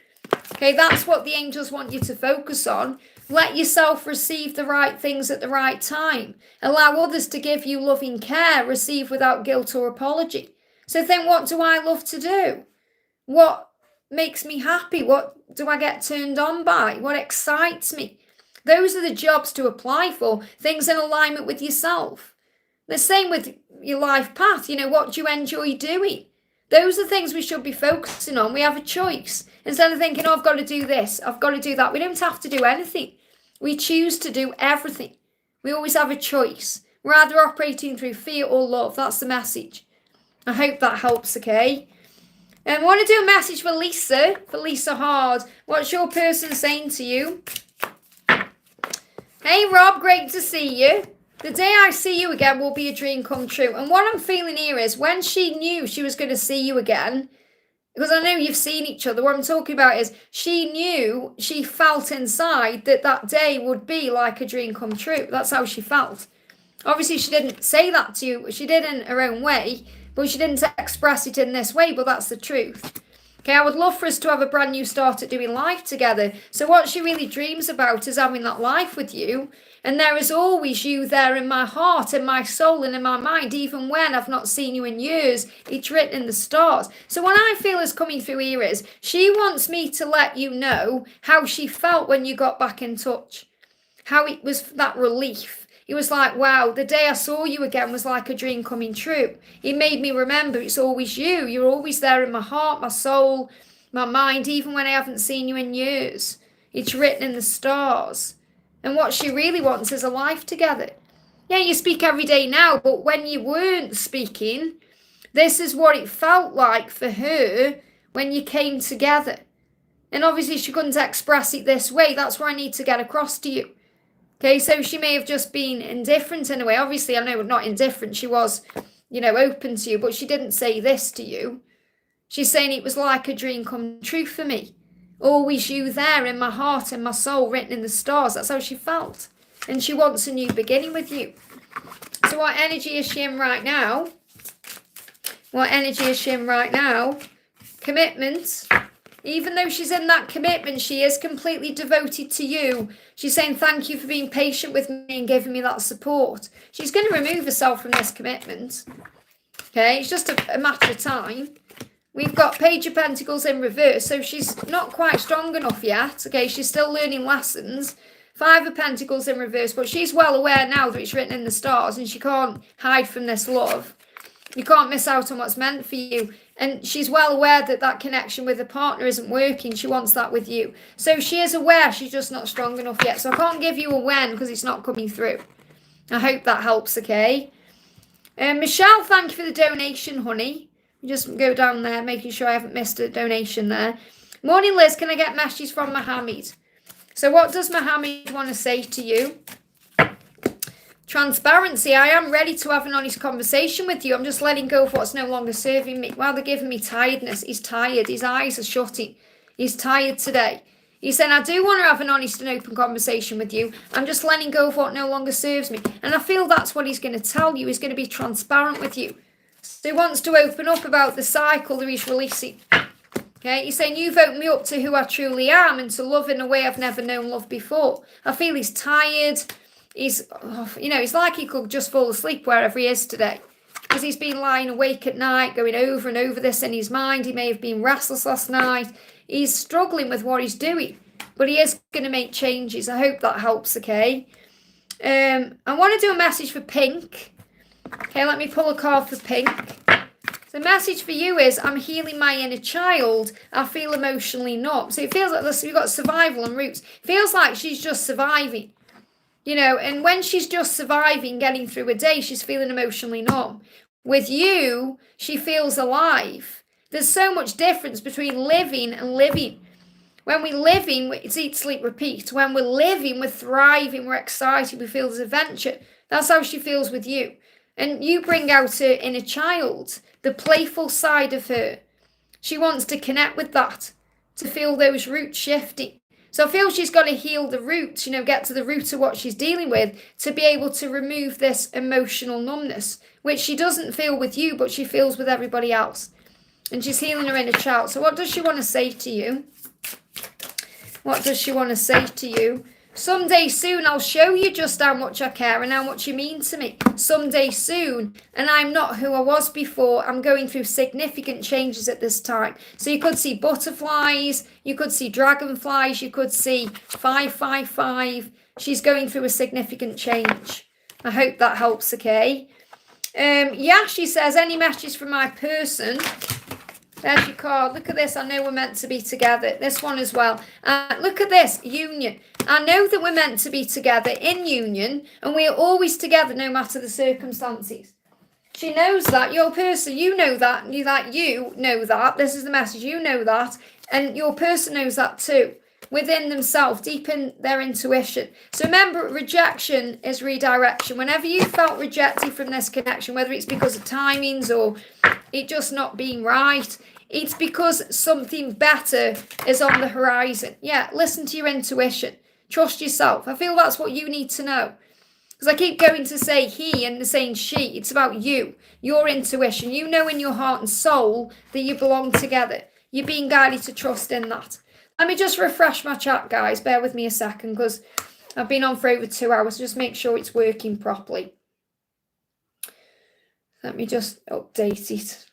Speaker 1: Okay, that's what the angels want you to focus on. Let yourself receive the right things at the right time. Allow others to give you loving care, receive without guilt or apology. So then what do I love to do? What makes me happy? What do I get turned on by? What excites me? Those are the jobs to apply for, things in alignment with yourself. The same with your life path. You know, what do you enjoy doing? Those are things we should be focusing on. We have a choice. Instead of thinking, oh, I've got to do this, I've got to do that. We don't have to do anything. We choose to do everything. We always have a choice. We're either operating through fear or love. That's the message. I hope that helps, okay? I want to do a message for Lisa Hard. What's your person saying to you? Hey, Rob, great to see you. The day I see you again will be a dream come true. And what I'm feeling here is when she knew she was going to see you again, because I know you've seen each other, what I'm talking about is she knew, she felt inside that that day would be like a dream come true. That's how she felt. Obviously, she didn't say that to you. She did in her own way, but she didn't express it in this way, but that's the truth. Okay, I would love for us to have a brand new start at doing life together. So what she really dreams about is having that life with you. And there is always you there in my heart, in my soul, and in my mind, even when I've not seen you in years. It's written in the stars. So what I feel is coming through here is she wants me to let you know how she felt when you got back in touch. How it was that relief. It was like, wow, the day I saw you again was like a dream coming true. It made me remember it's always you. You're always there in my heart, my soul, my mind, even when I haven't seen you in years. It's written in the stars. And what she really wants is a life together. Yeah, you speak every day now, but when you weren't speaking, this is what it felt like for her when you came together. And obviously she couldn't express it this way. That's what I need to get across to you. Okay, so she may have just been indifferent in a way. Obviously, I know not indifferent. She was, open to you, but she didn't say this to you. She's saying it was like a dream come true for me. Always you there in my heart and my soul, written in the stars. That's how she felt. And she wants a new beginning with you. So what energy is she in right now? What energy is she in right now? Commitment. Even though she's in that commitment, she is completely devoted to you. She's saying thank you for being patient with me and giving me that support. She's going to remove herself from this commitment. Okay, it's just a matter of time. We've got Page of Pentacles in reverse, so she's not quite strong enough yet. Okay, she's still learning lessons. Five of Pentacles in reverse, but she's well aware now that it's written in the stars and she can't hide from this love. You can't miss out on what's meant for you. And she's well aware that that connection with her partner isn't working. She wants that with you. So she is aware, she's just not strong enough yet. So I can't give you a when because it's not coming through. I hope that helps, okay? Michelle, thank you for the donation, honey. Just go down there, making sure I haven't missed a donation there. Morning, Liz. Can I get messages from Mohammed? So what does Mohammed want to say to you? Transparency. I am ready to have an honest conversation with you. I'm just letting go of what's no longer serving me. Well, they're giving me tiredness. He's tired. His eyes are shutting. He's tired today. He's saying, I do want to have an honest and open conversation with you. I'm just letting go of what no longer serves me. And I feel that's what he's going to tell you. He's going to be transparent with you. So he wants to open up about the cycle that he's releasing. Okay, he's saying, you've opened me up to who I truly am and to love in a way I've never known love before. I feel he's tired. He's, it's like he could just fall asleep wherever he is today. Because he's been lying awake at night, going over and over this in his mind. He may have been restless last night. He's struggling with what he's doing. But he is going to make changes. I hope that helps, okay? I want to do a message for Pink. Okay, let me pull a card for Pink. The message for you is, I'm healing my inner child. I feel emotionally numb. So it feels like this, you've got survival and roots. It feels like she's just surviving. And when she's just surviving, getting through a day, she's feeling emotionally numb. With you, she feels alive. There's so much difference between living and living. When we're living, it's eat, sleep, repeat. When we're living, we're thriving, we're excited, we feel there's adventure. That's how she feels with you. And you bring out her inner child, the playful side of her. She wants to connect with that, to feel those roots shifting. So I feel she's got to heal the roots, get to the root of what she's dealing with to be able to remove this emotional numbness, which she doesn't feel with you, but she feels with everybody else. And she's healing her inner child. So what does she want to say to you? What does she want to say to you? Someday soon I'll show you just how much I care and how much you mean to me. Someday soon. And I'm not who I was before. I'm going through significant changes at this time. So you could see butterflies. You could see dragonflies. You could see 555. She's going through a significant change. I hope that helps, okay? Yeah, she says, any message from my person? There's your card. Look at this. I know we're meant to be together. This one as well. Look at this. Union. I know that we're meant to be together in union, and we are always together no matter the circumstances. She knows that. Your person, you know that. You know that. This is the message. You know that. And your person knows that too. Within themselves, deep in their intuition. So remember, rejection is redirection. Whenever you felt rejected from this connection, whether it's because of timings or it just not being right, it's because something better is on the horizon. Yeah, listen to your intuition. Trust yourself. I feel that's what you need to know. Because I keep going to say he and saying she. It's about you, your intuition. You know in your heart and soul that you belong together. You're being guided to trust in that. Let me just refresh my chat, guys. Bear with me a second because I've been on for over 2 hours. So just make sure it's working properly. Let me just update it.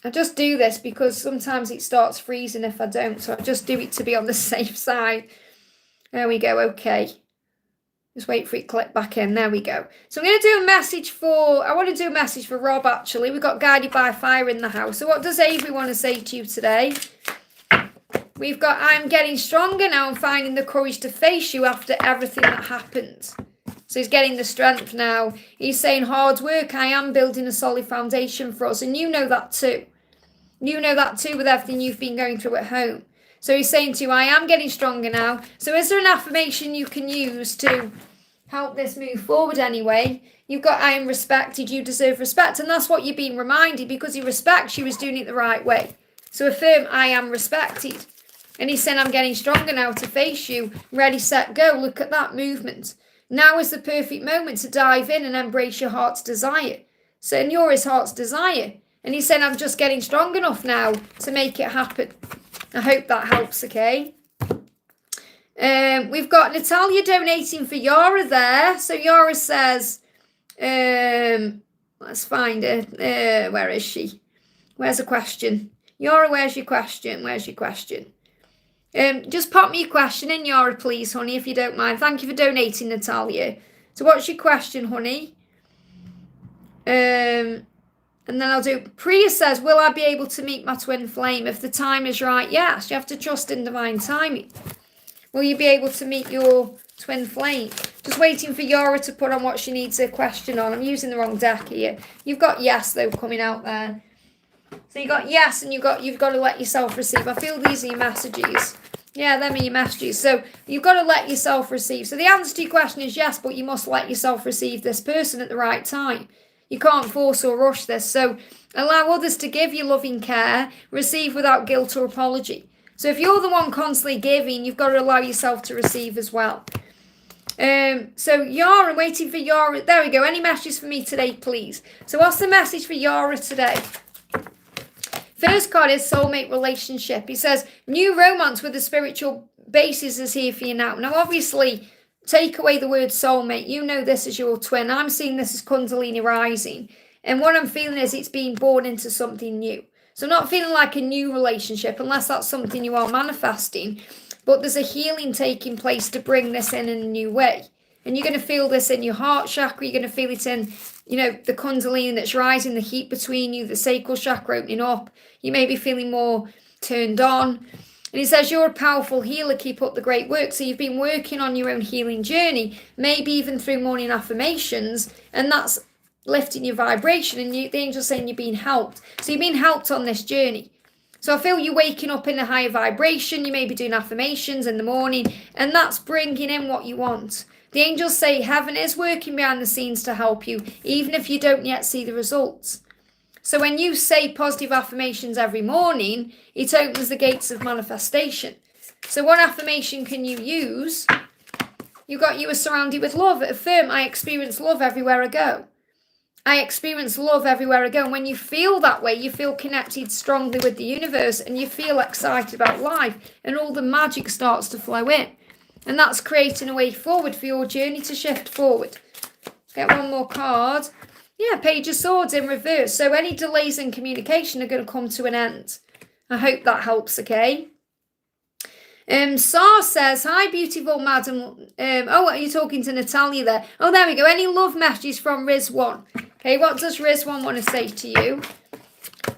Speaker 1: I just do this because sometimes it starts freezing if I don't. So I just do it to be on the safe side. There we go. Okay. Just wait for it to click back in. There we go. So I'm going to do a message I want to do a message for Rob, actually. We've got Guided by Fire in the house. So what does Avery want to say to you today? We've got, I'm getting stronger now. I'm finding the courage to face you after everything that happened. So he's getting the strength now. He's saying hard work. I am building a solid foundation for us. And you know that too. You know that too with everything you've been going through at home. So he's saying to you, I am getting stronger now. So is there an affirmation you can use to help this move forward anyway? You've got, I am respected, you deserve respect. And that's what you're being reminded, because he respects you, is doing it the right way. So affirm, I am respected. And he's saying, I'm getting stronger now to face you. Ready, set, go. Look at that movement. Now is the perfect moment to dive in and embrace your heart's desire. So, and you're his heart's desire. And he's saying, I'm just getting strong enough now to make it happen. I hope that helps, okay? We've got Natalia donating for Yara there. So Yara says, let's find her. Where is she? Where's the question? Yara, where's your question? Where's your question? Just pop me your question in, Yara, please, honey, if you don't mind. Thank you for donating, Natalia. So what's your question, honey? And then I'll do, Priya says, will I be able to meet my twin flame if the time is right? Yes, you have to trust in divine timing. Will you be able to meet your twin flame? Just waiting for Yara to put on what she needs a question on. I'm using the wrong deck here. You've got yes, though, coming out there. So you got yes, and you've got to let yourself receive. I feel these are your messages. Yeah, them are your messages. So you've got to let yourself receive. So the answer to your question is yes, but you must let yourself receive this person at the right time. You can't force or rush this. So allow others to give you loving care, receive without guilt or apology. So if you're the one constantly giving, you've got to allow yourself to receive as well. So Yara, waiting for Yara. There we go. Any messages for me today, please? So what's the message for Yara today? First card is soulmate relationship. He says, new romance with a spiritual basis is here for you now. Now, obviously, take away the word soulmate. You know this as your twin. I'm seeing this as Kundalini rising. And what I'm feeling is it's being born into something new. So not feeling like a new relationship, unless that's something you are manifesting. But there's a healing taking place to bring this in a new way. And you're going to feel this in your heart chakra. You're going to feel it in, the Kundalini that's rising, the heat between you, the sacral chakra opening up. You may be feeling more turned on. And he says, you're a powerful healer. Keep up the great work. So you've been working on your own healing journey, maybe even through morning affirmations. And that's lifting your vibration. And the angel's saying you're being helped. So you've been helped on this journey. So I feel you're waking up in a higher vibration. You may be doing affirmations in the morning. And that's bringing in what you want. The angels say heaven is working behind the scenes to help you, even if you don't yet see the results. So when you say positive affirmations every morning, it opens the gates of manifestation. So what affirmation can you use? You are surrounded with love. Affirm, I experience love everywhere I go. I experience love everywhere I go. And when you feel that way, you feel connected strongly with the universe and you feel excited about life and all the magic starts to flow in. And that's creating a way forward for your journey to shift forward. Get one more card. Yeah, Page of Swords in reverse. So any delays in communication are going to come to an end. I hope that helps, okay? Sar says, hi, beautiful madam. Are you talking to Natalia there? Oh, there we go. Any love messages from Rizwan? Okay, what does Rizwan want to say to you?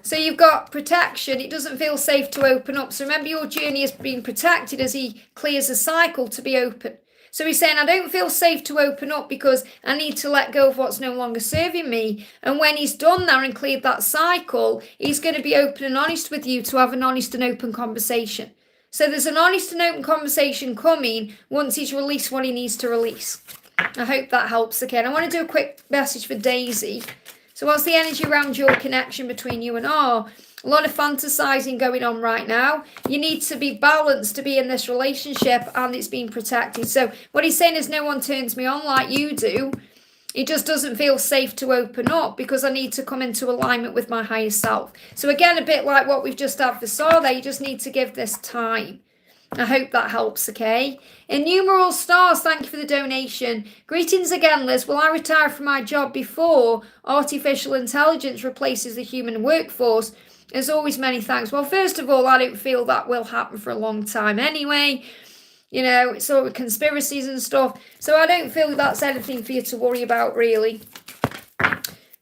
Speaker 1: So you've got protection. It doesn't feel safe to open up. So remember, your journey is being protected as he clears a cycle to be open. So he's saying, I don't feel safe to open up because I need to let go of what's no longer serving me. And when he's done that and cleared that cycle, he's going to be open and honest with you to have an honest and open conversation. So there's an honest and open conversation coming once he's released what he needs to release. I hope that helps again. I want to do a quick message for Daisy. So what's the energy around your connection between you and R? A lot of fantasizing going on right now. You need to be balanced to be in this relationship and it's being protected. So what he's saying is no one turns me on like you do. It just doesn't feel safe to open up because I need to come into alignment with my higher self. So again, a bit like what we've just had for Sar there, you just need to give this time. I hope that helps, okay? Innumerable stars, thank you for the donation. Greetings again, Liz. Will I retire from my job before artificial intelligence replaces the human workforce? As always, many thanks. Well, first of all, I don't feel that will happen for a long time anyway. It's all conspiracies and stuff. So I don't feel that's anything for you to worry about, really.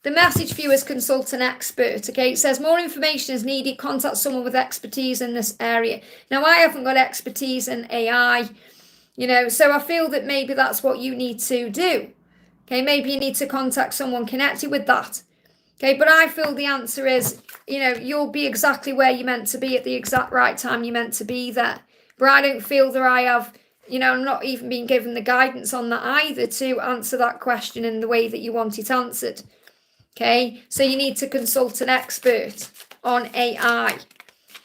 Speaker 1: The message for you is consult an expert, okay? It says more information is needed. Contact someone with expertise in this area. Now, I haven't got expertise in AI, so I feel that maybe that's what you need to do. Okay, maybe you need to contact someone connected with that. Okay, but I feel the answer is, you'll be exactly where you're meant to be at the exact right time you're meant to be there. But I don't feel that I have, I'm not even being given the guidance on that either to answer that question in the way that you want it answered. Okay, so you need to consult an expert on AI.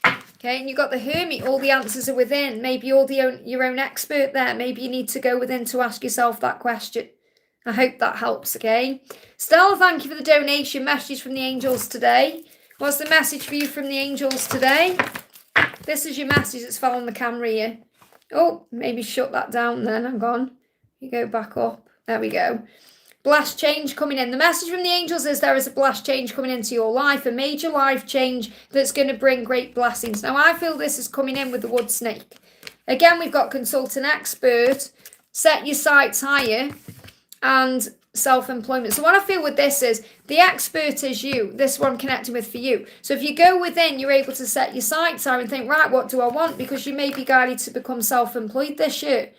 Speaker 1: Okay, and you've got the Hermit, all the answers are within. Maybe you're your own expert there. Maybe you need to go within to ask yourself that question. I hope that helps, okay? Stella, thank you for the donation. Message from the angels today. What's the message for you from the angels today? This is your message that's fell on the camera here. Oh, maybe shut that down then. Hang on. You go back up. There we go. Blast change coming in. The message from the angels is there is a blast change coming into your life, a major life change that's going to bring great blessings. Now, I feel this is coming in with the wood snake. Again, we've got consult an expert, set your sights higher, and self-employment. So what I feel with this is the expert is you. This is what I'm connecting with for you. So if you go within, you're able to set your sights higher and think, right, what do I want? Because you may be guided to become self-employed this year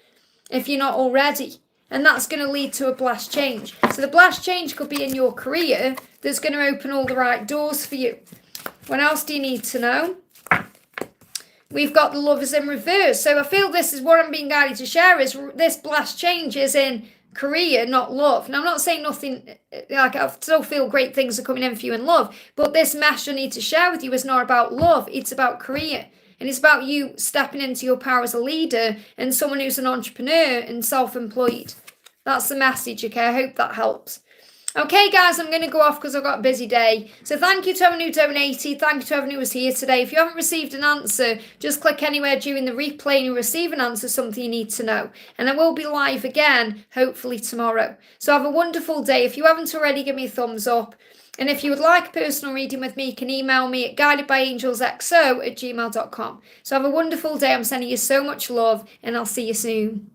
Speaker 1: if you're not already. And that's going to lead to a blast change. So the blast change could be in your career that's going to open all the right doors for you. What else do you need to know? we've got the Lovers in reverse. So I feel this is what I'm being guided to share, is this blast change is in career, not love. And I'm not saying nothing, like I still feel great things are coming in for you in love, but this message I need to share with you is not about love, it's about career. And it's about you stepping into your power as a leader and someone who's an entrepreneur and self-employed. That's the message, okay? I hope that helps. Okay, guys, I'm going to go off because I've got a busy day. So thank you to everyone who donated. Thank you to everyone who was here today. If you haven't received an answer, just click anywhere during the replay and you'll receive an answer, something you need to know. And I will be live again, hopefully tomorrow. So have a wonderful day. If you haven't already, give me a thumbs up. And if you would like a personal reading with me, you can email me at guidedbyangelsxo@gmail.com. So have a wonderful day. I'm sending you so much love and I'll see you soon.